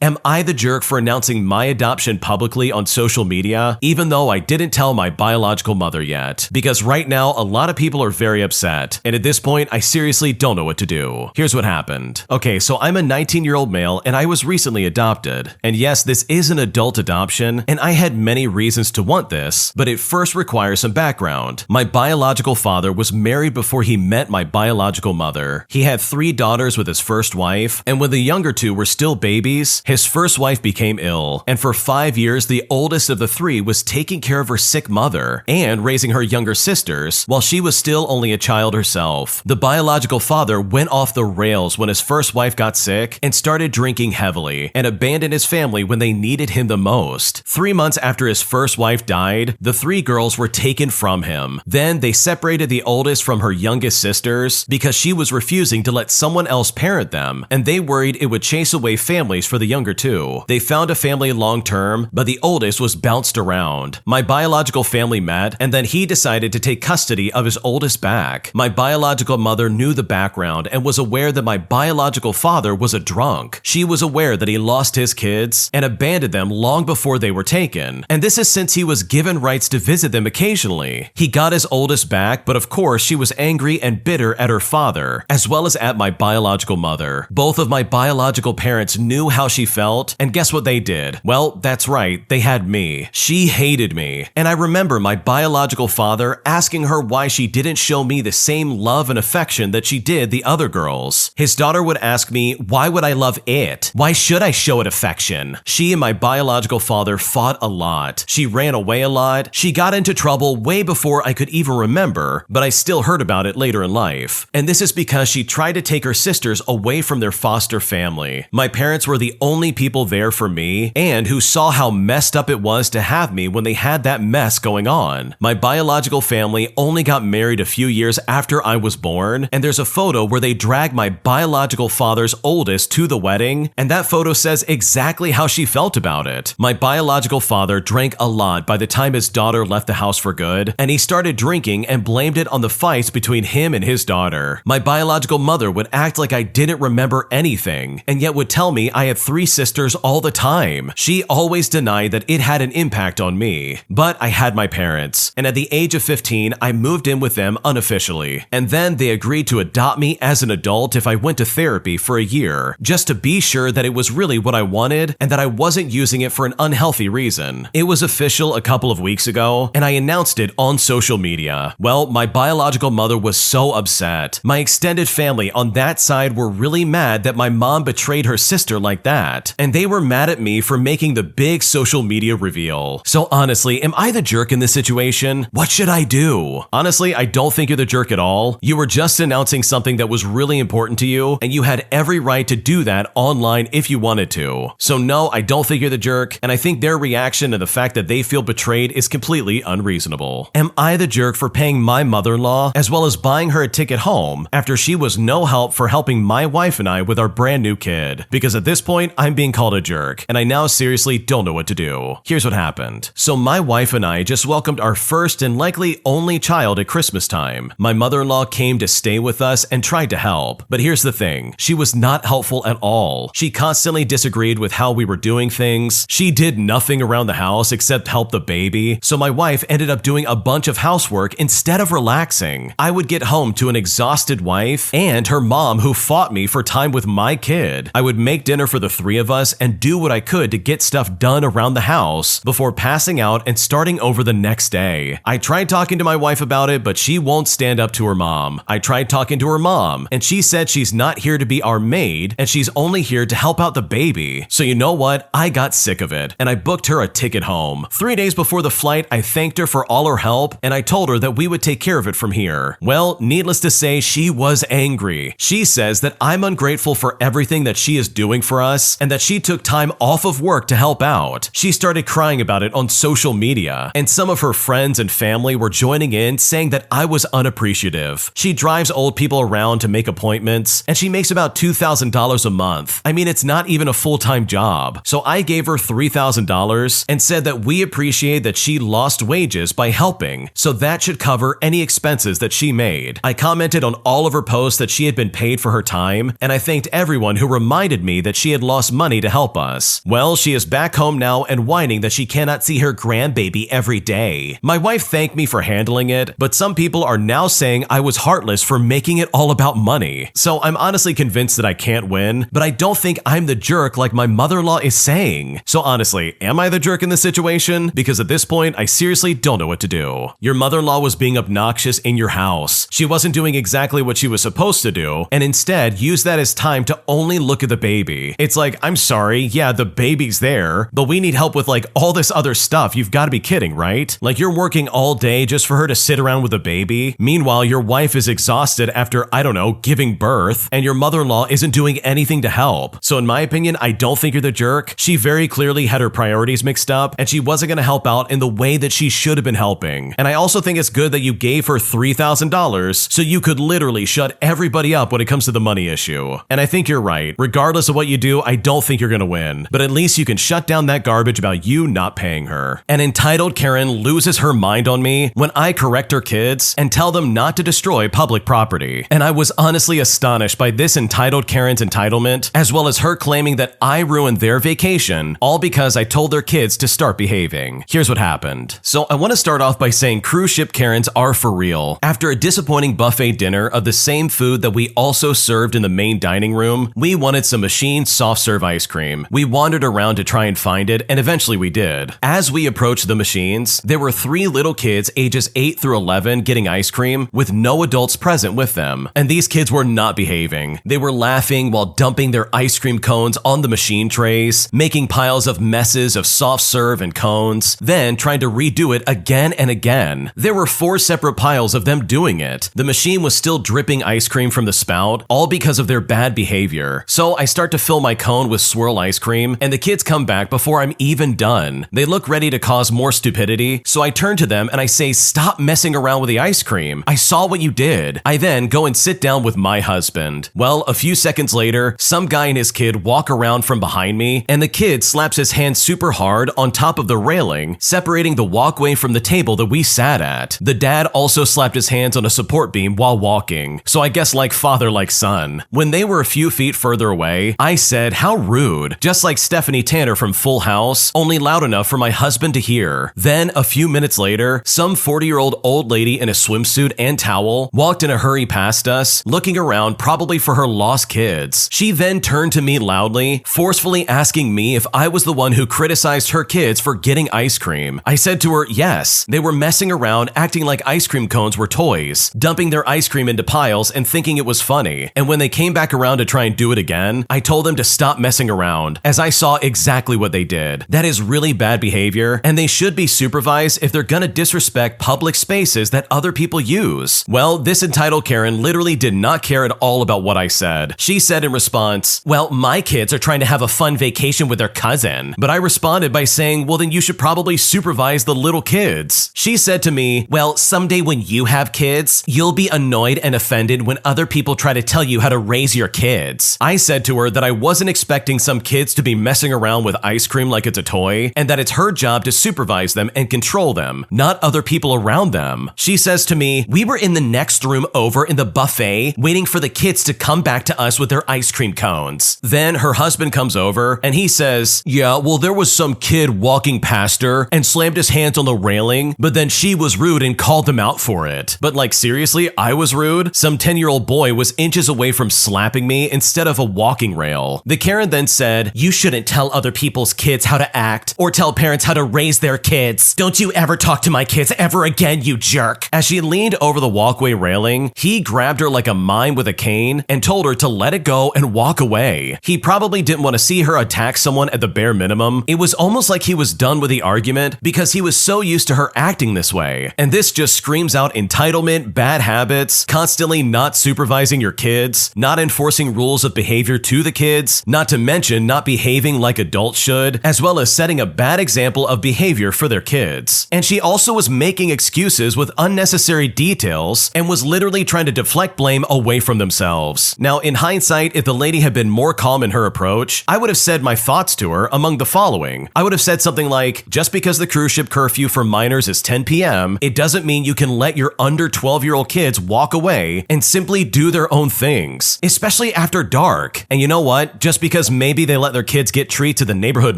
Am I the jerk for announcing my adoption publicly on social media, even though I didn't tell my biological mother yet? Because right now, a lot of people are very upset, and at this point, I seriously don't know what to do. Here's what happened. Okay, so I'm a 19-year-old male, and I was recently adopted. And yes, this is an adult adoption, and I had many reasons to want this, but it first requires some background. My biological father was married before he met my biological mother. He had 3 daughters with his first wife, and when the younger 2 were still babies, his first wife became ill, and for 5 years, the oldest of the 3 was taking care of her sick mother and raising her younger sisters while she was still only a child herself. The biological father went off the rails when his first wife got sick and started drinking heavily and abandoned his family when they needed him the most. 3 months after his first wife died, the 3 girls were taken from him. Then they separated the oldest from her youngest sisters because she was refusing to let someone else parent them, and they worried it would chase away families for the younger 2. They found a family long term, but the oldest was bounced around. My biological family met, and then he decided to take custody of his oldest back. My biological mother knew the background and was aware that my biological father was a drunk. She was aware that he lost his kids and abandoned them long before they were taken, and this is since he was given rights to visit them occasionally. He got his oldest back, but of course she was angry and bitter at her father, as well as at my biological mother. Both of my biological parents knew how she felt, and guess what they did? Well, that's right, they had me. She hated me, and I remember my biological father asking her why she didn't show me the same love and affection that she did the other girls. His daughter would ask me, why would I love it? Why should I show it affection? She and my biological father fought a lot. She ran away a lot. She got into trouble way before I could even remember, but I still heard about it later in life. And this is because she tried to take her sisters away from their foster family. My parents were the only people there for me and who saw how messed up it was to have me when they had that mess going on. My biological family only got married a few years after I was born, and there's a photo where they drag my biological father's oldest to the wedding, and that photo says exactly how she felt about it. My biological father drank a lot by the time his daughter left the house for good, and he started drinking and blamed it on the fights between him and his daughter. My biological mother would act like I didn't remember anything, and yet would tell me I had 3 sisters all the time. She always denied that it had an impact on me. But I had my parents, and at the age of 15, I moved in with them unofficially, and then they agreed to adopt me as an adult if I went to therapy for a year, just to be sure that it was really what I wanted and that I wasn't using it for an unhealthy reason. It was official a couple of weeks ago, and I announced it on social media. Well, my biological mother was so upset. My extended family on that side were really mad that my mom betrayed her sister like that, and they were mad at me for making the big social media reveal. So honestly, am I the jerk in this situation? What should I do? Honestly, I don't think you're the jerk at all. You were just announcing something that was really important to you, and you had every right to do that online if you wanted to. So no, no, I don't think you're the jerk, and I think their reaction and the fact that they feel betrayed is completely unreasonable. Am I the jerk for paying my mother-in-law as well as buying her a ticket home after she was no help for helping my wife and I with our brand new kid? Because at this point, I'm being called a jerk, and I now seriously don't know what to do. Here's what happened. So my wife and I just welcomed our first and likely only child at Christmas time. My mother-in-law came to stay with us and tried to help. But here's the thing, she was not helpful at all. She constantly disagreed with how we were doing things. She did nothing around the house except help the baby. So my wife ended up doing a bunch of housework instead of relaxing. I would get home to an exhausted wife and her mom who fought me for time with my kid. I would make dinner for the three of us and do what I could to get stuff done around the house before passing out and starting over the next day. I tried talking to my wife about it, but she won't stand up to her mom. I tried talking to her mom, and she said she's not here to be our maid, and she's only here to help out the baby. So you know what? I got sick of it, and I booked her a ticket home. 3 days before the flight, I thanked her for all her help, and I told her that we would take care of it from here. Well, needless to say, she was angry. She says that I'm ungrateful for everything that she is doing for us, and that she took time off of work to help out. She started crying about it on social media, and some of her friends and family were joining in saying that I was unappreciative. She drives old people around to make appointments, and she makes about $2,000 a month. I mean, it's not even a full-time job. So I gave her $3,000 and said that we appreciate that she lost wages by helping, so that should cover any expenses that she made. I commented on all of her posts that she had been paid for her time, and I thanked everyone who reminded me that she had lost money to help us. Well, she is back home now and whining that she cannot see her grandbaby every day. My wife thanked me for handling it, but some people are now saying I was heartless for making it all about money. So I'm honestly convinced that I can't win, but I don't think I'm the jerk like my mother-in-law is saying. So honestly, am I the jerk in this situation? Because at this point, I seriously don't know what to do. Your mother-in-law was being obnoxious in your house. She wasn't doing exactly what she was supposed to do, and instead used that as time to only look at the baby. It's like, I'm sorry, yeah, the baby's there, but we need help with like all this other stuff. You've got to be kidding, right? Like you're working all day just for her to sit around with a baby. Meanwhile, your wife is exhausted after, I don't know, giving birth, and your mother-in-law isn't doing anything to help. So in my opinion, I don't think you're the jerk. She very clearly had her priorities mixed up, and she wasn't going to help out in the way that she should have been helping. And I also think it's good that you gave her $3,000 so you could literally shut everybody up when it comes to the money issue. And I think you're right. Regardless of what you do, I don't think you're going to win. But at least you can shut down that garbage about you not paying her. An entitled Karen loses her mind on me when I correct her kids and tell them not to destroy public property. And I was honestly astonished by this entitled Karen's entitlement, as well as her claiming that I ruined their vacation, all because I told their kids to start behaving. Here's what happened. So I want to start off by saying cruise ship Karens are for real. After a disappointing buffet dinner of the same food that we also served in the main dining room, we wanted some machine soft serve ice cream. We wandered around to try and find it, and eventually we did. As we approached the machines, there were 3 little kids ages 8 through 11 getting ice cream with no adults present with them. And these kids were not behaving. They were laughing while dumping their ice cream cones on the machine trays, making piles of messes of soft serve and cones, then trying to redo it again and again. There were 4 separate piles of them doing it. The machine was still dripping ice cream from the spout, all because of their bad behavior. So I start to fill my cone with swirl ice cream, and the kids come back before I'm even done. They look ready to cause more stupidity, so I turn to them and I say, "Stop messing around with the ice cream. I saw what you did." I then go and sit down with my husband. Well, a few seconds later, some guy and his kid walk around from behind me, and the kid slaps his hand super hard on top of the railing, separating the walkway from the table that we sat at. The dad also slapped his hands on a support beam while walking, so I guess like father like son. When they were a few feet further away, I said, "How rude," just like Stephanie Tanner from Full House, only loud enough for my husband to hear. Then, a few minutes later, some 40-year-old old lady in a swimsuit and towel walked in a hurry past us, looking around probably for her lost kids. She then turned to me loudly, forcefully asking me if I was the one who criticized her kids for getting ice cream. I said to her, yes, they were messing around, acting like ice cream cones were toys, dumping their ice cream into piles and thinking it was funny. And when they came back around to try and do it again, I told them to stop messing around, as I saw exactly what they did. That is really bad behavior, and they should be supervised if they're gonna disrespect public spaces that other people use. Well, this entitled Karen literally did not care at all about what I said. She said in response, "Well, my kids are trying to have a fun vacation with their cousin. But I responded by saying, well, then you should probably supervise the little kids. She said to me, well, someday when you have kids, you'll be annoyed and offended when other people try to tell you how to raise your kids. I said to her that I wasn't expecting some kids to be messing around with ice cream like it's a toy, and that it's her job to supervise them and control them, not other people around them. She says to me, we were in the next room over in the buffet waiting for the kids to come back to us with their ice cream cones. Then her husband comes over and he says, yeah, well, there was some kid walking past her and slammed his hands on the railing, but then she was rude and called them out for it. But like, seriously, I was rude? Some 10-year-old boy was inches away from slapping me instead of a walking rail. The Karen then said, you shouldn't tell other people's kids how to act or tell parents how to raise their kids. Don't you ever talk to my kids ever again, you jerk. As she leaned over the walkway railing, he grabbed her like a mime with a cane and told her to let it go and walk away. He probably didn't want to see her attack someone at the bare minimum. It was almost like he was done with the argument because he was so used to her acting this way. And this just screams out entitlement, bad habits, constantly not supervising your kids, not enforcing rules of behavior to the kids, not to mention not behaving like adults should, as well as setting a bad example of behavior for their kids. And she also was making excuses with unnecessary details and was literally trying to deflect blame away from themselves. Now, in hindsight, if the lady had been more calm in her approach, I would have said my thoughts to her among the following. I would have said something like, just because the cruise ship curfew for minors is 10 p.m., it doesn't mean you can let your under 12-year-old kids walk away and simply do their own things, especially after dark. And you know what? Just because maybe they let their kids get treats at the neighborhood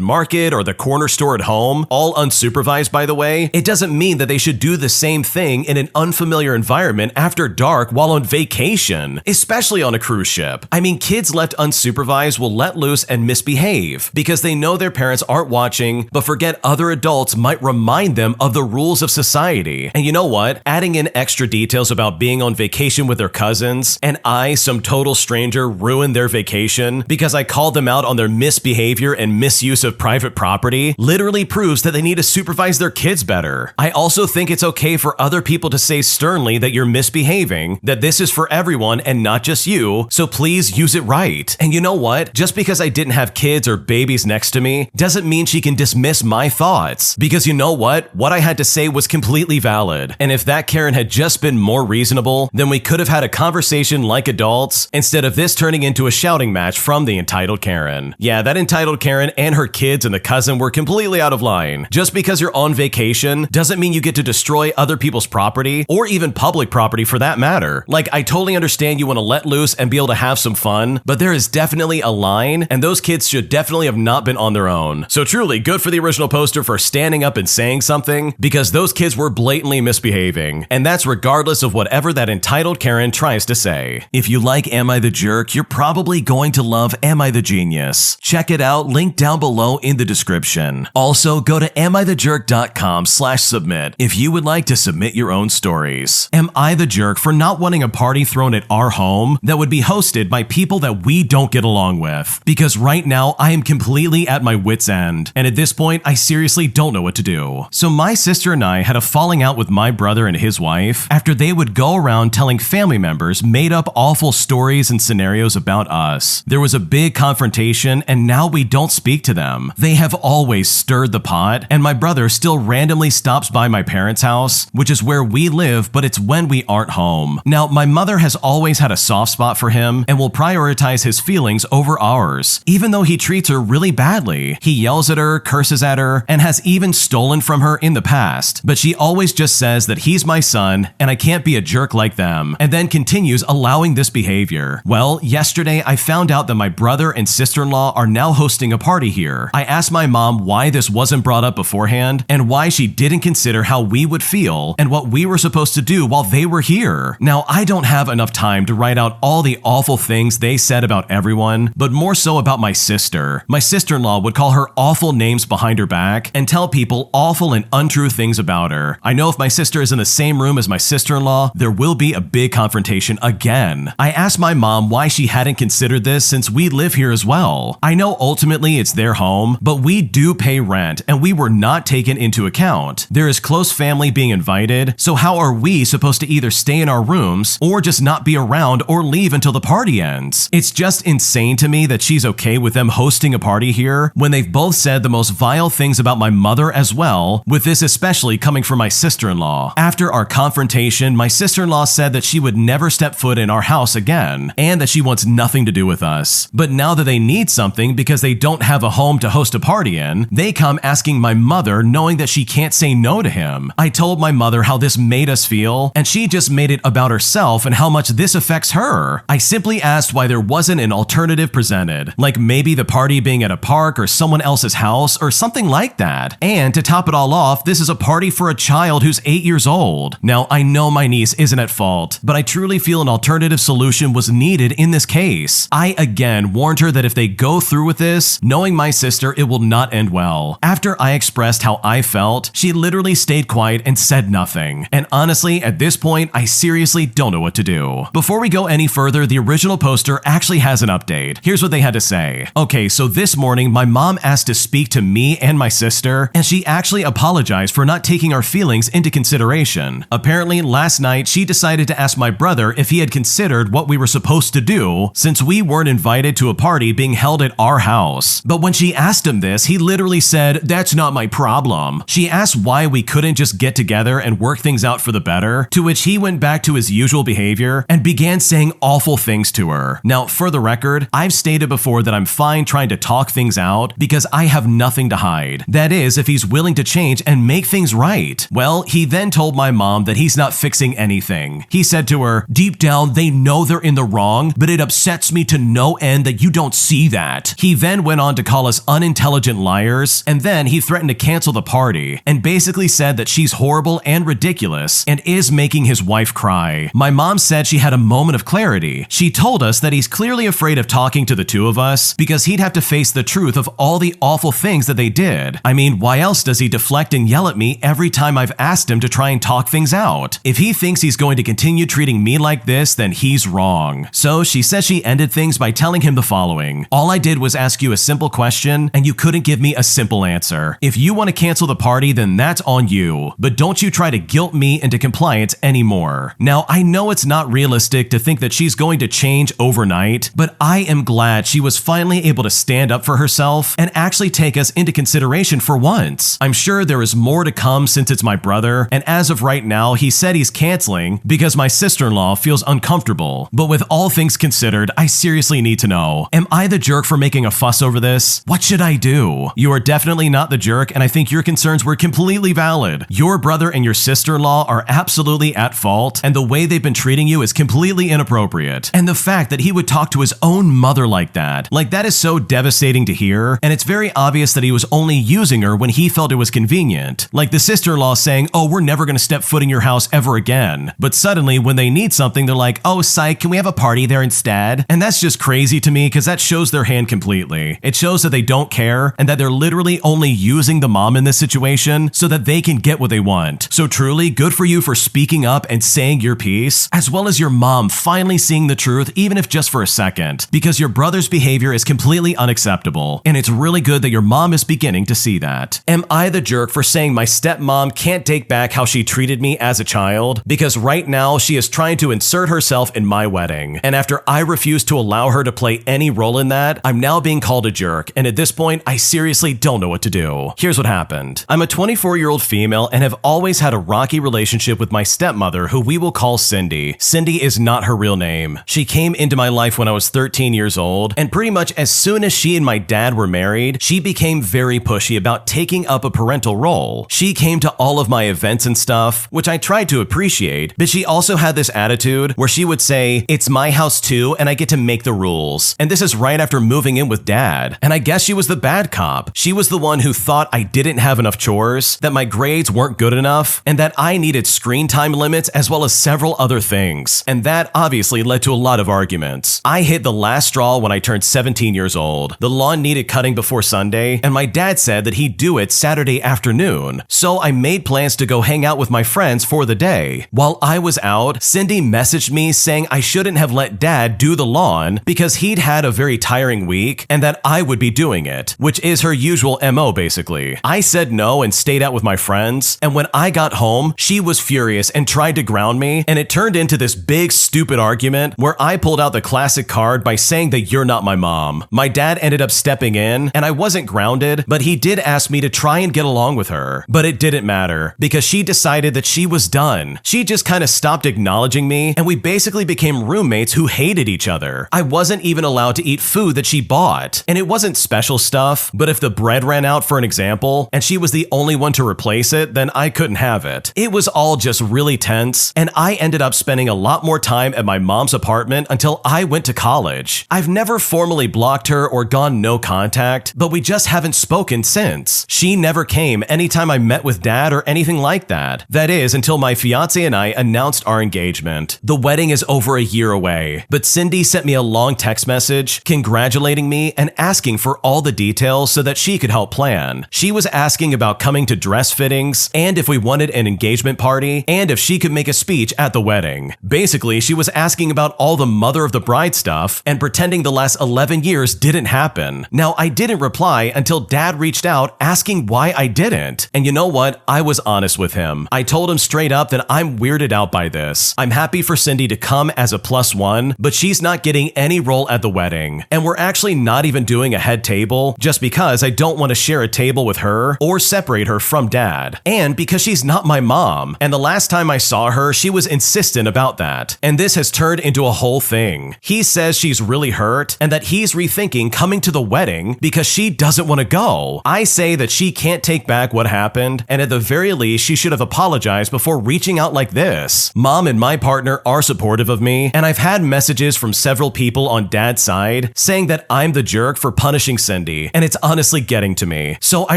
market or the corner store at home, all unsupervised by the way, it doesn't mean that they should do the same thing in an unfamiliar environment after dark while on vacation, especially on a cruise ship. I mean, kids left unsupervised will let loose and misbehave because they know their parents aren't watching, but forget other adults might remind them of the rules of society. And you know what? Adding in extra details about being on vacation with their cousins, and I, some total stranger, ruined their vacation because I called them out on their misbehavior and misuse of private property, literally proves that they need to supervise their kids better. I also think it's okay for other people to say sternly that you're misbehaving, that this is for everyone and not just you, so please use it right. And you know what? Just because I didn't have kids or babies next to me doesn't mean she can dismiss my thoughts, because you know what? What I had to say was completely valid. And if that Karen had just been more reasonable, then we could have had a conversation like adults instead of this turning into a shouting match from the entitled Karen. Yeah, that entitled Karen and her kids and the cousin were completely out of line. Just because you're on vacation doesn't mean you get to destroy other people's property or even public property for that matter. Like, I totally understand you want to let loose and be able to have some fun, but there is definitely a line, and those kids should definitely have not been on their own. So truly, good for the original poster for standing up and saying something, because those kids were blatantly misbehaving, and that's regardless of whatever that entitled Karen tries to say. If you like Am I the Jerk, you're probably going to love Am I the Genius. Check it out, link down below in the description. Also, go to amithejerk.com/submit if you would like to submit your own stories. Am I the jerk for not wanting a party thrown at our home that would be hosted by people that we don't get along with? Because right now, I am completely at my wit's end, and at this point, I seriously don't know what to do. So my sister and I had a falling out with my brother and his wife after they would go around telling family members made up awful stories and scenarios about us. There was a big confrontation, and now we don't speak to them. They have always stirred the pot, and my brother still randomly stops by my parents' house, which is where we live, but it's when we aren't home. Now, my mother has always had a soft spot for him and will prioritize his feelings over ours, even though he treats her really badly. He yells at her, curses at her, and has even stolen from her in the past, but she always just says that he's my son and I can't be a jerk like them, and then continues allowing this behavior. Well, yesterday I found out that my brother and sister-in-law are now hosting a party here. I asked my mom why this wasn't brought up beforehand and why she didn't consider how we would feel and what we were supposed to do while they were here. Now, I don't have enough time to write out all the awful things they said about everyone, but more so about my sister. My sister-in-law would call her awful names behind her back and tell people awful and untrue things about her. I know if my sister is in the same room as my sister-in-law, there will be a big confrontation again. I asked my mom why she hadn't considered this since we live here as well. I know ultimately it's their home, but we do pay rent and we were not taken into account. There is close family being invited, so how are we supposed to either stay in our rooms or just not be around or leave until the party ends? It's just insane to me that she's okay with them I'm hosting a party here when they've both said the most vile things about my mother as well, with this especially coming from my sister-in-law. After our confrontation, my sister-in-law said that she would never step foot in our house again, and that she wants nothing to do with us. But now that they need something because they don't have a home to host a party in, they come asking my mother knowing that she can't say no to him. I told my mother how this made us feel, and she just made it about herself and how much this affects her. I simply asked why there wasn't an alternative presented, like maybe the party being at a park or someone else's house or something like that. And to top it all off, this is a party for a child who's 8 years old. Now, I know my niece isn't at fault, but I truly feel an alternative solution was needed in this case. I again warned her that if they go through with this, knowing my sister, it will not end well. After I expressed how I felt, she literally stayed quiet and said nothing. And honestly, at this point, I seriously don't know what to do. Before we go any further, the original poster actually has an update. Here's what they had to say. Okay, so this morning, my mom asked to speak to me and my sister, and she actually apologized for not taking our feelings into consideration. Apparently, last night, she decided to ask my brother if he had considered what we were supposed to do, since we weren't invited to a party being held at our house. But when she asked him this, he literally said, "That's not my problem." She asked why we couldn't just get together and work things out for the better, to which he went back to his usual behavior and began saying awful things to her. Now, for the record, I've stated before that I'm fine trying to talk things out because I have nothing to hide. That is, if he's willing to change and make things right. Well, he then told my mom that he's not fixing anything. He said to her, "Deep down, they know they're in the wrong, but it upsets me to no end that you don't see that." He then went on to call us unintelligent liars, and then he threatened to cancel the party, and basically said that she's horrible and ridiculous, and is making his wife cry. My mom said she had a moment of clarity. She told us that he's clearly afraid of talking to the two of us, because he'd have to face the truth of all the awful things that they did. I mean, why else does he deflect and yell at me every time I've asked him to try and talk things out? If he thinks he's going to continue treating me like this, then he's wrong. So she says she ended things by telling him the following. "All I did was ask you a simple question, and you couldn't give me a simple answer. If you want to cancel the party, then that's on you. But don't you try to guilt me into compliance anymore." Now, I know it's not realistic to think that she's going to change overnight, but I am glad she was finally able to stand up for herself and actually take us into consideration for once. I'm sure there is more to come since it's my brother, and as of right now, he said he's canceling because my sister-in-law feels uncomfortable. But with all things considered, I seriously need to know, am I the jerk for making a fuss over this? What should I do? You are definitely not the jerk, and I think your concerns were completely valid. Your brother and your sister-in-law are absolutely at fault, and the way they've been treating you is completely inappropriate. And the fact that he would talk to his own mother like that is so devastating to hear, and it's very obvious that he was only using her when he felt it was convenient. Like the sister-in-law saying, "Oh, we're never gonna step foot in your house ever again." But suddenly, when they need something, they're like, "Oh, psych, can we have a party there instead?" And that's just crazy to me because that shows their hand completely. It shows that they don't care and that they're literally only using the mom in this situation so that they can get what they want. So truly, good for you for speaking up and saying your piece, as well as your mom finally seeing the truth, even if just for a second, because your brother's behavior is completely unacceptable, and it's really good that your mom is beginning to see that. Am I the jerk for saying my stepmom can't take back how she treated me as a child? Because right now, she is trying to insert herself in my wedding, and after I refuse to allow her to play any role in that, I'm now being called a jerk, and at this point, I seriously don't know what to do. Here's what happened. I'm a 24-year-old female and have always had a rocky relationship with my stepmother, who we will call Cindy. Cindy is not her real name. She came into my life when I was 13 years old, and pretty much as soon as she and my dad were married, she became very pushy about taking up a parental role. She came to all of my events and stuff, which I tried to appreciate, but she also had this attitude where she would say, "It's my house too, and I get to make the rules." And this is right after moving in with dad. And I guess she was the bad cop. She was the one who thought I didn't have enough chores, that my grades weren't good enough, and that I needed screen time limits as well as several other things. And that obviously led to a lot of arguments. I hit the last straw when I turned 17 years old. The lawn needed cutting before Sunday, and my dad said that he'd do it Saturday afternoon. So I made plans to go hang out with my friends for the day. While I was out, Cindy messaged me saying I shouldn't have let dad do the lawn because he'd had a very tiring week and that I would be doing it, which is her usual MO basically. I said no and stayed out with my friends, and when I got home, she was furious and tried to ground me, and it turned into this big stupid argument where I pulled out the classic card by saying that you're not my mom. My dad ended up stepping in, and I wasn't grounded, but he did ask me to try and get along with her. But it didn't matter, because she decided that she was done. She just kind of stopped acknowledging me, and we basically became roommates who hated each other. I wasn't even allowed to eat food that she bought, and it wasn't special stuff, but if the bread ran out, for an example, and she was the only one to replace it, then I couldn't have it. It was all just really tense, and I ended up spending a lot more time at my mom's apartment until I went to college. I've never formally blocked her or gone no contact, but we just haven't spoken since. She never came anytime I met with dad or anything like that. That is, until my fiancé and I announced our engagement. The wedding is over a year away, but Cindy sent me a long text message congratulating me and asking for all the details so that she could help plan. She was asking about coming to dress fittings, and if we wanted an engagement party, and if she could make a speech at the wedding. Basically, she was asking about all the mother of the bride stuff and pretending the last 11 years didn't happen. Now, I didn't reply until dad reached out asking why I didn't. And you know what? I was honest with him. I told him straight up that I'm weirded out by this. I'm happy for Cindy to come as a +1, but she's not getting any role at the wedding. And we're actually not even doing a head table just because I don't want to share a table with her or separate her from dad. And because she's not my mom. And the last time I saw her, she was insistent about that. And this has turned into a whole thing. He says she's really hurt and that he's rethinking coming to the wedding because she doesn't want to go. I say that she can't take back what happened, and at the very least, she should have apologized before reaching out like this. Mom and my partner are supportive of me, and I've had messages from several people on dad's side saying that I'm the jerk for punishing Cindy, and it's honestly getting to me. So I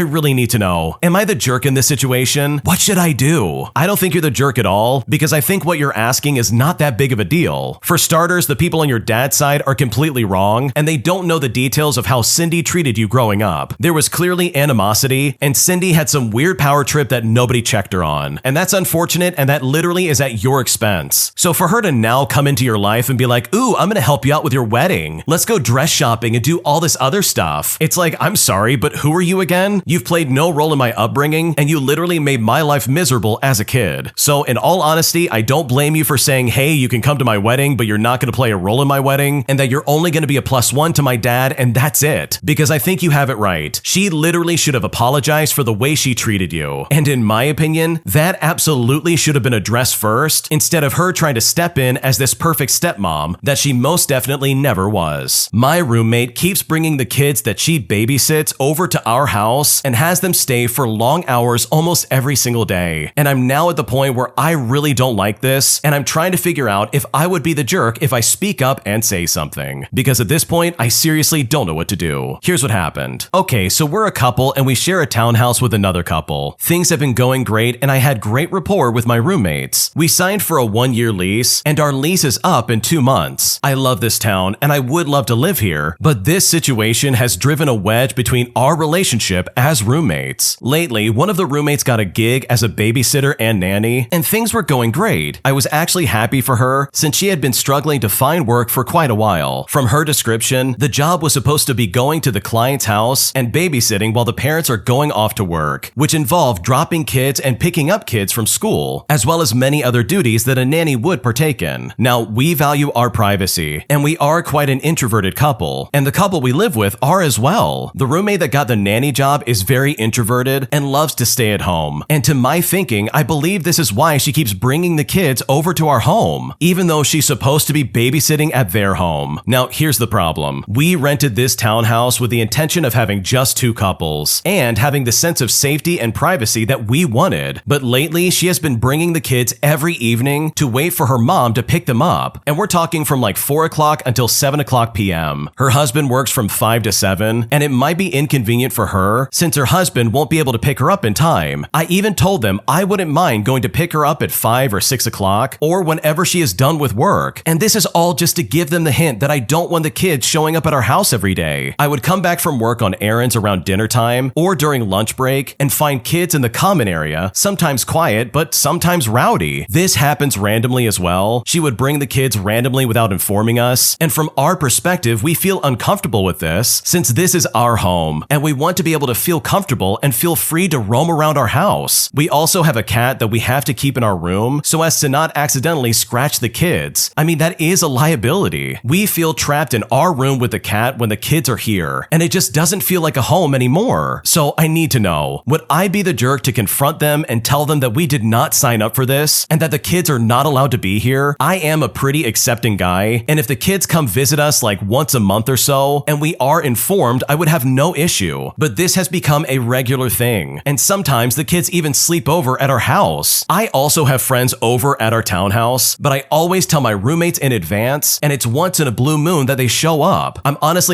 really need to know, am I the jerk in this situation? What should I do? I don't think you're the jerk at all, because I think what you're asking is not that big of a deal. For starters, the people on your dad's side are completely wrong, and they don't know the details of how Cindy treated you growing up. There was clearly animosity, and Cindy had some weird power trip that nobody checked her on. And that's unfortunate, and that literally is at your expense. So for her to now come into your life and be like, ooh, I'm gonna help you out with your wedding. Let's go dress shopping and do all this other stuff. It's like, I'm sorry, but who are you again? You've played no role in my upbringing, and you literally made my life miserable as a kid. So in all honesty, I don't blame you for saying, hey, you can come to my wedding, but you're not gonna play a role in my wedding, and that you're only gonna be a +1 to my dad, and that's it. Because I think you have it right. She literally should have apologized for the way she treated you. And in my opinion, that absolutely should have been addressed first, instead of her trying to step in as this perfect stepmom that she most definitely never was. My roommate keeps bringing the kids that she babysits over to our house and has them stay for long hours almost every single day. And I'm now at the point where I really don't like this, and I'm trying to figure out if I would be the jerk if I speak up and say something. Because at this point, I seriously don't know what to do. Here's what happened. Okay, so we're a couple and we share a townhouse with another couple. Things have been going great, and I had great rapport with my roommates. We signed for a 1-year lease, and our lease is up in 2 months. I love this town, and I would love to live here, but this situation has driven a wedge between our relationship as roommates. Lately, one of the roommates got a gig as a babysitter and nanny, and things were going great. I was actually happy for her since she had been struggling to find work for quite a while. From her description, the job was supposed to be going to the client's house and babysitting while the parents are going off to work, which involved dropping kids and picking up kids from school, as well as many other duties that a nanny would partake in. Now, we value our privacy, and we are quite an introverted couple, and the couple we live with are as well. The roommate that got the nanny job is very introverted and loves to stay at home, and to my thinking, I believe this is why she keeps bringing the kids over to our home, even though she's supposed to be babysitting at their home. Now, here's the problem. We rented this townhouse with the intention of having just 2 couples, and having the sense of safety and privacy that we wanted, but lately she has been bringing the kids every evening to wait for her mom to pick them up, and we're talking from like 4 o'clock until 7 o'clock p.m. Her husband works from 5 to 7, and it might be inconvenient for her since her husband won't be able to pick her up in time. I even told them I wouldn't mind going to pick her up at 5 or 6 o'clock or whenever she is done with work, and this is all just to give them the hint that I don't want the kids showing up at our house every day. I would come back from work on errands around dinner time or during lunch break and find kids in the common area, sometimes quiet but sometimes rowdy. This happens randomly as well. She would bring the kids randomly without informing us, and from our perspective, we feel uncomfortable with this since this is our home, and we want to be able to feel comfortable and feel free to roam around our house. We also have a cat that we have to keep in our room so as to not accidentally scratch the kids. I mean, that is a liability. We feel trapped in our room with the cat when the kids are here, and it just doesn't feel like a home anymore. So I need to know, would I be the jerk to confront them and tell them that we did not sign up for this and that the kids are not allowed to be here? I am a pretty accepting guy, and if the kids come visit us like once a month or so, and we are informed, I would have no issue. But this has become a regular thing, and sometimes the kids even sleep over at our house. I also have friends over at our townhouse, but I always tell my roommates in advance, and it's once in a blue moon that they show up.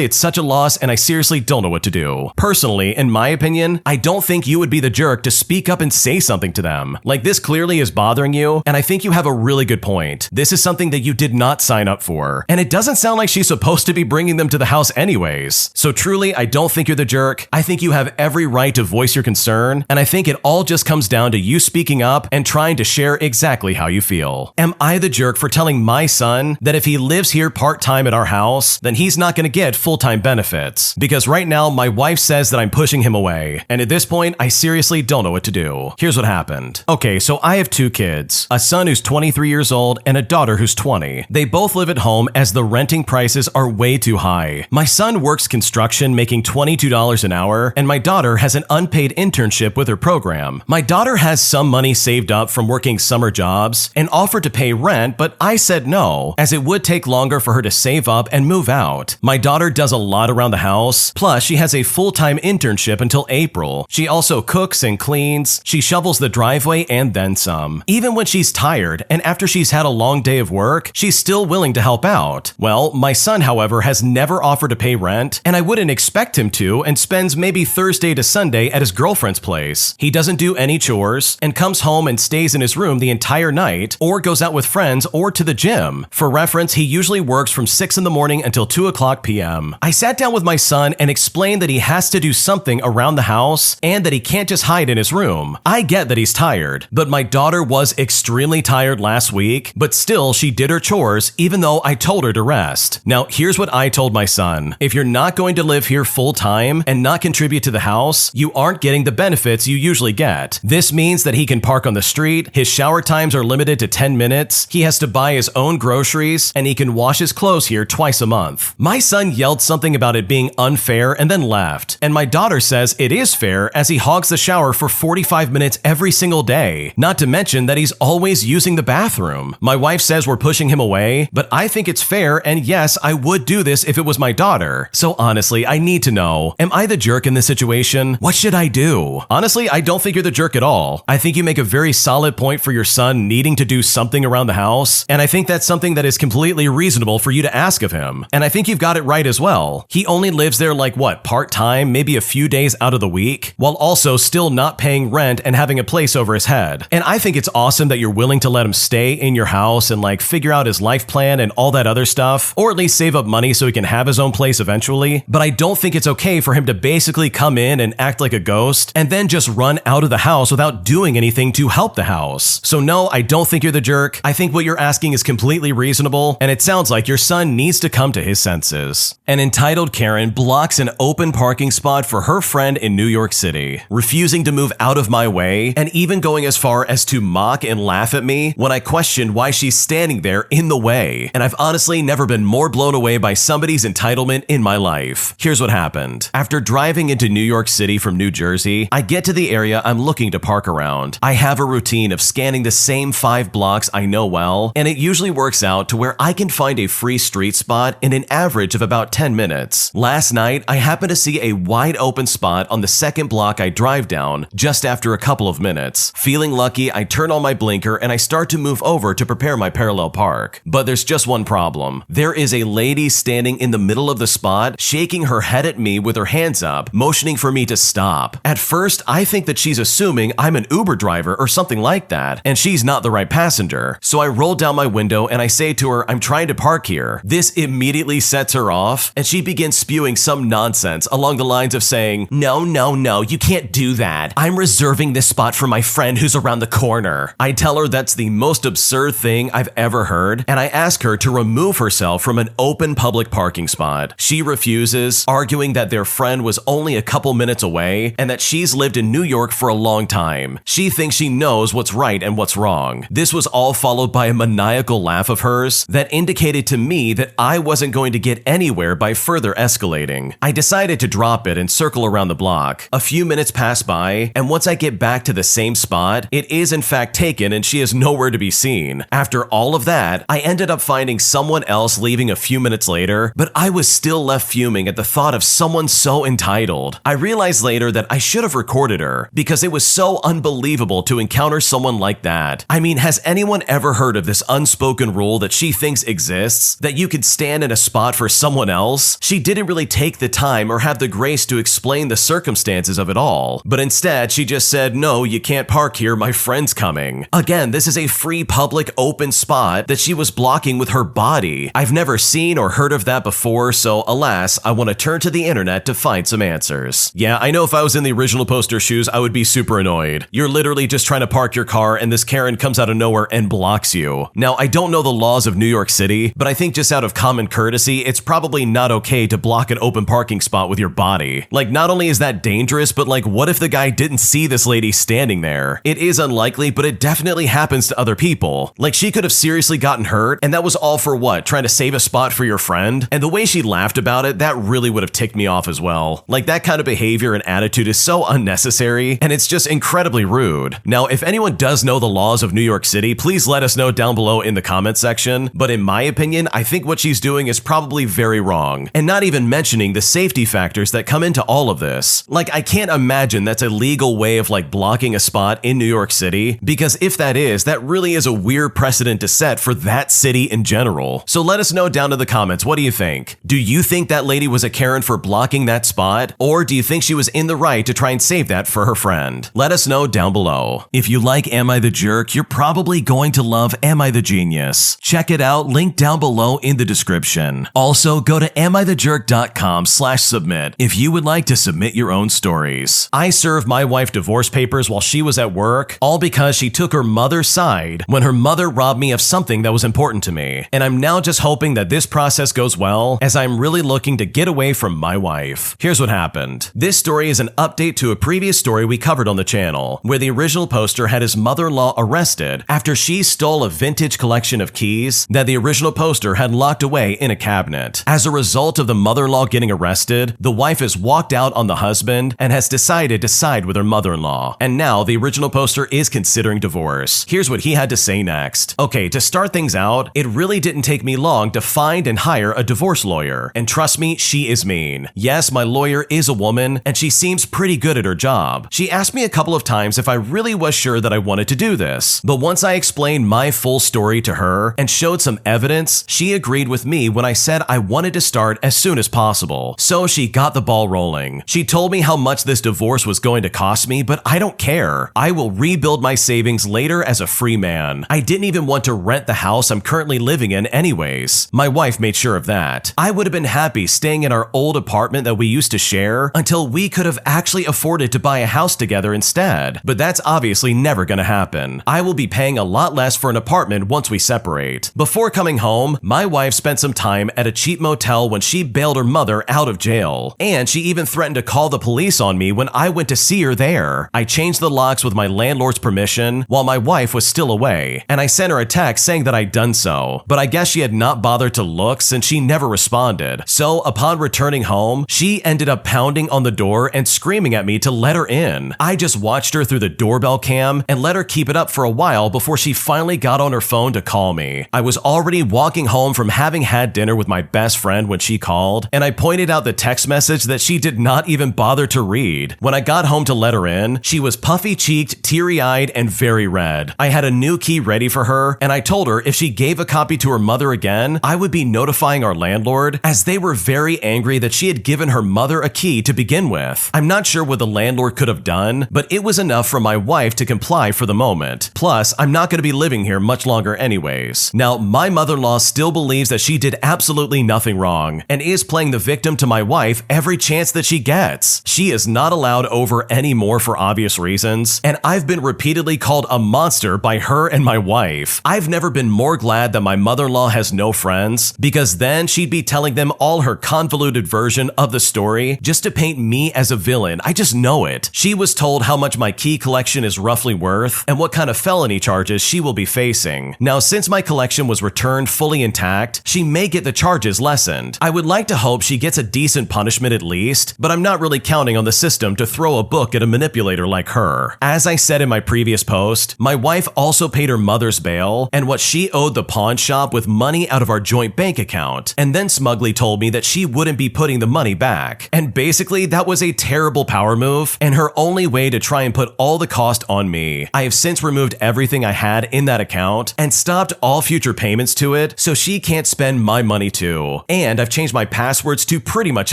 It's such a loss, and I seriously don't know what to do. Personally, in my opinion, I don't think you would be the jerk to speak up and say something to them. Like, this clearly is bothering you, and I think you have a really good point. This is something that you did not sign up for, and it doesn't sound like she's supposed to be bringing them to the house anyways. So truly, I don't think you're the jerk. I think you have every right to voice your concern, and I think it all just comes down to you speaking up and trying to share exactly how you feel. Am I the jerk for telling my son that if he lives here part-time at our house, then he's not going to get full-time benefits? Because right now, my wife says that I'm pushing him away, and at this point, I seriously don't know what to do. Here's what happened. Okay, so I have two kids, a son who's 23 years old and a daughter who's 20. They both live at home as the renting prices are way too high. My son works construction making $22 an hour, and my daughter has an unpaid internship with her program. My daughter has some money saved up from working summer jobs and offered to pay rent, but I said no, as it would take longer for her to save up and move out. My daughter does a lot around the house, plus she has a full-time internship until April. She also cooks and cleans, she shovels the driveway and then some. Even when she's tired and after she's had a long day of work, she's still willing to help out. Well, my son, however, has never offered to pay rent, and I wouldn't expect him to, and spends maybe Thursday to Sunday at his girlfriend's place. He doesn't do any chores and comes home and stays in his room the entire night, or goes out with friends or to the gym. For reference, he usually works from 6 in the morning until 2:00 p.m. I sat down with my son and explained that he has to do something around the house and that he can't just hide in his room. I get that he's tired, but my daughter was extremely tired last week, but still she did her chores even though I told her to rest. Now, here's what I told my son. If you're not going to live here full time and not contribute to the house, you aren't getting the benefits you usually get. This means that he can park on the street, his shower times are limited to 10 minutes, he has to buy his own groceries, and he can wash his clothes here twice a month. My son yelled something about it being unfair and then left, and my daughter says it is fair as he hogs the shower for 45 minutes every single day, not to mention that he's always using the bathroom. My wife says we're pushing him away, but I think it's fair, and yes, I would do this if it was my daughter. So honestly, I need to know, am I the jerk in this situation? What should I do? Honestly, I don't think you're the jerk at all. I think you make a very solid point for your son needing to do something around the house, and I think that's something that is completely reasonable for you to ask of him. And I think you've got it right as well. He only lives there like what, part-time, maybe a few days out of the week, while also still not paying rent and having a place over his head. And I think it's awesome that you're willing to let him stay in your house and like figure out his life plan and all that other stuff, or at least save up money so he can have his own place eventually. But I don't think it's okay for him to basically come in and act like a ghost and then just run out of the house without doing anything to help the house. So no, I don't think you're the jerk. I think what you're asking is completely reasonable, and it sounds like your son needs to come to his senses. An entitled Karen blocks an open parking spot for her friend in New York City, refusing to move out of my way, and even going as far as to mock and laugh at me when I questioned why she's standing there in the way. And I've honestly never been more blown away by somebody's entitlement in my life. Here's what happened. After driving into New York City from New Jersey, I get to the area I'm looking to park around. I have a routine of scanning the same 5 blocks I know well, and it usually works out to where I can find a free street spot in an average of about 10 minutes. Last night, I happened to see a wide open spot on the second block I drive down just after a couple of minutes. Feeling lucky, I turn on my blinker and I start to move over to prepare my parallel park. But there's just one problem. There is a lady standing in the middle of the spot, shaking her head at me with her hands up, motioning for me to stop. At first, I think that she's assuming I'm an Uber driver or something like that, and she's not the right passenger. So I roll down my window and I say to her, I'm trying to park here. This immediately sets her off, and she begins spewing some nonsense along the lines of saying, no, you can't do that. I'm reserving this spot for my friend who's around the corner. I tell her that's the most absurd thing I've ever heard, and I ask her to remove herself from an open public parking spot. She refuses, arguing that their friend was only a couple minutes away and that she's lived in New York for a long time. She thinks she knows what's right and what's wrong. This was all followed by a maniacal laugh of hers that indicated to me that I wasn't going to get anywhere anywhere by further escalating. I decided to drop it and circle around the block. A few minutes pass by, and once I get back to the same spot, it is in fact taken and she is nowhere to be seen. After all of that, I ended up finding someone else leaving a few minutes later, but I was still left fuming at the thought of someone so entitled. I realized later that I should have recorded her because it was so unbelievable to encounter someone like that. I mean, has anyone ever heard of this unspoken rule that she thinks exists, that you could stand in a spot for someone else? She didn't really take the time or have the grace to explain the circumstances of it all, but instead she just said, "No, you can't park here, my friend's coming." Again, this is a free public open spot that she was blocking with her body. I've never seen or heard of that before, so alas, I want to turn to the internet to find some answers. Yeah, I know if I was in the original poster shoes, I would be super annoyed. You're literally just trying to park your car and this Karen comes out of nowhere and blocks you. Now, I don't know the laws of New York City, but I think just out of common courtesy, it's probably not okay to block an open parking spot with your body. Like, not only is that dangerous, but like, what if the guy didn't see this lady standing there? It is unlikely, but it definitely happens to other people. Like, she could have seriously gotten hurt, and that was all for what? Trying to save a spot for your friend? And the way she laughed about it, that really would have ticked me off as well. Like, that kind of behavior and attitude is so unnecessary, and it's just incredibly rude. Now, if anyone does know the laws of New York City, please let us know down below in the comment section, but in my opinion, I think what she's doing is probably very wrong, and not even mentioning the safety factors that come into all of this. Like, I can't imagine that's a legal way of like blocking a spot in New York City, because if that is, that really is a weird precedent to set for that city in general. So let us know down in the comments, what do you think? Do you think that lady was a Karen for blocking that spot, or do you think she was in the right to try and save that for her friend? Let us know down below. If you like Am I the Jerk, you're probably going to love Am I the Genius. Check it out, link down below in the description. Also, go to amithejerk.com/submit if you would like to submit your own stories. I served my wife divorce papers while she was at work, all because she took her mother's side when her mother robbed me of something that was important to me. And I'm now just hoping that this process goes well, as I'm really looking to get away from my wife. Here's what happened. This story is an update to a previous story we covered on the channel, where the original poster had his mother-in-law arrested after she stole a vintage collection of keys that the original poster had locked away in a cabinet. As a result of the mother-in-law getting arrested, the wife has walked out on the husband and has decided to side with her mother-in-law. And now the original poster is considering divorce. Here's what he had to say next. Okay, to start things out, it really didn't take me long to find and hire a divorce lawyer. And trust me, she is mean. Yes, my lawyer is a woman, and she seems pretty good at her job. She asked me a couple of times if I really was sure that I wanted to do this. But once I explained my full story to her and showed some evidence, she agreed with me when I said I wanted to start as soon as possible. So she got the ball rolling. She told me how much this divorce was going to cost me, but I don't care. I will rebuild my savings later as a free man. I didn't even want to rent the house I'm currently living in anyways. My wife made sure of that. I would have been happy staying in our old apartment that we used to share until we could have actually afforded to buy a house together instead. But that's obviously never gonna happen. I will be paying a lot less for an apartment once we separate. Before coming home, my wife spent some time at a cheap motel when she bailed her mother out of jail. And she even threatened to call the police on me when I went to see her there. I changed the locks with my landlord's permission while my wife was still away, and I sent her a text saying that I'd done so. But I guess she had not bothered to look since she never responded. So upon returning home, she ended up pounding on the door and screaming at me to let her in. I just watched her through the doorbell cam and let her keep it up for a while before she finally got on her phone to call me. I was already walking home from having had dinner with my best friend when she called, and I pointed out the text message that she did not even bother to read. When I got home to let her in, she was puffy-cheeked, teary-eyed, and very red. I had a new key ready for her, and I told her if she gave a copy to her mother again, I would be notifying our landlord, as they were very angry that she had given her mother a key to begin with. I'm not sure what the landlord could have done, but it was enough for my wife to comply for the moment. Plus, I'm not going to be living here much longer anyways. Now, my mother-in-law still believes that she did absolutely nothing wrong, and is playing the victim to my wife every chance that she gets. She is not allowed over anymore for obvious reasons, and I've been repeatedly called a monster by her and my wife. I've never been more glad that my mother-in-law has no friends, because then she'd be telling them all her convoluted version of the story just to paint me as a villain. I just know it. She was told how much my key collection is roughly worth and what kind of felony charges she will be facing. Now, since my collection was returned fully intact, she may get the charges lessened lessened. I would like to hope she gets a decent punishment at least, but I'm not really counting on the system to throw a book at a manipulator like her. As I said in my previous post, my wife also paid her mother's bail and what she owed the pawn shop with money out of our joint bank account, and then smugly told me that she wouldn't be putting the money back. And basically, that was a terrible power move and her only way to try and put all the cost on me. I have since removed everything I had in that account and stopped all future payments to it so she can't spend my money too. And I've changed my passwords to pretty much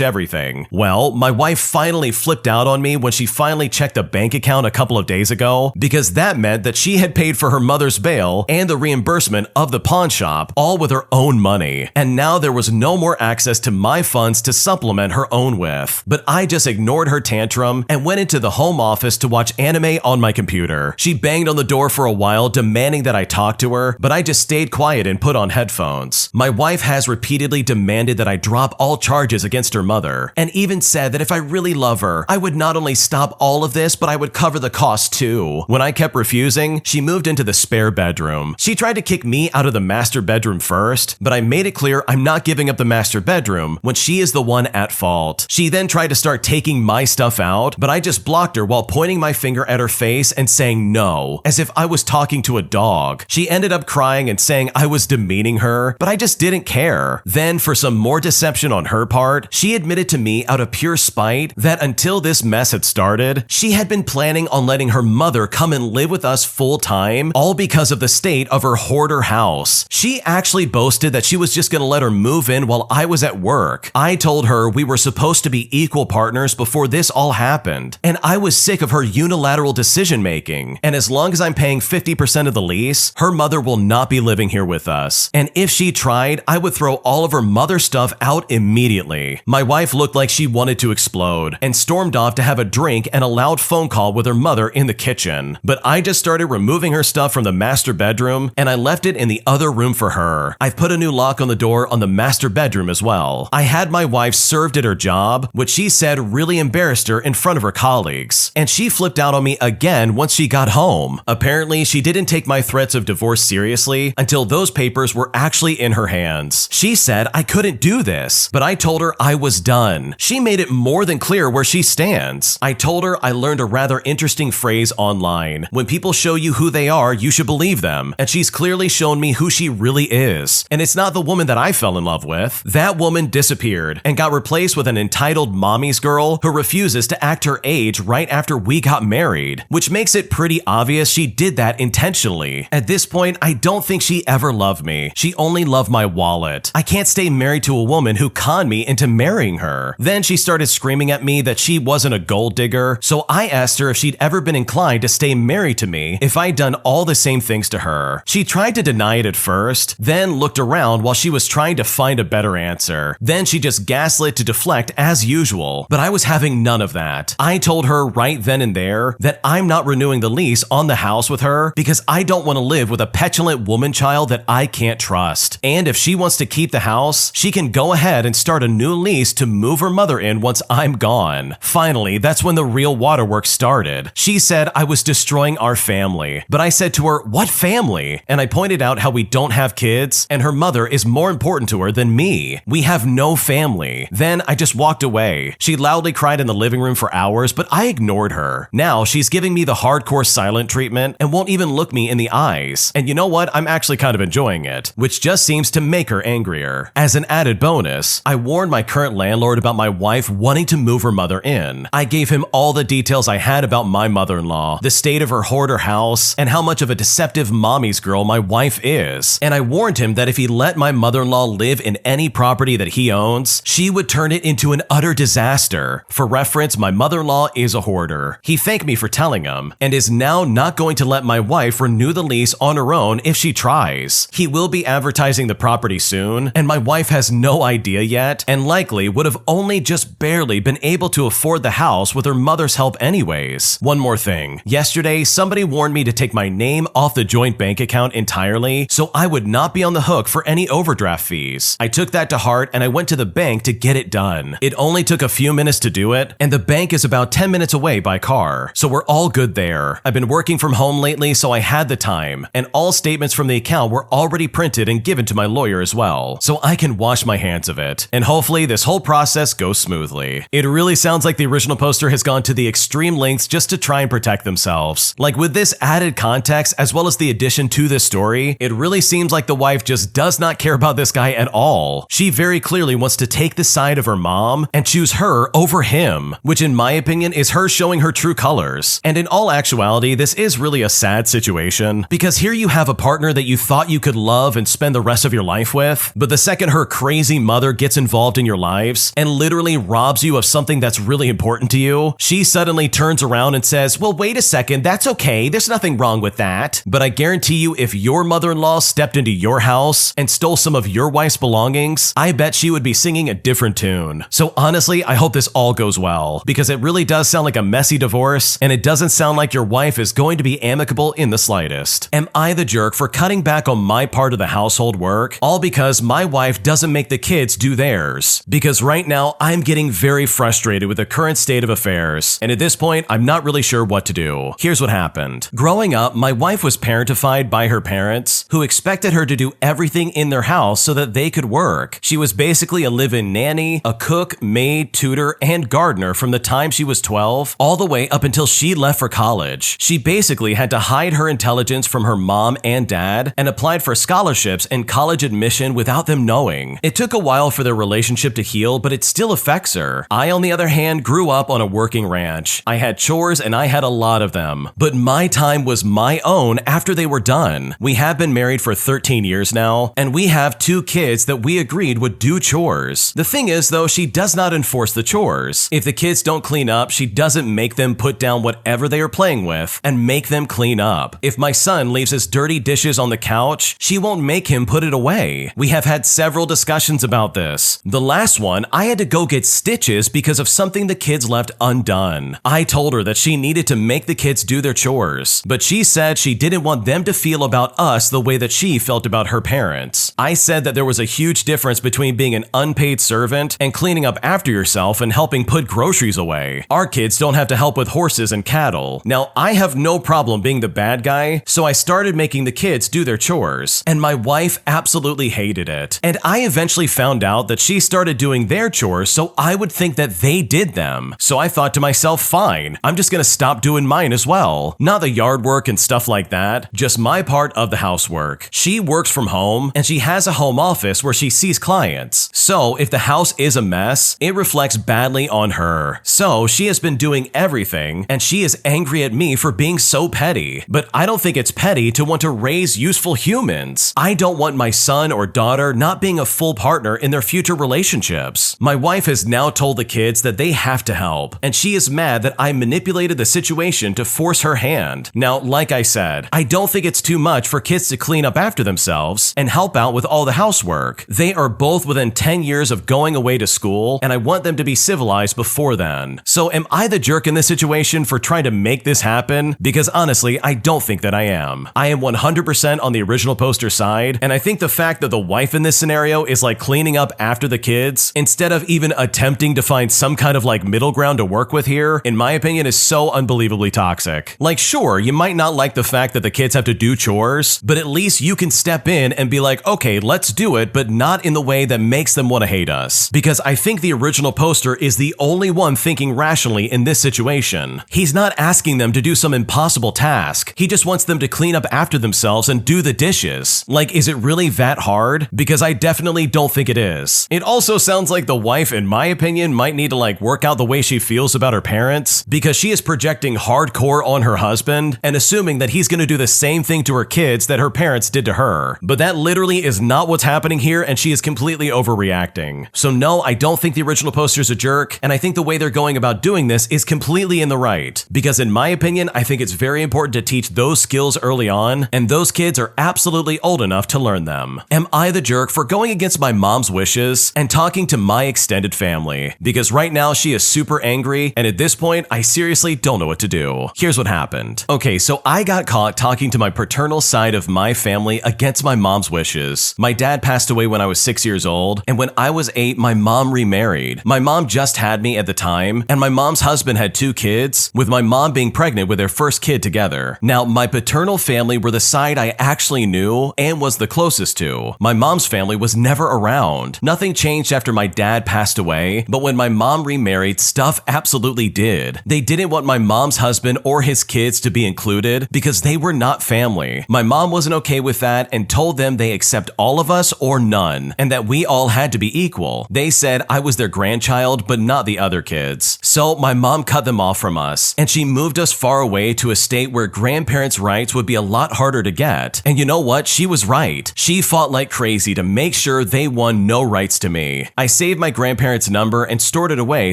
everything. Well, my wife finally flipped out on me when she finally checked the bank account a couple of days ago, because that meant that she had paid for her mother's bail and the reimbursement of the pawn shop all with her own money. And now there was no more access to my funds to supplement her own with. But I just ignored her tantrum and went into the home office to watch anime on my computer. She banged on the door for a while demanding that I talk to her, but I just stayed quiet and put on headphones. My wife has repeatedly demanded that I drop all charges against her mother, and even said that if I really love her, I would not only stop all of this, but I would cover the cost too. When I kept refusing, she moved into the spare bedroom. She tried to kick me out of the master bedroom first, but I made it clear I'm not giving up the master bedroom when she is the one at fault. She then tried to start taking my stuff out, but I just blocked her while pointing my finger at her face and saying no, as if I was talking to a dog. She ended up crying and saying I was demeaning her, but I just didn't care. Then, for some more deception on her part, she admitted to me out of pure spite that until this mess had started, she had been planning on letting her mother come and live with us full time, all because of the state of her hoarder house. She actually boasted that she was just gonna let her move in while I was at work. I told her we were supposed to be equal partners before this all happened, and I was sick of her unilateral decision making. And as long as I'm paying 50% of the lease, her mother will not be living here with us. And if she tried, I would throw all of her mother stuff out immediately. My wife looked like she wanted to explode and stormed off to have a drink and a loud phone call with her mother in the kitchen. But I just started removing her stuff from the master bedroom and I left it in the other room for her. I've put a new lock on the door on the master bedroom as well. I had my wife served at her job, which she said really embarrassed her in front of her colleagues. And she flipped out on me again once she got home. Apparently, she didn't take my threats of divorce seriously until those papers were actually in her hands. She said I couldn't do this, but I told her I was done. She made it more than clear where she stands. I told her I learned a rather interesting phrase online. When people show you who they are, you should believe them. And she's clearly shown me who she really is. And it's not the woman that I fell in love with. That woman disappeared and got replaced with an entitled mommy's girl who refuses to act her age right after we got married, which makes it pretty obvious she did that intentionally. At this point, I don't think she ever loved me. She only loved my wallet. I can't stay married to a woman who conned me into marrying her. Then she started screaming at me that she wasn't a gold digger, so I asked her if she'd ever been inclined to stay married to me if I'd done all the same things to her. She tried to deny it at first, then looked around while she was trying to find a better answer. Then she just gaslit to deflect as usual, but I was having none of that. I told her right then and there that I'm not renewing the lease on the house with her because I don't want to live with a petulant woman child that I can't trust. And if she wants to keep the house, she can go ahead and start a new lease to move her mother in once I'm gone. Finally, that's when the real waterworks started. She said I was destroying our family, but I said to her, "What family?" And I pointed out how we don't have kids and her mother is more important to her than me. We have no family. Then I just walked away. She loudly cried in the living room for hours, but I ignored her. Now she's giving me the hardcore silent treatment and won't even look me in the eyes. And you know what? I'm actually kind of enjoying it, which just seems to make her angrier. As an added bonus, I warned my current landlord about my wife wanting to move her mother in. I gave him all the details I had about my mother-in-law, the state of her hoarder house, and how much of a deceptive mommy's girl my wife is. And I warned him that if he let my mother-in-law live in any property that he owns, she would turn it into an utter disaster. For reference, my mother-in-law is a hoarder. He thanked me for telling him, and is now not going to let my wife renew the lease on her own if she tries. He will be advertising the property soon, and my wife has no idea yet, and likely would have only just barely been able to afford the house with her mother's help anyways. One more thing. Yesterday, somebody warned me to take my name off the joint bank account entirely, so I would not be on the hook for any overdraft fees. I took that to heart and I went to the bank to get it done. It only took a few minutes to do it, and the bank is about 10 minutes away by car, so we're all good there. I've been working from home lately, so I had the time, and all statements from the account were already printed and given to my lawyer as well, so I can can wash my hands of it. And hopefully this whole process goes smoothly. It really sounds like the original poster has gone to the extreme lengths just to try and protect themselves. Like with this added context as well as the addition to this story, it really seems like the wife just does not care about this guy at all. She very clearly wants to take the side of her mom and choose her over him, which in my opinion is her showing her true colors. And in all actuality, this is really a sad situation because here you have a partner that you thought you could love and spend the rest of your life with, but the second her crazy mother gets involved in your lives and literally robs you of something that's really important to you, she suddenly turns around and says, well, wait a second, that's okay, there's nothing wrong with that. But I guarantee you, if your mother-in-law stepped into your house and stole some of your wife's belongings, I bet she would be singing a different tune. So honestly, I hope this all goes well, because it really does sound like a messy divorce, and it doesn't sound like your wife is going to be amicable in the slightest. Am I the jerk for cutting back on my part of the household work, all because my wife doesn't make the kids do theirs? Because right now, I'm getting very frustrated with the current state of affairs, and at this point, I'm not really sure what to do. Here's what happened. Growing up, my wife was parentified by her parents, who expected her to do everything in their house so that they could work. She was basically a live-in nanny, a cook, maid, tutor, and gardener from the time she was 12, all the way up until she left for college. She basically had to hide her intelligence from her mom and dad and applied for scholarships and college admission without them knowing. It took a while for their relationship to heal, but it still affects her. I, on the other hand, grew up on a working ranch. I had chores and I had a lot of them, but my time was my own after they were done. We have been married for 13 years now, and we have 2 kids that we agreed would do chores. The thing is though, she does not enforce the chores. If the kids don't clean up, she doesn't make them put down whatever they are playing with and make them clean up. If my son leaves his dirty dishes on the couch, she won't make him put it away. We have had several discussions about this. The last one, I had to go get stitches because of something the kids left undone. I told her that she needed to make the kids do their chores, but she said she didn't want them to feel about us the way that she felt about her parents. I said that there was a huge difference between being an unpaid servant and cleaning up after yourself and helping put groceries away. Our kids don't have to help with horses and cattle. Now, I have no problem being the bad guy, so I started making the kids do their chores, and my wife absolutely hated it. And I eventually found out that she started doing their chores so I would think that they did them. So I thought to myself, fine, I'm just gonna stop doing mine as well. Not the yard work and stuff like that, just my part of the housework. She works from home, and she has a home office where she sees clients. So if the house is a mess, it reflects badly on her. So she has been doing everything, and she is angry at me for being so petty. But I don't think it's petty to want to raise useful humans. I don't want my son or daughter not being a full partner in their future relationships. My wife has now told the kids that they have to help, and she is mad that I manipulated the situation to force her hand. Now, like I said, I don't think it's too much for kids to clean up after themselves and help out with all the housework. They are both within 10 years of going away to school, and I want them to be civilized before then. So am I the jerk in this situation for trying to make this happen? Because honestly, I don't think that I am. I am 100% on the original poster side, and I think the fact that the wife in this scenario is like cleaning up after the kids, instead of even attempting to find some kind of like middle ground to work with here, in my opinion is so unbelievably toxic. Like sure, you might not like the fact that the kids have to do chores, but at least you can step in and be like, okay, let's do it, but not in the way that makes them want to hate us. Because I think the original poster is the only one thinking rationally in this situation. He's not asking them to do some impossible task. He just wants them to clean up after themselves and do the dishes. Like, is it really that hard? Because I definitely don't think it is. It also sounds like the wife, in my opinion, might need to like work out the way she feels about her parents, because she is projecting hardcore on her husband and assuming that he's going to do the same thing to her kids that her parents did to her. But that literally is not what's happening here, and she is completely overreacting. So no, I don't think the original poster is a jerk, and I think the way they're going about doing this is completely in the right. Because in my opinion, I think it's very important to teach those skills early on, and those kids are absolutely old enough to learn them. Am I the jerk for going against my mom's wishes and talking to my extended family? Because right now she is super angry, and at this point, I seriously don't know what to do. Here's what happened. Okay, so I got caught talking to my paternal side of my family against my mom's wishes. My dad passed away when I was 6 years old, and when I was 8, my mom remarried. My mom just had me at the time, and my mom's husband had 2 kids, with my mom being pregnant with their first kid together. Now, my paternal family were the side I actually knew and was the closest to. My mom's family was was never around. Nothing changed after my dad passed away, but when my mom remarried, stuff absolutely did. They didn't want my mom's husband or his kids to be included because they were not family. My mom wasn't okay with that and told them they accept all of us or none, and that we all had to be equal. They said I was their grandchild, but not the other kids. So my mom cut them off from us, and she moved us far away to a state where grandparents' rights would be a lot harder to get. And you know what? She was right. She fought like crazy to make sure they won no rights to me. I saved my grandparents' number and stored it away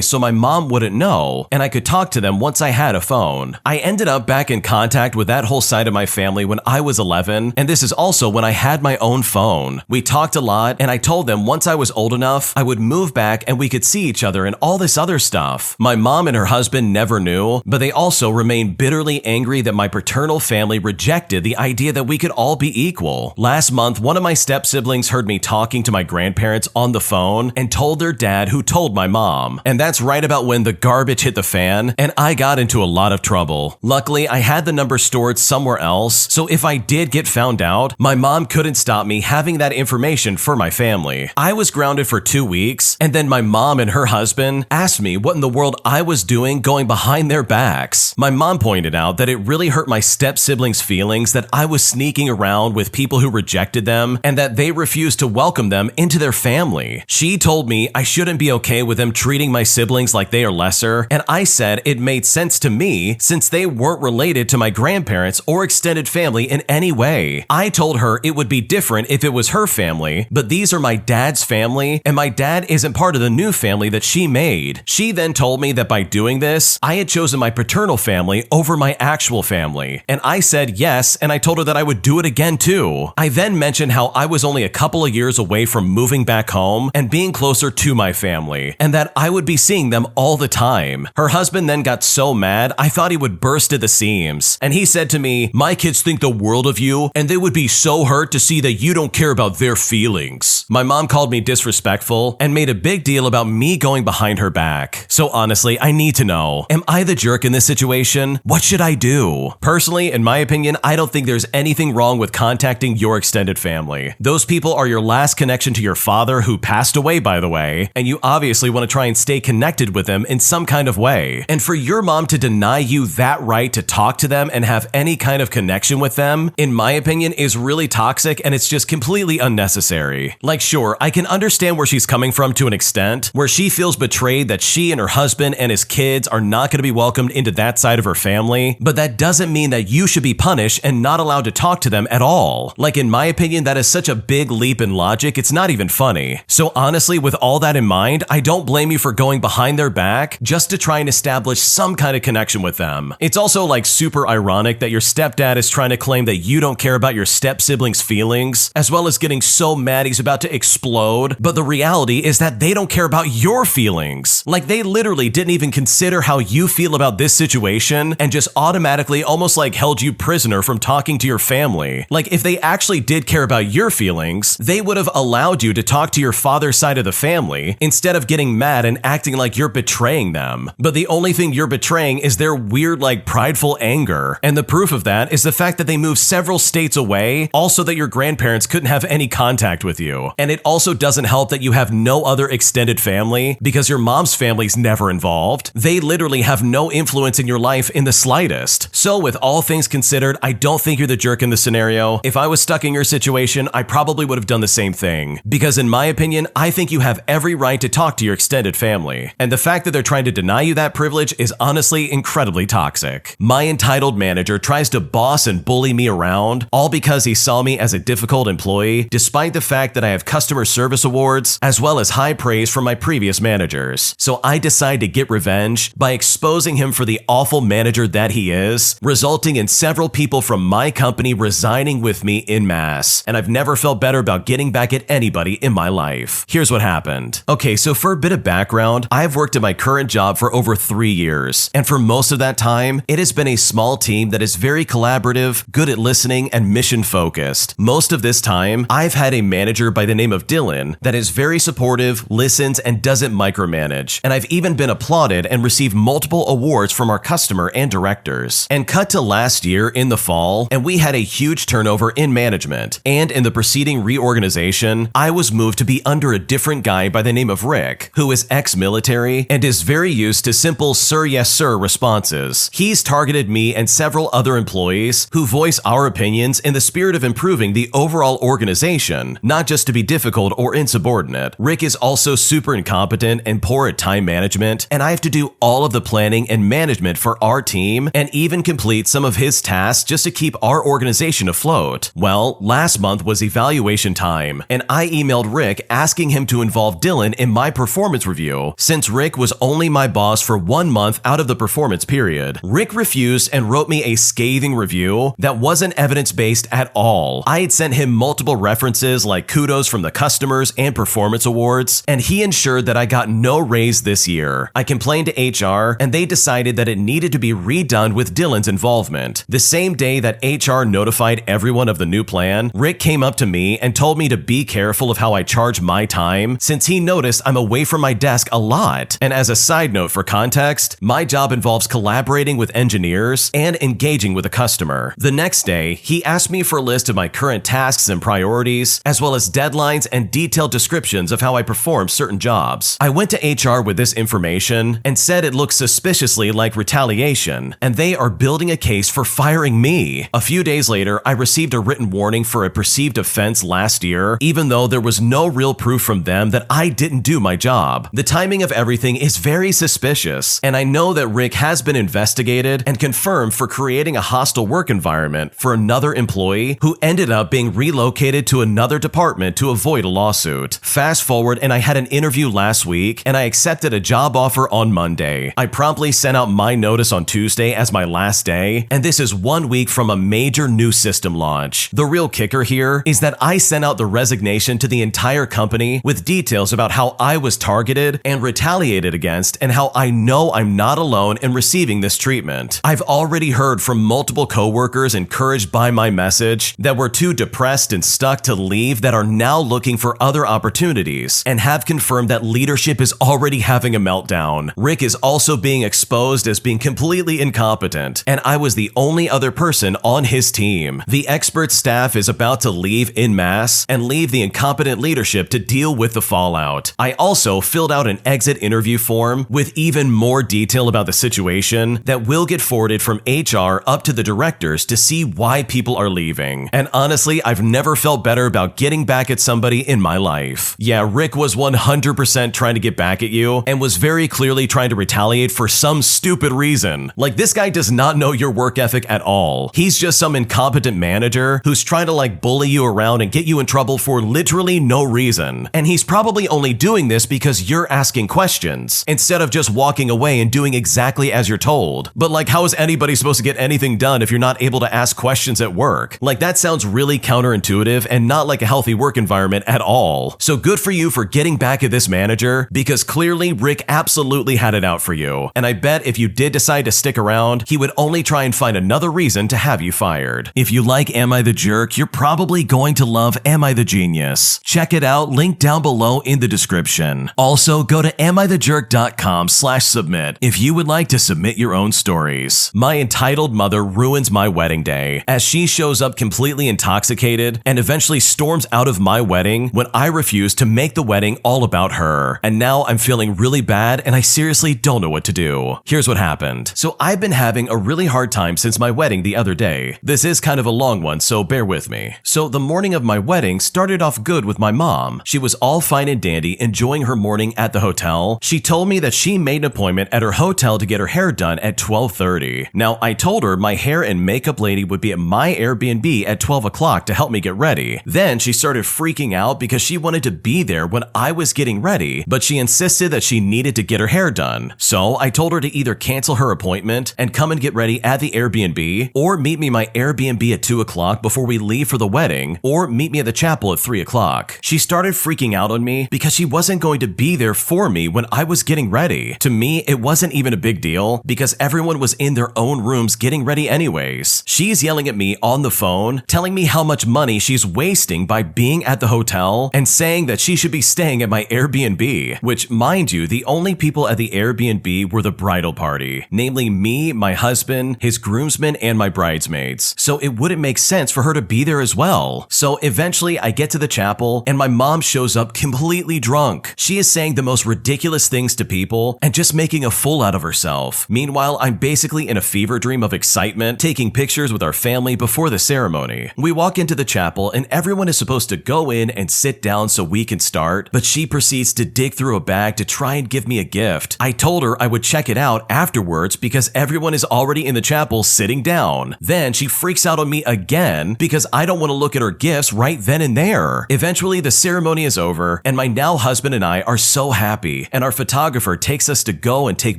so my mom wouldn't know, and I could talk to them once I had a phone. I ended up back in contact with that whole side of my family when I was 11, and this is also when I had my own phone. We talked a lot, and I told them once I was old enough, I would move back and we could see each other and all this other stuff. My mom and her husband never knew, but they also remained bitterly angry that my paternal family rejected the idea that we could all be equal. Last month, one of my step-siblings heard me talking to my grandparents on the phone and told their dad, who told my mom. And that's right about when the garbage hit the fan, and I got into a lot of trouble. Luckily, I had the number stored somewhere else, so if I did get found out, my mom couldn't stop me having that information for my family. I was grounded for 2 weeks, and then my mom and her husband asked me what in the world I was doing going behind their backs. My mom pointed out that it really hurt my step-siblings' feelings that I was sneaking around with people who rejected them and that they refused to welcome them into their family. She told me I shouldn't be okay with them treating my siblings like they are lesser, and I said it made sense to me since they weren't related to my grandparents or extended family in any way. I told her it would be different if it was her family, but these are my dad's family, and my dad isn't part of the new family that she made. She then told me that by doing this, I had chosen my paternal family over my actual family, and I said yes, and I told her that I would do it again too. I then mentioned how I was only a couple of years away from moving back home and being closer to my family, and that I would be seeing them all the time. Her husband then got so mad, I thought he would burst at the seams, and he said to me, "My kids think the world of you, and they would be so hurt to see that you don't care about their feelings." My mom called me disrespectful and made a big deal about me going behind her back. So honestly, I need to know, am I the jerk in this situation? What should I do? Personally, in my opinion, I don't think there's anything wrong with contacting your extended family. Those people are your last connection to your father, who passed away, by the way, and you obviously want to try and stay connected with them in some kind of way. And for your mom to deny you that right to talk to them and have any kind of connection with them, in my opinion, is really toxic, and it's just completely unnecessary. Like, sure, I can understand where she's coming from to an extent, where she feels betrayed that she and her husband and his kids are not going to be welcomed into that side of her family, but that doesn't mean that you should be punished and not allowed to talk to them at all. Like, in my opinion, that is such a big leap in logic, it's not even funny. So honestly, with all that in mind, I don't blame you for going behind their back just to try and establish some kind of connection with them. It's also like super ironic that your stepdad is trying to claim that you don't care about your step-siblings' feelings, as well as getting so mad he's about to explode, but the reality is that they don't care about your feelings. Like, they literally didn't even consider how you feel about this situation and just automatically almost like held you prisoner from talking to your family. Like, if they actually did care about your feelings, they would have allowed you to talk to your father's side of the family instead of getting mad and acting like you're betraying them. But the only thing you're betraying is their weird, like, prideful anger. And the proof of that is the fact that they moved several states away, also that your grandparents couldn't have any contact with you. And it also doesn't help that you have no other extended family because your mom's family's never involved. They literally have no influence in your life in the slightest. So with all things considered, I don't think you're the jerk in this scenario. If I was stuck in your situation, I probably would have done the same thing. Because in my opinion, I think you have every right to talk to your extended family. And the fact that they're trying to deny you that privilege is honestly incredibly toxic. My entitled manager tries to boss and bully me around, all because he saw me as a difficult employee, despite the fact that I have customer service awards, as well as high praise from my previous managers. So I decide to get revenge by exposing him for the awful manager that he is, resulting in several people from my company resigning with me en masse. And I've never felt better about getting back at anybody in my life. Here's what happened. Okay, so for a bit of background, I've worked at my current job for over 3 years. And for most of that time, it has been a small team that is very collaborative, good at listening, and mission focused. Most of this time, I've had a manager by the name of Dylan that is very supportive, listens, and doesn't micromanage. And I've even been applauded and received multiple awards from our customer and directors. And cut to last year in the fall, and we had a huge turnover in management. And in the preceding reorganization, situation, I was moved to be under a different guy by the name of Rick, who is ex-military and is very used to simple sir yes sir responses. He's targeted me and several other employees who voice our opinions in the spirit of improving the overall organization, not just to be difficult or insubordinate. Rick is also super incompetent and poor at time management, and I have to do all of the planning and management for our team and even complete some of his tasks just to keep our organization afloat. Well, last month was evaluation time, and I emailed Rick asking him to involve Dylan in my performance review, since Rick was only my boss for 1 month out of the performance period. Rick refused and wrote me a scathing review that wasn't evidence-based at all. I had sent him multiple references like kudos from the customers and performance awards, and he ensured that I got no raise this year. I complained to HR, and they decided that it needed to be redone with Dylan's involvement. The same day that HR notified everyone of the new plan, Rick came up to me and told me to be careful of how I charge my time, since he noticed I'm away from my desk a lot. And as a side note for context, my job involves collaborating with engineers and engaging with a customer. The next day, he asked me for a list of my current tasks and priorities, as well as deadlines and detailed descriptions of how I perform certain jobs. I went to HR with this information and said it looks suspiciously like retaliation, and they are building a case for firing me. A few days later, I received a written warning for a perceived offense last year, even though there was no real proof from them that I didn't do my job. The timing of everything is very suspicious, and I know that Rick has been investigated and confirmed for creating a hostile work environment for another employee who ended up being relocated to another department to avoid a lawsuit. Fast forward, and I had an interview last week, and I accepted a job offer on Monday. I promptly sent out my notice on Tuesday as my last day, and this is 1 week from a major new system launch. The real kicker here is that I sent out the resignation to the entire company with details about how I was targeted and retaliated against, and how I know I'm not alone in receiving this treatment. I've already heard from multiple coworkers encouraged by my message that were too depressed and stuck to leave that are now looking for other opportunities, and have confirmed that leadership is already having a meltdown. Rick is also being exposed as being completely incompetent, and I was the only other person on his team. The expert staff is about to leave en masse and leave the incompetent leadership to deal with the fallout. I also filled out an exit interview form with even more detail about the situation that will get forwarded from HR up to the directors to see why people are leaving. And honestly, I've never felt better about getting back at somebody in my life. Yeah, Rick was 100% trying to get back at you and was very clearly trying to retaliate for some stupid reason. Like, this guy does not know your work ethic at all. He's just some incompetent manager who's trying to bully you around and get you in trouble for literally no reason. And he's probably only doing this because you're asking questions instead of just walking away and doing exactly as you're told. But how is anybody supposed to get anything done if you're not able to ask questions at work? That sounds really counterintuitive and not like a healthy work environment at all. So good for you for getting back at this manager, because clearly Rick absolutely had it out for you. And I bet if you did decide to stick around, he would only try and find another reason to have you fired. If you like Am I the Jerk, you're probably going to love Am I the Genius. Check it out, link down below in the description. Also, go to amithejerk.com/submit if you would like to submit your own stories. My entitled mother ruins my wedding day, as she shows up completely intoxicated and eventually storms out of my wedding when I refuse to make the wedding all about her. And now I'm feeling really bad, and I seriously don't know what to do. Here's what happened. So I've been having a really hard time since my wedding the other day. This is kind of a long one, so bear with me. So the morning of my wedding started off good with my mom. She was all fine and dandy, enjoying her morning at the hotel. She told me that she made an appointment at her hotel to get her hair done at 12:30. Now, I told her my hair and makeup lady would be at my Airbnb at 12 o'clock to help me get ready. Then she started freaking out because she wanted to be there when I was getting ready, but she insisted that she needed to get her hair done. So I told her to either cancel her appointment and come and get ready at the Airbnb, or meet me my Airbnb at 2 o'clock before we leave for the wedding, or meet me at the chapel at 3 o'clock. She started freaking out on me because she wasn't going to be there for me when I was getting ready. To me, it wasn't even a big deal because everyone was in their own rooms getting ready anyways. She's yelling at me on the phone, telling me how much money she's wasting by being at the hotel and saying that she should be staying at my Airbnb, which, mind you, the only people at the Airbnb were the bridal party, namely me, my husband, his groomsmen, and my bridesmaids. So it wouldn't make sense for her to be there as well. So eventually I get get to the chapel and my mom shows up completely drunk. She is saying the most ridiculous things to people and just making a fool out of herself. Meanwhile, I'm basically in a fever dream of excitement, taking pictures with our family before the ceremony. We walk into the chapel and everyone is supposed to go in and sit down so we can start, but she proceeds to dig through a bag to try and give me a gift. I told her I would check it out afterwards because everyone is already in the chapel sitting down. Then she freaks out on me again because I don't want to look at her gifts right then and there. Eventually, the ceremony is over and my now husband and I are so happy, and our photographer takes us to go and take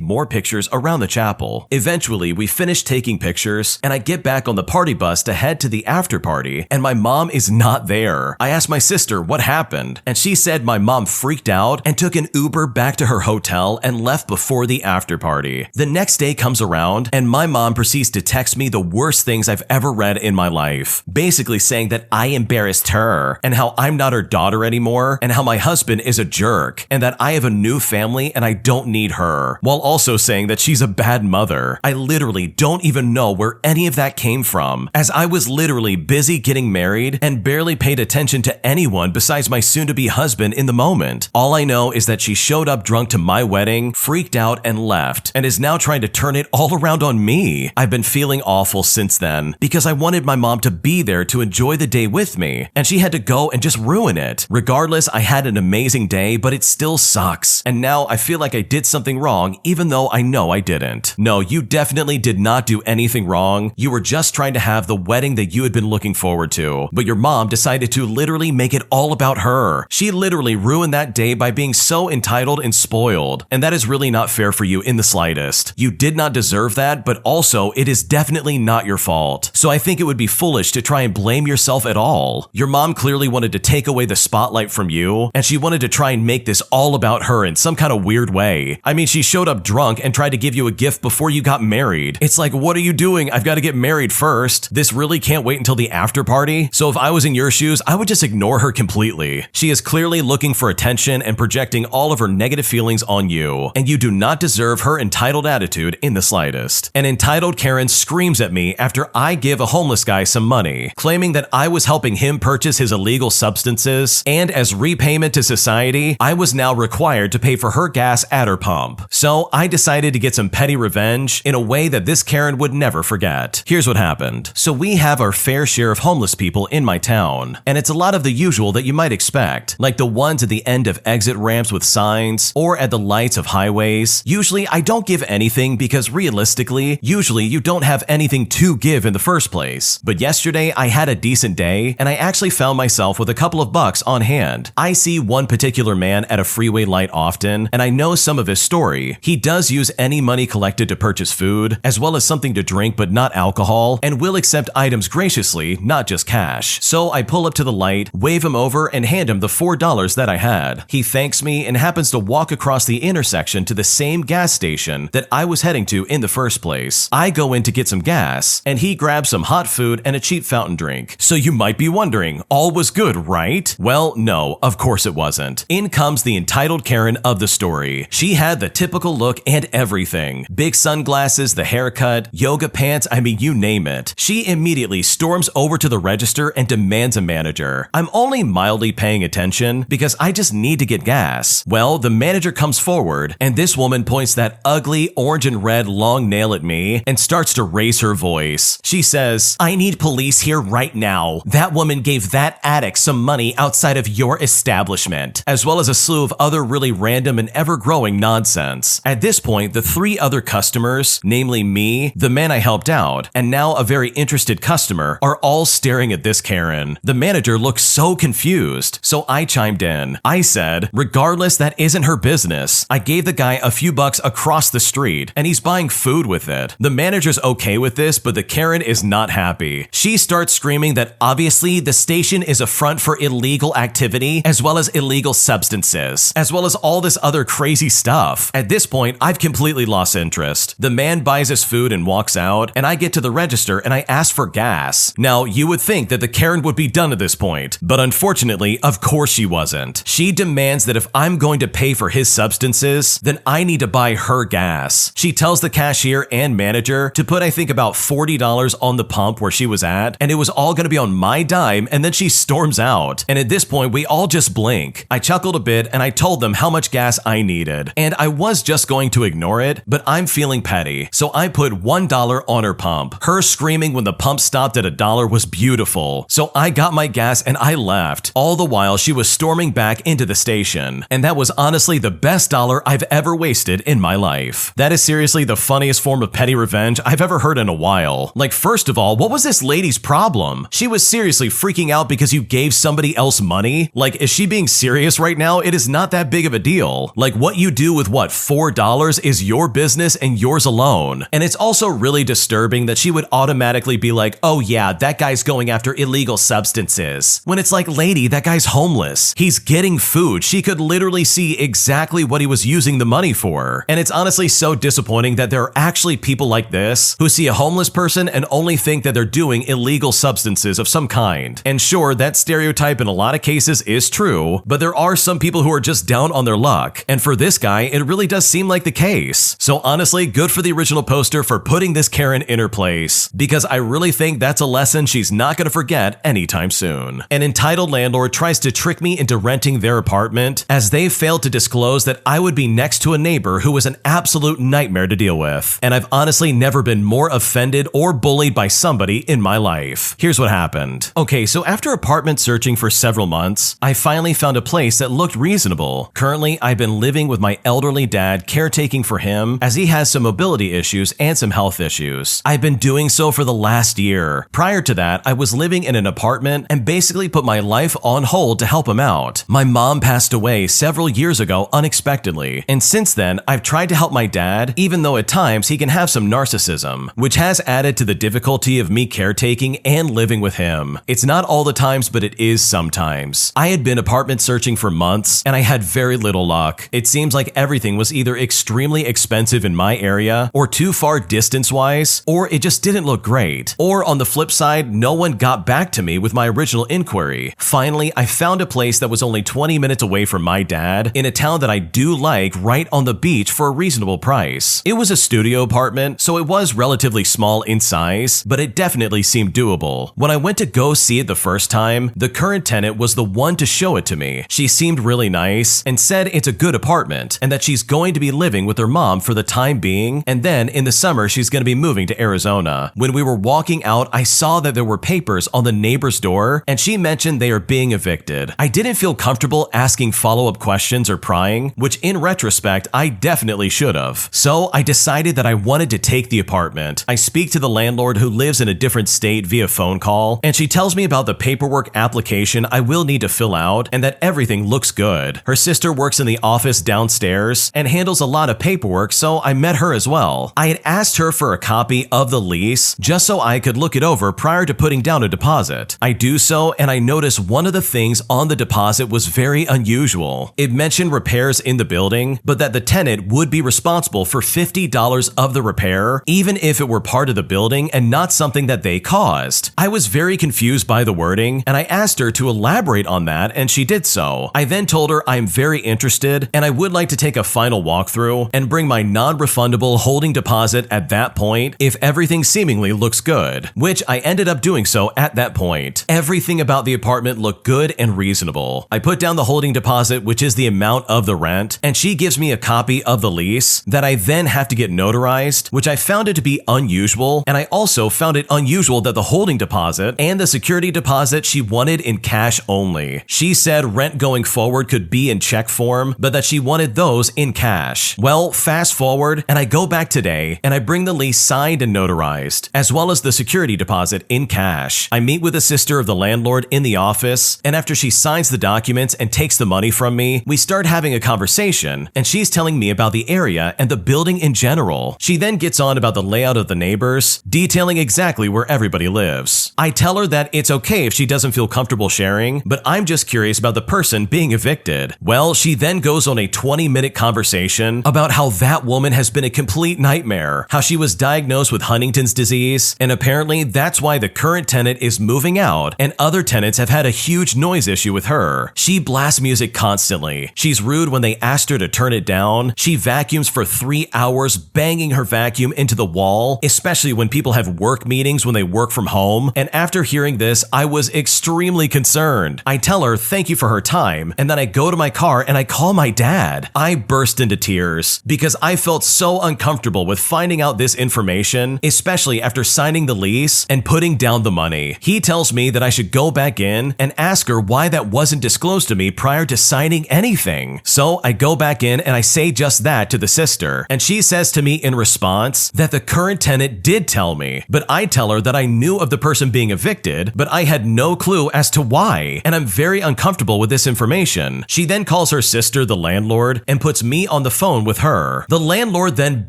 more pictures around the chapel. Eventually, we finish taking pictures and I get back on the party bus to head to the after party, and my mom is not there. I asked my sister what happened, and she said my mom freaked out and took an Uber back to her hotel and left before the after party. The next day comes around and my mom proceeds to text me the worst things I've ever read in my life, basically saying that I embarrassed her and how I'm not her daughter anymore and how my husband is a jerk and that I have a new family and I don't need her, while also saying that she's a bad mother. I literally don't even know where any of that came from, as I was literally busy getting married and barely paid attention to anyone besides my soon-to-be husband in the moment. All I know is that she showed up drunk to my wedding, freaked out and left, and is now trying to turn it all around on me. I've been feeling awful since then because I wanted my mom to be there to enjoy the day with me, and she had to go and just ruin it. Regardless, I had an amazing day, but it still sucks. And now I feel like I did something wrong even though I know I didn't. No, you definitely did not do anything wrong. You were just trying to have the wedding that you had been looking forward to, but your mom decided to literally make it all about her. She literally ruined that day by being so entitled and spoiled, and that is really not fair for you in the slightest. You did not deserve that, but also it is definitely not your fault. So I think it would be foolish to try and blame yourself at all. Your mom clearly wanted to take away the spotlight from you, and she wanted to try and make this all about her in some kind of weird way. I mean, she showed up drunk and tried to give you a gift before you got married. It's like, what are you doing? I've got to get married first. This really can't wait until the after party. So if I was in your shoes, I would just ignore her completely. She is clearly looking for attention and projecting all of her negative feelings on you, and you do not deserve her entitled attitude in the slightest. An entitled Karen screams at me after I give a homeless guy some money, claiming that I was helping him purchase his illegal substances, and as repayment to society, I was now required to pay for her gas at her pump. So I decided to get some petty revenge in a way that this Karen would never forget. Here's what happened. So we have our fair share of homeless people in my town, and it's a lot of the usual that you might expect, like the ones at the end of exit ramps with signs or at the lights of highways. Usually I don't give anything because realistically, usually you don't have anything to give in the first place. But yesterday I had a decent day and I actually found myself with a couple of bucks on hand. I see one particular man at a freeway light often, and I know some of his story. He does use any money collected to purchase food, as well as something to drink but not alcohol, and will accept items graciously, not just cash. So I pull up to the light, wave him over, and hand him the $4 that I had. He thanks me and happens to walk across the intersection to the same gas station that I was heading to in the first place. I go in to get some gas, and he grabs some hot food and a cheap fountain drink. So you might be wondering, all was good, right? Well, no, of course it wasn't. In comes the entitled Karen of the story. She had the typical look and everything. Big sunglasses, the haircut, yoga pants, I mean, you name it. She immediately storms over to the register and demands a manager. I'm only mildly paying attention because I just need to get gas. Well, the manager comes forward, and this woman points that ugly orange and red long nail at me and starts to raise her voice. She says, "I need police here right now. That woman gave that addict some money outside of your establishment," as well as a slew of other really random and ever-growing nonsense. At this point, the three other customers, namely me, the man I helped out, and now a very interested customer, are all staring at this Karen. The manager looks so confused, so I chimed in. I said, "Regardless, that isn't her business. I gave the guy a few bucks across the street, and he's buying food with it." The manager's okay with this, but the Karen is not happy. She starts screaming that obviously the station is a front for illegal activity, as well as illegal substances, as well as all this other crazy stuff. At this point, I've completely lost interest. The man buys his food and walks out, and I get to the register and I ask for gas. Now, you would think that the Karen would be done at this point, but unfortunately, of course she wasn't. She demands that if I'm going to pay for his substances, then I need to buy her gas. She tells the cashier and manager to put, I think, about $40 on the pump where she was at, and it was all going to be on my dime, and then she storms storms out. And at this point, we all just blink. I chuckled a bit and I told them how much gas I needed. And I was just going to ignore it, but I'm feeling petty. So I put $1 on her pump. Her screaming when the pump stopped at $1 was beautiful. So I got my gas and I left. All the while she was storming back into the station. And that was honestly the best dollar I've ever wasted in my life. That is seriously the funniest form of petty revenge I've ever heard in a while. Like, first of all, what was this lady's problem? She was seriously freaking out because you gave somebody else money? Like, is she being serious right now? It is not that big of a deal. Like, what you do with what, $4 is your business and yours alone. And it's also really disturbing that she would automatically be like, oh yeah, that guy's going after illegal substances. When it's like, lady, that guy's homeless. He's getting food. She could literally see exactly what he was using the money for. And it's honestly so disappointing that there are actually people like this who see a homeless person and only think that they're doing illegal substances of some kind. And sure, that stereotype in a lot of cases is true, but there are some people who are just down on their luck. And for this guy, it really does seem like the case. So honestly, good for the original poster for putting this Karen in her place, because I really think that's a lesson she's not going to forget anytime soon. An entitled landlord tries to trick me into renting their apartment as they failed to disclose that I would be next to a neighbor who was an absolute nightmare to deal with. And I've honestly never been more offended or bullied by somebody in my life. Here's what happened. Okay, so after apartment searching for several months, I finally found a place that looked reasonable. Currently, I've been living with my elderly dad, caretaking for him as he has some mobility issues and some health issues. I've been doing so for the last year. Prior to that, I was living in an apartment and basically put my life on hold to help him out. My mom passed away several years ago unexpectedly, and since then, I've tried to help my dad, even though at times he can have some narcissism, which has added to the difficulty of me caretaking and living with him. It's not all the times, but it is sometimes. I had been apartment searching for months, and I had very little luck. It seems like everything was either extremely expensive in my area, or too far distance-wise, or it just didn't look great. Or on the flip side, no one got back to me with my original inquiry. Finally, I found a place that was only 20 minutes away from my dad, in a town that I do like, right on the beach for a reasonable price. It was a studio apartment, so it was relatively small in size, but it definitely seemed doable. When I went to go see it the first time, the current tenant was the one to show it to me. She seemed really nice and said it's a good apartment and that she's going to be living with her mom for the time being, and then in the summer she's going to be moving to Arizona. When we were walking out, I saw that there were papers on the neighbor's door and she mentioned they are being evicted. I didn't feel comfortable asking follow-up questions or prying, which in retrospect I definitely should have. So I decided that I wanted to take the apartment. I speak to the landlord who lives in a different state via phone call, and she tells me about the paperwork application I will need to fill out and that everything looks good. Her sister works in the office downstairs and handles a lot of paperwork, so I met her as well. I had asked her for a copy of the lease just so I could look it over prior to putting down a deposit. I do so, and I noticed one of the things on the deposit was very unusual. It mentioned repairs in the building, but that the tenant would be responsible for $50 of the repair, even if it were part of the building and not something that they caused. I was very confused by the wording, and I asked her to elaborate on that, and she did so. I then told her I'm very interested and I would like to take a final walkthrough and bring my non-refundable holding deposit at that point if everything seemingly looks good, which I ended up doing so at that point. Everything about the apartment looked good and reasonable. I put down the holding deposit, which is the amount of the rent, and she gives me a copy of the lease that I then have to get notarized, which I found it to be unusual, and I also found it unusual that the holding deposit and the security deposit she wanted in cash only. She said rent going forward could be in check form, but that she wanted those in cash. Well, fast forward, and I go back today, and I bring the lease signed and notarized, as well as the security deposit in cash. I meet with the sister of the landlord in the office, and after she signs the documents and takes the money from me, we start having a conversation, and she's telling me about the area and the building in general. She then gets on about the layout of the neighbors, detailing exactly where everybody lives. I tell her that it's okay if she doesn't feel comfortable sharing, but I'm just curious about the person being evicted. Well, she then goes on a 20-minute conversation about how that woman has been a complete nightmare, how she was diagnosed with Huntington's disease, and apparently that's why the current tenant is moving out, and other tenants have had a huge noise issue with her. She blasts music constantly. She's rude when they asked her to turn it down. She vacuums for 3 hours, banging her vacuum into the wall, especially when people have work meetings when they work from home. And after hearing this, I was extremely extremely concerned. I tell her thank you for her time, and then I go to my car and I call my dad. I burst into tears because I felt so uncomfortable with finding out this information, especially after signing the lease and putting down the money. He tells me that I should go back in and ask her why that wasn't disclosed to me prior to signing anything. So I go back in and I say just that to the sister, and she says to me in response that the current tenant did tell me, but I tell her that I knew of the person being evicted, but I had no clue as to why, and I'm very uncomfortable with this information. She then calls her sister, the landlord, and puts me on the phone with her. The landlord then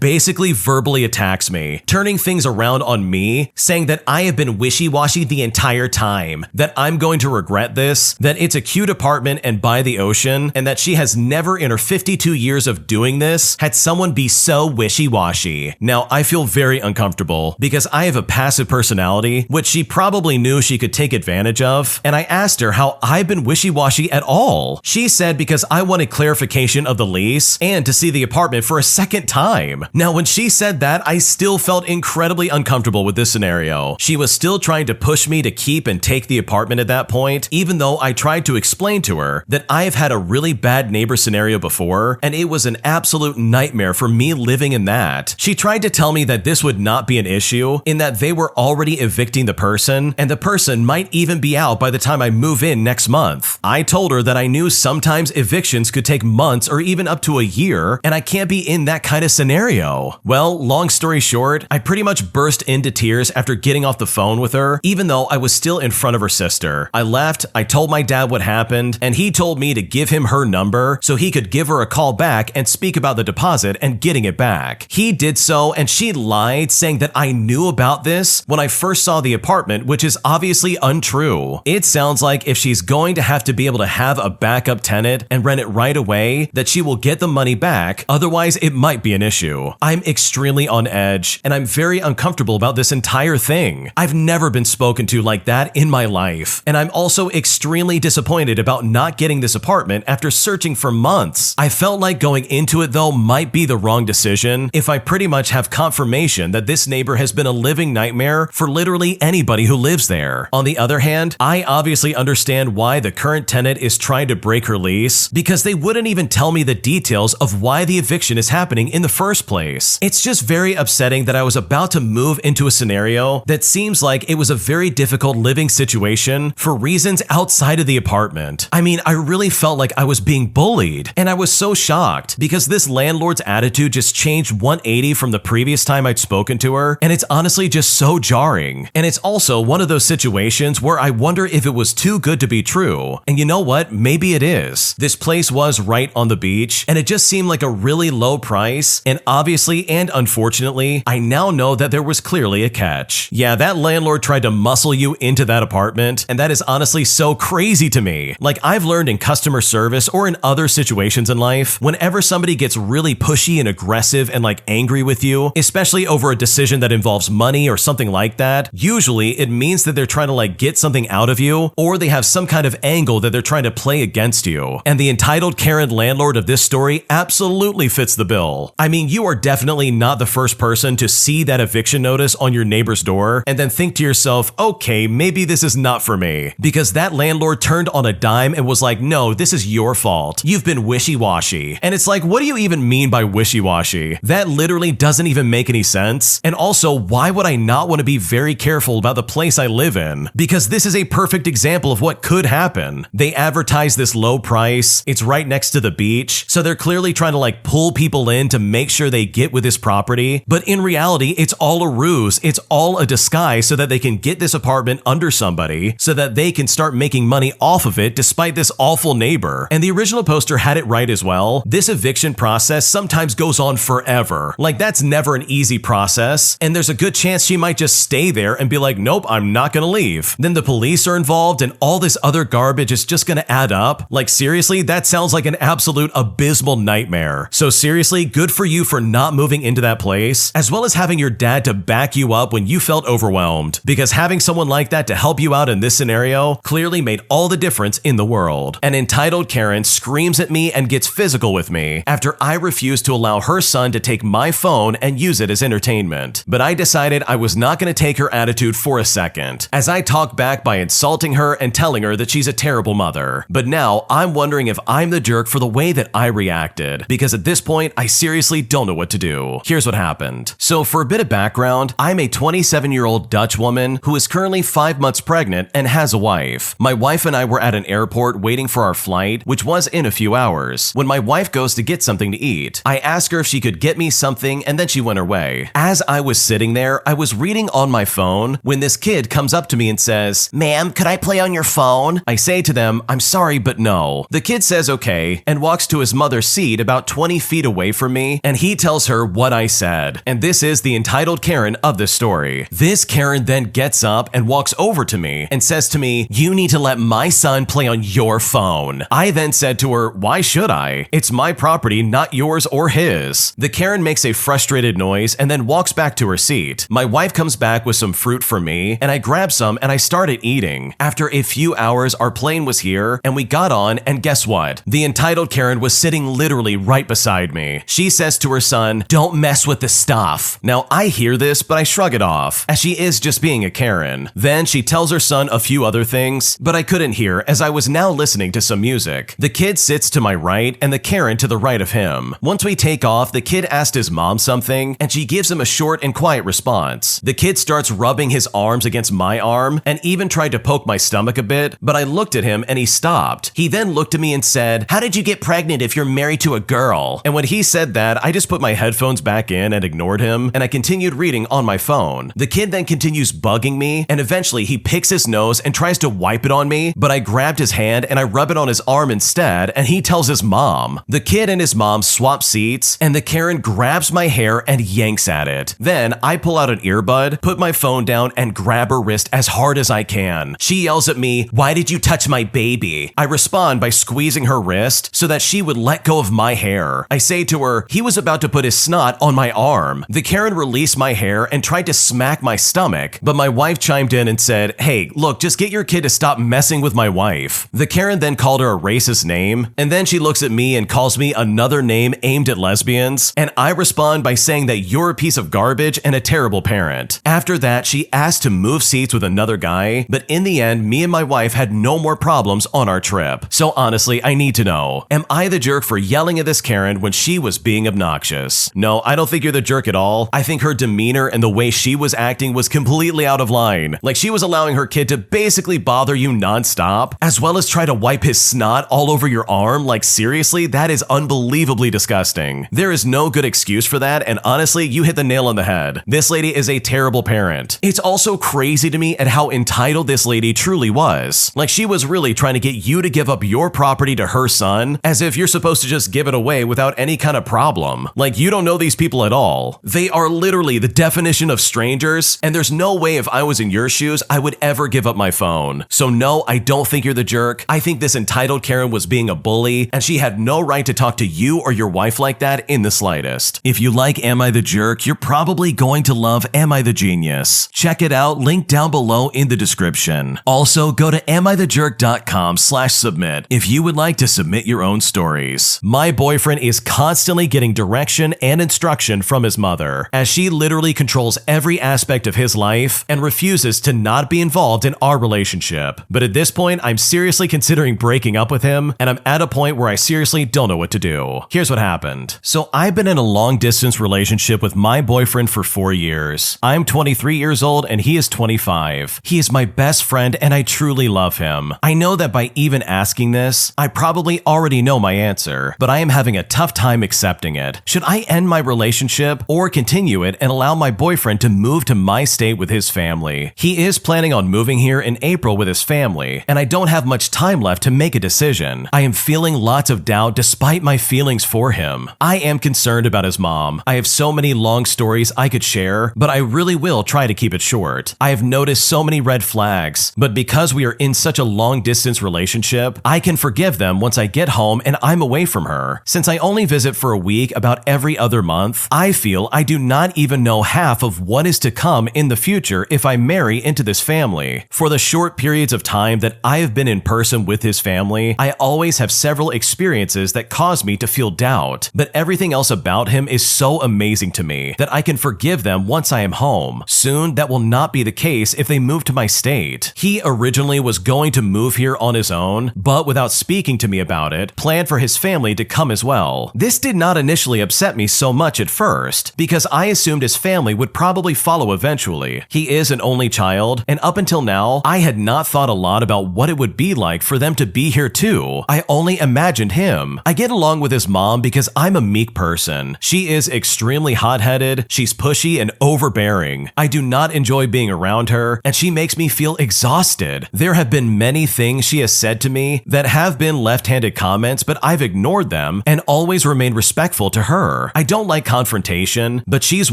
basically verbally attacks me, turning things around on me, saying that I have been wishy-washy the entire time, that I'm going to regret this, that it's a cute apartment and by the ocean, and that she has never in her 52 years of doing this had someone be so wishy-washy. Now, I feel very uncomfortable because I have a passive personality, which she probably knew she could take advantage of, and I asked her how I've been wishy-washy at all. She said because I wanted clarification of the lease and to see the apartment for a second time. Now, when she said that, I still felt incredibly uncomfortable with this scenario. She was still trying to push me to keep and take the apartment at that point, even though I tried to explain to her that I have had a really bad neighbor scenario before, and it was an absolute nightmare for me living in that. She tried to tell me that this would not be an issue, in that they were already evicting the person, and the person might even be out by the time I move in next month. I told her that I knew sometimes evictions could take months or even up to a year, and I can't be in that kind of scenario. Well, long story short, I pretty much burst into tears after getting off the phone with her, even though I was still in front of her sister. I left, I told my dad what happened, and he told me to give him her number so he could give her a call back and speak about the deposit and getting it back. He did so, and she lied, saying that I knew about this when I first saw the apartment, which is obviously untrue. It sounds like if she's going to have to be able to have a backup tenant and rent it right away, that she will get the money back, otherwise it might be an issue. I'm extremely on edge, and I'm very uncomfortable about this entire thing. I've never been spoken to like that in my life, and I'm also extremely disappointed about not getting this apartment after searching for months. I felt like going into it though might be the wrong decision if I pretty much have confirmation that this neighbor has been a living nightmare for literally anybody who lives there. On the other hand, I obviously understand why the current tenant is trying to break her lease, because they wouldn't even tell me the details of why the eviction is happening in the first place. It's just very upsetting that I was about to move into a scenario that seems like it was a very difficult living situation for reasons outside of the apartment. I mean, I really felt like I was being bullied, and I was so shocked because this landlord's attitude just changed 180 from the previous time I'd spoken to her, and it's honestly just so jarring. And it's also one of those situations where I wonder if it was too good to be true. And you know what? Maybe it is. This place was right on the beach, and it just seemed like a really low price, and obviously and unfortunately, I now know that there was clearly a catch. Yeah, that landlord tried to muscle you into that apartment, and that is honestly so crazy to me. Like, I've learned in customer service or in other situations in life, whenever somebody gets really pushy and aggressive and like angry with you, especially over a decision that involves money or something like that, usually it means that they're trying to like get something out of you, or they have some kind of angle that they're trying to play against you. And the entitled Karen landlord of this story absolutely fits the bill. I mean, you are definitely not the first person to see that eviction notice on your neighbor's door and then think to yourself, okay, maybe this is not for me, because that landlord turned on a dime and was like, no, this is your fault. You've been wishy-washy. And it's like, what do you even mean by wishy-washy? That literally doesn't even make any sense. And also, why would I not want to be very careful about the place I live in? Because this is a perfect example of what could happen. They advertise this low price, it's right next to the beach, so they're clearly trying to like pull people in to make sure they get with this property. But in reality, it's all a ruse. It's all a disguise so that they can get this apartment under somebody so that they can start making money off of it despite this awful neighbor. And the original poster had it right as well. This eviction process sometimes goes on forever. Like, that's never an easy process, and there's a good chance she might just stay there and be like, nope, I'm not gonna leave. Then the police are involved and all this other garbage is just gonna add up. Like, seriously, that sounds like an absolute abysmal nightmare. So seriously, good for you for not moving into that place, as well as having your dad to back you up when you felt overwhelmed, because having someone like that to help you out in this scenario clearly made all the difference in the world. An entitled Karen screams at me and gets physical with me after I refused to allow her son to take my phone and use it as entertainment. But I decided I was not going to take her attitude for a second. As I talked back by by insulting her and telling her that she's a terrible mother. But now I'm wondering if I'm the jerk for the way that I reacted, because at this point, I seriously don't know what to do. Here's what happened. So for a bit of background, I'm a 27-year-old Dutch woman who is currently 5 months pregnant and has a wife. My wife and I were at an airport waiting for our flight, which was in a few hours, when my wife goes to get something to eat. I asked her if she could get me something, and then she went her way. As I was sitting there, I was reading on my phone when this kid comes up to me and says, "Ma'am, could I play on your phone?" I say to them, "I'm sorry, but no." The kid says okay and walks to his mother's seat about 20 feet away from me, and he tells her what I said. And this is the entitled Karen of this story. This Karen then gets up and walks over to me and says to me, "You need to let my son play on your phone." I then said to her, "Why should I? It's my property, not yours or his." The Karen makes a frustrated noise and then walks back to her seat. My wife comes back with some fruit for me, and I grab some and I started eating. After a few hours, our plane was here and we got on, and guess what? The entitled Karen was sitting literally right beside me. She says to her son, "Don't mess with the stuff." Now I hear this, but I shrug it off, as she is just being a Karen. Then she tells her son a few other things, but I couldn't hear as I was now listening to some music. The kid sits to my right and the Karen to the right of him. Once we take off, the kid asked his mom something, and she gives him a short and quiet response. The kid starts rubbing his arms against my arm and even tried to poke my stomach a bit, but I looked at him and he stopped. He then looked at me and said, "How did you get pregnant if you're married to a girl?" And when he said that, I just put my headphones back in and ignored him, and I continued reading on my phone. The kid then continues bugging me, and eventually he picks his nose and tries to wipe it on me, but I grabbed his hand and I rub it on his arm instead, and he tells his mom. The kid and his mom swap seats, and the Karen grabs my hair and yanks at it. Then I pull out an earbud, put my phone down, and grab her wrist as hard as I can. She yells at me, "Why did you touch my baby?" I respond by squeezing her wrist so that she would let go of my hair. I say to her, "He was about to put his snot on my arm." The Karen released my hair and tried to smack my stomach, but my wife chimed in and said, "Hey, look, just get your kid to stop messing with my wife." The Karen then called her a racist name, and then she looks at me and calls me another name aimed at lesbians, and I respond by saying that you're a piece of garbage and a terrible parent. After that, she asked to move seats with another guy, but in the end, me and my wife had no more problems on our trip. So honestly, I need to know, am I the jerk for yelling at this Karen when she was being obnoxious? No, I don't think you're the jerk at all. I think her demeanor and the way she was acting was completely out of line. Like, she was allowing her kid to basically bother you nonstop, as well as try to wipe his snot all over your arm. Like, seriously, that is unbelievably disgusting. There is no good excuse for that, and honestly, you hit the nail on the head. This lady is a terrible parent. It's also crazy to me at how entitled this lady truly was. Like, she was really trying to get you to give up your property to her son, as if you're supposed to just give it away without any kind of problem. Like, you don't know these people at all. They are literally the definition of strangers, and there's no way if I was in your shoes, I would ever give up my phone. So no, I don't think you're the jerk. I think this entitled Karen was being a bully, and she had no right to talk to you or your wife like that in the slightest. If you like Am I the Jerk, you're probably going to love Am I the Genius. Check it out, link down below in the description. Also, go to amithejerk.com/submit if you would like to submit your own stories. My boyfriend is constantly getting direction and instruction from his mother, as she literally controls every aspect of his life and refuses to not be involved in our relationship. But at this point, I'm seriously considering breaking up with him, and I'm at a point where I seriously don't know what to do. Here's what happened. So I've been in a long-distance relationship with my boyfriend for 4 years. I'm 23 years old and he is 25. He is my best friend and I truly love him. I know that by even asking this, I probably already know my answer, but I am having a tough time accepting it. Should I end my relationship or continue it and allow my boyfriend to move to my state with his family? He is planning on moving here in April with his family, and I don't have much time left to make a decision. I am feeling lots of doubt despite my feelings for him. I am concerned about his mom. I have so many long stories I could share, but I really will try to keep it short. I have noticed so many red flags, but because we are in such a long distance relationship, I can forgive them once I get home and I'm away from her. Since I only visit for a week about every other month, I feel I do not even know half of what is to come in the future if I marry into this family. For the short periods of time that I have been in person with his family, I always have several experiences that cause me to feel doubt, but everything else about him is so amazing to me that I can forgive them once I am home. Soon, that will not be the case if they move to my state. state. He originally was going to move here on his own, but without speaking to me about it, planned for his family to come as well. This did not initially upset me so much at first, because I assumed his family would probably follow eventually. He is an only child, and up until now, I had not thought a lot about what it would be like for them to be here too. I only imagined him. I get along with his mom because I'm a meek person. She is extremely hot-headed, she's pushy and overbearing. I do not enjoy being around her, and she makes me feel exhausted. There have been many things she has said to me that have been left-handed comments, but I've ignored them and always remained respectful to her. I don't like confrontation, but she's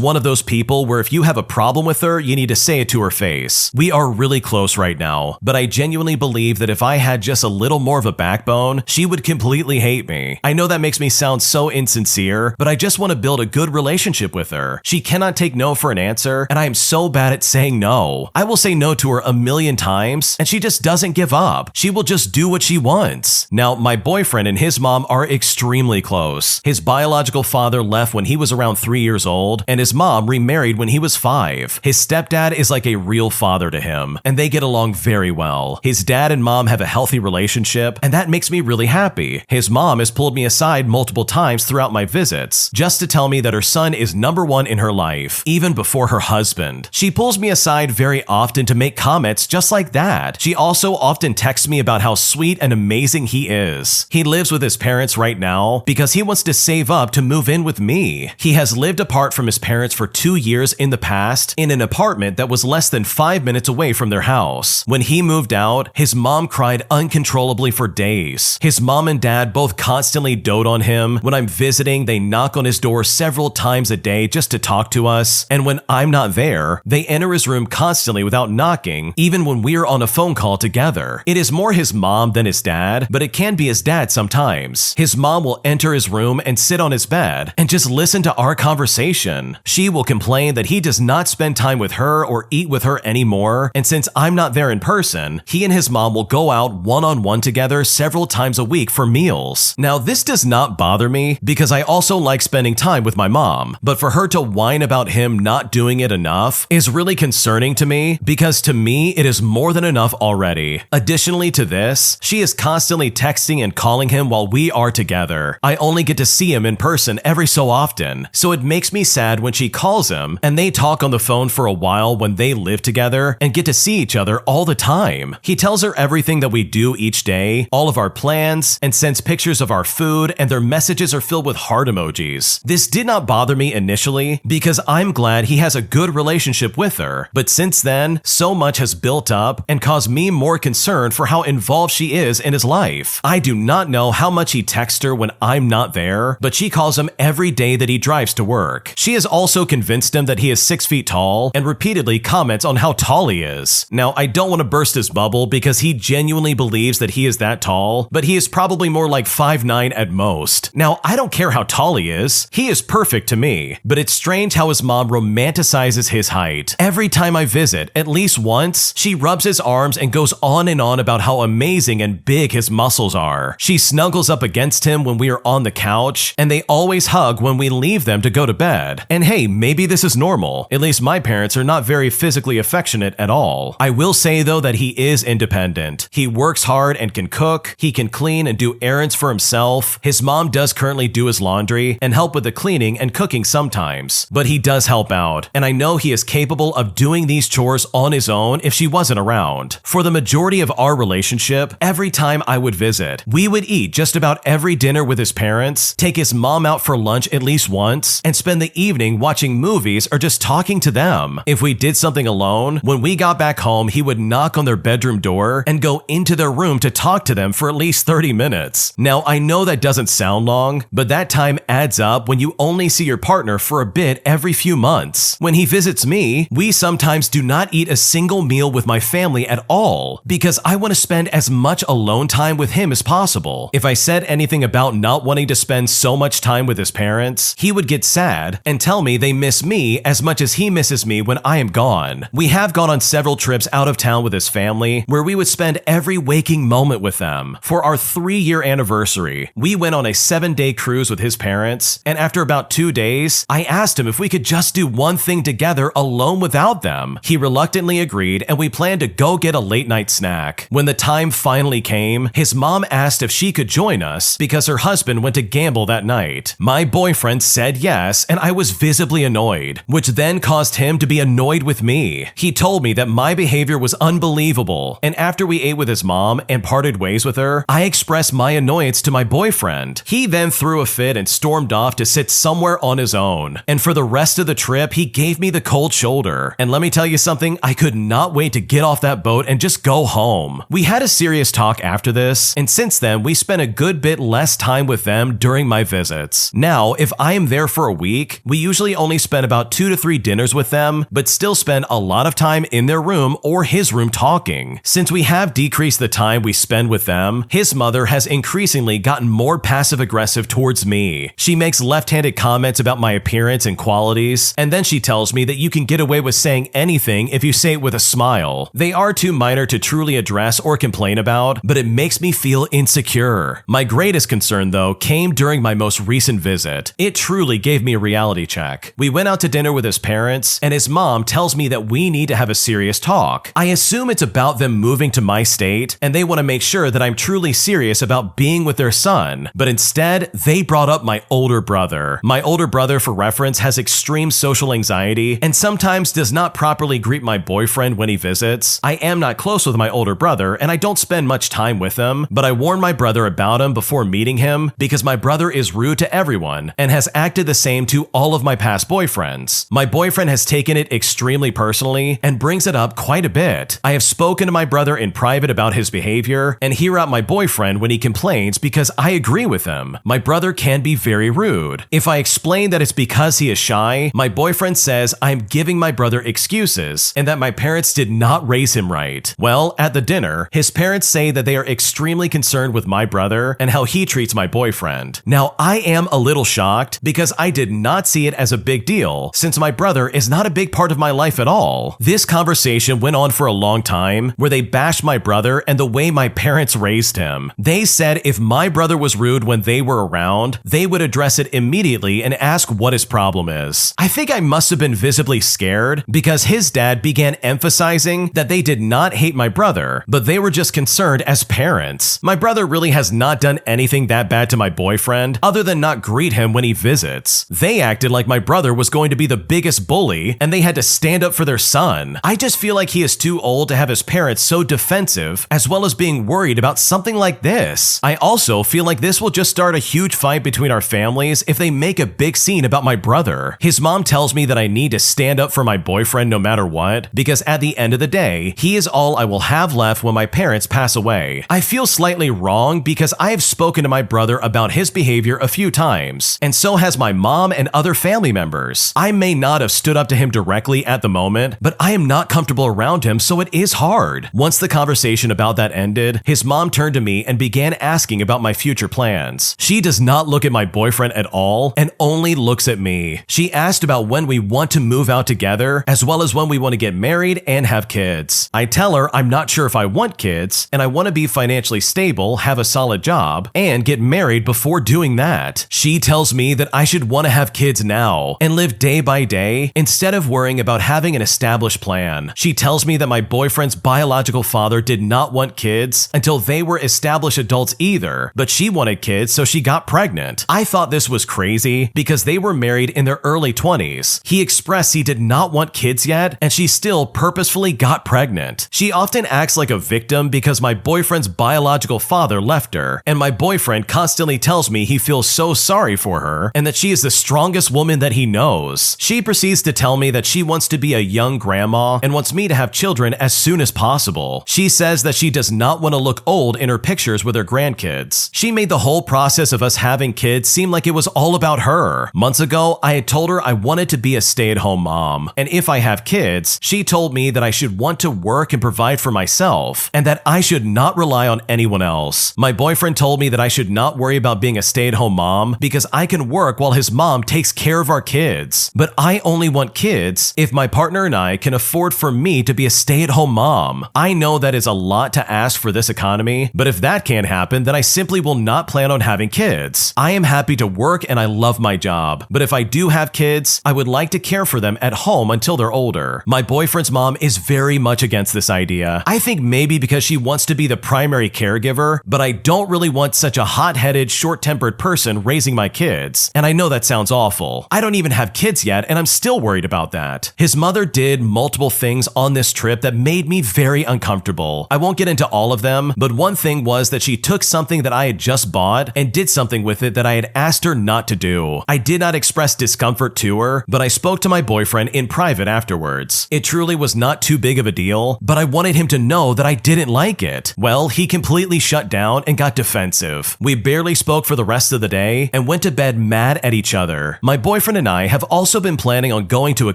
one of those people where if you have a problem with her, you need to say it to her face. We are really close right now, but I genuinely believe that if I had just a little more of a backbone, she would completely hate me. I know that makes me sound so insincere, but I just want to build a good relationship with her. She cannot take no for an answer, and I am so bad at saying no. I will say no to her a million times, and she just doesn't give up. She will just do what she wants. Now, my boyfriend and his mom are extremely close. His biological father left when he was around 3 years old, and his mom remarried when he was 5. His stepdad is like a real father to him, and they get along very well. His dad and mom have a healthy relationship, and that makes me really happy. His mom has pulled me aside multiple times throughout my visits, just to tell me that her son is number one in her life, even before her husband. She pulls me aside very often to make comments just like that. She also often texts me about how sweet and amazing he is. He lives with his parents right now because he wants to save up to move in with me. He has lived apart from his parents for 2 years in the past in an apartment that was less than 5 minutes away from their house. When he moved out, his mom cried uncontrollably for days. His mom and dad both constantly dote on him. When I'm visiting, they knock on his door several times a day just to talk to us, and when I'm not there, they enter his room constantly without knocking, even when we're on a phone call together. It is more his mom than his dad, but it can be his dad sometimes. His mom will enter his room and sit on his bed and just listen to our conversation. She will complain that he does not spend time with her or eat with her anymore, and since I'm not there in person, he and his mom will go out one-on-one together several times a week for meals. Now, this does not bother me because I also like spending time with my mom, but for her to whine about him not doing it enough is really concerning to me because to me, it is more than enough already. Additionally to this, she is constantly texting and calling him while we are together. I only get to see him in person every so often, so it makes me sad when she calls him and they talk on the phone for a while when they live together and get to see each other all the time. He tells her everything that we do each day, all of our plans, and sends pictures of our food, and their messages are filled with heart emojis. This did not bother me initially because I'm glad he has a good relationship with her, but since then, so much has built up and caused me more concern for how involved she is in his life. I do not know how much he texts her when I'm not there, but she calls him every day that he drives to work. She has also convinced him that he is 6 feet tall and repeatedly comments on how tall he is. Now, I don't want to burst his bubble because he genuinely believes that he is that tall, but he is probably more like 5'9" at most. Now, I don't care how tall he is perfect to me, but it's strange how his mom romanticizes his height. Every time I visit, at least once, she rubs his arms and goes on and on about how amazing and big his muscles are. She snuggles up against him when we are on the couch, and they always hug when we leave them to go to bed. And hey, maybe this is normal. At least my parents are not very physically affectionate at all. I will say though that he is independent. He works hard and can cook, he can clean and do errands for himself. His mom does currently do his laundry and help with the cleaning and cooking sometimes, but he does help out, and I know he is capable of doing these chores on his own if she wasn't around. For the majority of our relationship, every time I would visit, we would eat just about every dinner with his parents, take his mom out for lunch at least once, and spend the evening watching movies or just talking to them. If we did something alone, when we got back home, he would knock on their bedroom door and go into their room to talk to them for at least 30 minutes. Now, I know that doesn't sound long, but that time adds up when you only see your partner for a bit every few months. When he visits me, we sometimes do not eat a single meal with my family at all because I want to spend as much alone time with him as possible. If I said anything about not wanting to spend so much time with his parents, he would get sad and tell me they miss me as much as he misses me when I am gone. We have gone on several trips out of town with his family where we would spend every waking moment with them. For our 3-year anniversary, we went on a 7-day cruise with his parents, and after about 2 days, I asked him if we could just do one thing together alone without them. He reluctantly agreed, and we we planned to go get a late night snack. When the time finally came, his mom asked if she could join us because her husband went to gamble that night. My boyfriend said yes, and I was visibly annoyed, which then caused him to be annoyed with me. He told me that my behavior was unbelievable, and after we ate with his mom and parted ways with her, I expressed my annoyance to my boyfriend. He then threw a fit and stormed off to sit somewhere on his own, and for the rest of the trip, he gave me the cold shoulder. And let me tell you something, I could not wait to get off that boat and just go home. We had a serious talk after this, and since then, we spent a good bit less time with them during my visits. Now, if I am there for a week, we usually only spend about 2 to 3 dinners with them, but still spend a lot of time in their room or his room talking. Since we have decreased the time we spend with them, his mother has increasingly gotten more passive-aggressive towards me. She makes left-handed comments about my appearance and qualities, and then she tells me that you can get away with saying anything if you say it with a smile. They are too minor to truly address or complain about, but it makes me feel insecure. My greatest concern, though, came during my most recent visit. It truly gave me a reality check. We went out to dinner with his parents, and his mom tells me that we need to have a serious talk. I assume it's about them moving to my state, and they want to make sure that I'm truly serious about being with their son, but instead, they brought up my older brother. My older brother, for reference, has extreme social anxiety and sometimes does not properly greet my boyfriend when he visits. I am not close with my older brother, and I don't spend much time with him, but I warned my brother about him before meeting him because my brother is rude to everyone and has acted the same to all of my past boyfriends. My boyfriend has taken it extremely personally and brings it up quite a bit. I have spoken to my brother in private about his behavior and hear out my boyfriend when he complains because I agree with him. My brother can be very rude. If I explain that it's because he is shy, my boyfriend says I'm giving my brother excuses and that my parents did not raise him right. Well, at the dinner, his parents say that they are extremely concerned with my brother and how he treats my boyfriend. Now, I am a little shocked because I did not see it as a big deal since my brother is not a big part of my life at all. This conversation went on for a long time where they bashed my brother and the way my parents raised him. They said if my brother was rude when they were around, they would address it immediately and ask what his problem is. I think I must have been visibly scared because his dad began emphasizing that they did not hate my brother, but they were just concerned as parents. My brother really has not done anything that bad to my boyfriend other than not greet him when he visits. They acted like my brother was going to be the biggest bully and they had to stand up for their son. I just feel like he is too old to have his parents so defensive as well as being worried about something like this. I also feel like this will just start a huge fight between our families if they make a big scene about my brother. His mom tells me that I need to stand up for my boyfriend no matter what because at the end of the day, he is all I will have left when my parents pass away. I feel slightly wrong because I have spoken to my brother about his behavior a few times, and so has my mom and other family members. I may not have stood up to him directly at the moment, but I am not comfortable around him, so it is hard. Once the conversation about that ended, his mom turned to me and began asking about my future plans. She does not look at my boyfriend at all and only looks at me. She asked about when we want to move out together, as well as when we want to get married and have kids. I tell her I'm not sure if I want kids, and I want to be financially stable, have a solid job, and get married before doing that. She tells me that I should want to have kids now and live day by day instead of worrying about having an established plan. She tells me that my boyfriend's biological father did not want kids until they were established adults either, but she wanted kids so she got pregnant. I thought this was crazy because they were married in their early 20s. He expressed he did not want kids yet, and she still purposefully got pregnant. She often acts like a victim because my boyfriend's biological father left her, and my boyfriend constantly tells me he feels so sorry for her and that she is the strongest woman that he knows. She proceeds to tell me that she wants to be a young grandma and wants me to have children as soon as possible. She says that she does not want to look old in her pictures with her grandkids. She made the whole process of us having kids seem like it was all about her. Months ago, I had told her I wanted to be a stay-at-home mom, and if I have kids, she told me that I should want to work and provide for myself, and that I should not rely on anyone else. My boyfriend told me that I should not worry about being a stay-at-home mom because I can work while his mom takes care of our kids. But I only want kids if my partner and I can afford for me to be a stay-at-home mom. I know that is a lot to ask for this economy, but if that can't happen, then I simply will not plan on having kids. I am happy to work and I love my job, but if I do have kids, I would like to care for them at home until they're older. My boyfriend's mom is very very much against this idea. I think maybe because she wants to be the primary caregiver, but I don't really want such a hot-headed, short-tempered person raising my kids. And I know that sounds awful. I don't even have kids yet, and I'm still worried about that. His mother did multiple things on this trip that made me very uncomfortable. I won't get into all of them, but one thing was that she took something that I had just bought and did something with it that I had asked her not to do. I did not express discomfort to her, but I spoke to my boyfriend in private afterwards. It truly was not too big of a deal, but I wanted him to know that I didn't like it. Well, he completely shut down and got defensive. We barely spoke for the rest of the day and went to bed mad at each other. My boyfriend and I have also been planning on going to a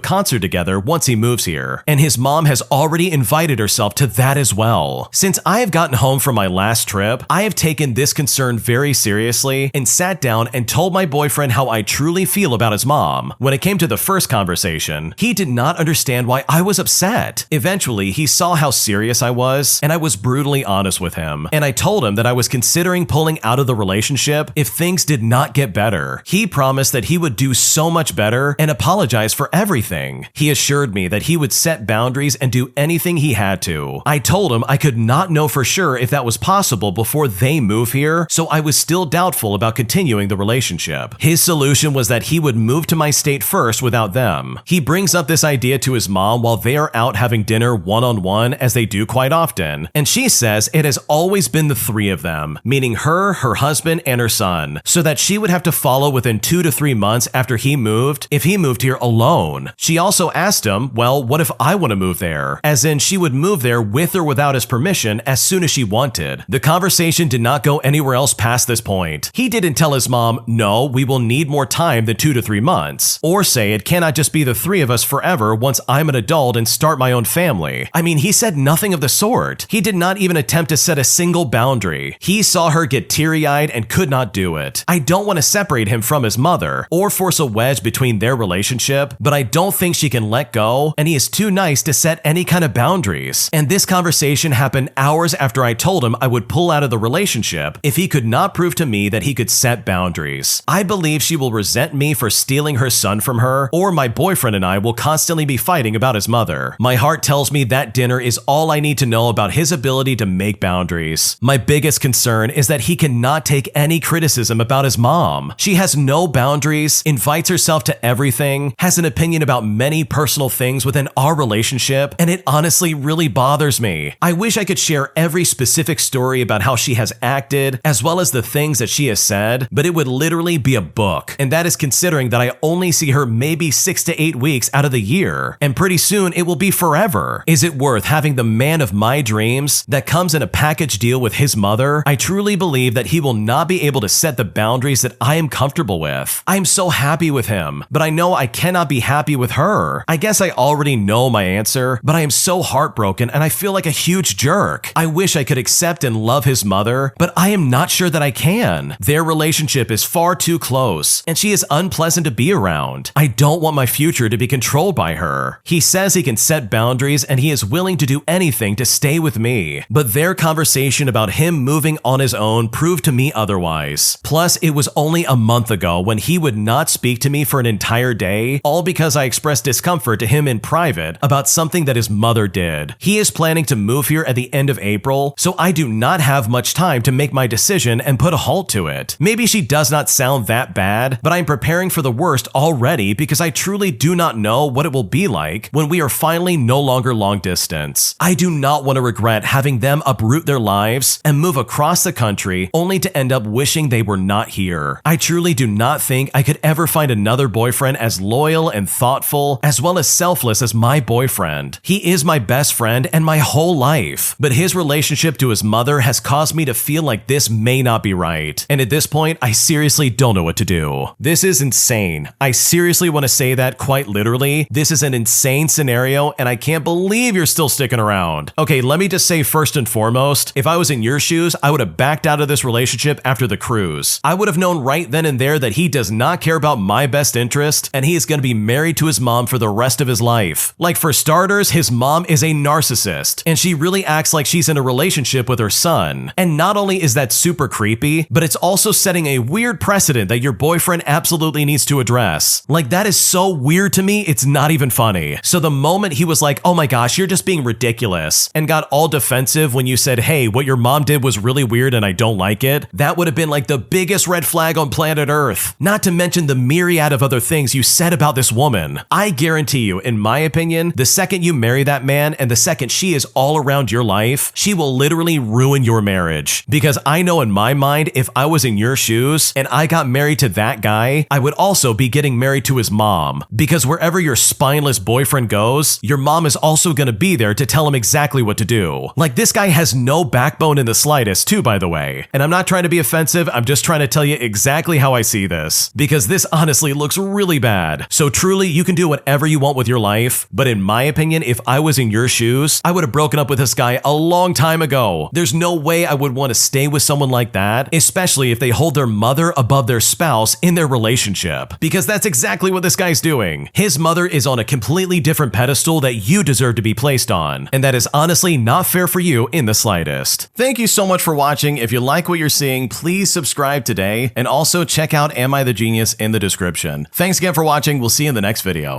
concert together once he moves here, and his mom has already invited herself to that as well. Since I have gotten home from my last trip, I have taken this concern very seriously and sat down and told my boyfriend how I truly feel about his mom. When it came to the first conversation, he did not understand why I was upset. Eventually, he saw how serious I was, and I was brutally honest with him. And I told him that I was considering pulling out of the relationship if things did not get better. He promised that he would do so much better and apologize for everything. He assured me that he would set boundaries and do anything he had to. I told him I could not know for sure if that was possible before they move here, so I was still doubtful about continuing the relationship. His solution was that he would move to my state first without them. He brings up this idea to his mom while they are out having dinner one-on-one, as they do quite often, and she says it has always been the three of them, meaning her, her husband, and her son, so that she would have to follow within 2 to 3 months after he moved if he moved here alone. She also asked him, well, what if I want to move there? As in, she would move there with or without his permission as soon as she wanted. The conversation did not go anywhere else past this point. He didn't tell his mom, no, we will need more time than 2 to 3 months, or say it cannot just be the three of us forever once I'm an adult and start my own family. I mean, he said nothing of the sort. He did not even attempt to set a single boundary. He saw her get teary-eyed and could not do it. I don't want to separate him from his mother or force a wedge between their relationship, but I don't think she can let go, and he is too nice to set any kind of boundaries. And this conversation happened hours after I told him I would pull out of the relationship if he could not prove to me that he could set boundaries. I believe she will resent me for stealing her son from her, or my boyfriend and I will constantly be fighting about his mother. My heart tells me that dinner is all I need to know about his ability to make boundaries. My biggest concern is that he cannot take any criticism about his mom. She has no boundaries, invites herself to everything, has an opinion about many personal things within our relationship, and it honestly really bothers me. I wish I could share every specific story about how she has acted, as well as the things that she has said, but it would literally be a book. And that is considering that I only see her maybe 6 to 8 weeks out of the year, and pretty soon it will be forever. Is it worth having the man of my dreams that comes in a package deal with his mother? I truly believe that he will not be able to set the boundaries that I am comfortable with. I am so happy with him, but I know I cannot be happy with her. I guess I already know my answer, but I am so heartbroken and I feel like a huge jerk. I wish I could accept and love his mother, but I am not sure that I can. Their relationship is far too close, and she is unpleasant to be around. I don't want my future to be controlled by her. He says he can set boundaries and he is willing to do anything to stay with me, but their conversation about him moving on his own proved to me otherwise. Plus, it was only a month ago when he would not speak to me for an entire day, all because I expressed discomfort to him in private about something that his mother did. He is planning to move here at the end of April, so I do not have much time to make my decision and put a halt to it. Maybe she does not sound that bad, but I'm preparing for the worst already because I truly do not know what it will be like when we are finally no longer long distance. I do not want to regret having them uproot their lives and move across the country only to end up wishing they were not here. I truly do not think I could ever find another boyfriend as loyal and thoughtful as well as selfless as my boyfriend. He is my best friend and my whole life, but his relationship to his mother has caused me to feel like this may not be right. And at this point, I seriously don't know what to do. This is insane. I seriously want to say that quite literally. This is an insane scenario and I can't believe you're still sticking around. Okay, let me just say first and foremost, if I was in your shoes, I would have backed out of this relationship after the cruise. I would have known right then and there that he does not care about my best interest and he is going to be married to his mom for the rest of his life. Like, for starters, his mom is a narcissist and she really acts like she's in a relationship with her son. And not only is that super creepy, but it's also setting a weird precedent that your boyfriend absolutely needs to address. Like, that is so weird to me, it's not even funny. So the moment he was like, like, oh my gosh, you're just being ridiculous, and got all defensive when you said, hey, what your mom did was really weird and I don't like it, that would have been like the biggest red flag on planet Earth. Not to mention the myriad of other things you said about this woman. I guarantee you, in my opinion, the second you marry that man and the second she is all around your life, she will literally ruin your marriage. Because I know in my mind, if I was in your shoes and I got married to that guy, I would also be getting married to his mom. Because wherever your spineless boyfriend goes, your mom is also gonna be there to tell him exactly what to do. Like, this guy has no backbone in the slightest too, by the way. And I'm not trying to be offensive, I'm just trying to tell you exactly how I see this. Because this honestly looks really bad. So truly, you can do whatever you want with your life, but in my opinion, if I was in your shoes, I would have broken up with this guy a long time ago. There's no way I would want to stay with someone like that, especially if they hold their mother above their spouse in their relationship. Because that's exactly what this guy's doing. His mother is on a completely different pedestal that you deserve to be placed on, and that is honestly not fair for you in the slightest. Thank you so much for watching. If you like what you're seeing, please subscribe today, and also check out Am I the Genius in the description. Thanks again for watching. We'll see you in the next video.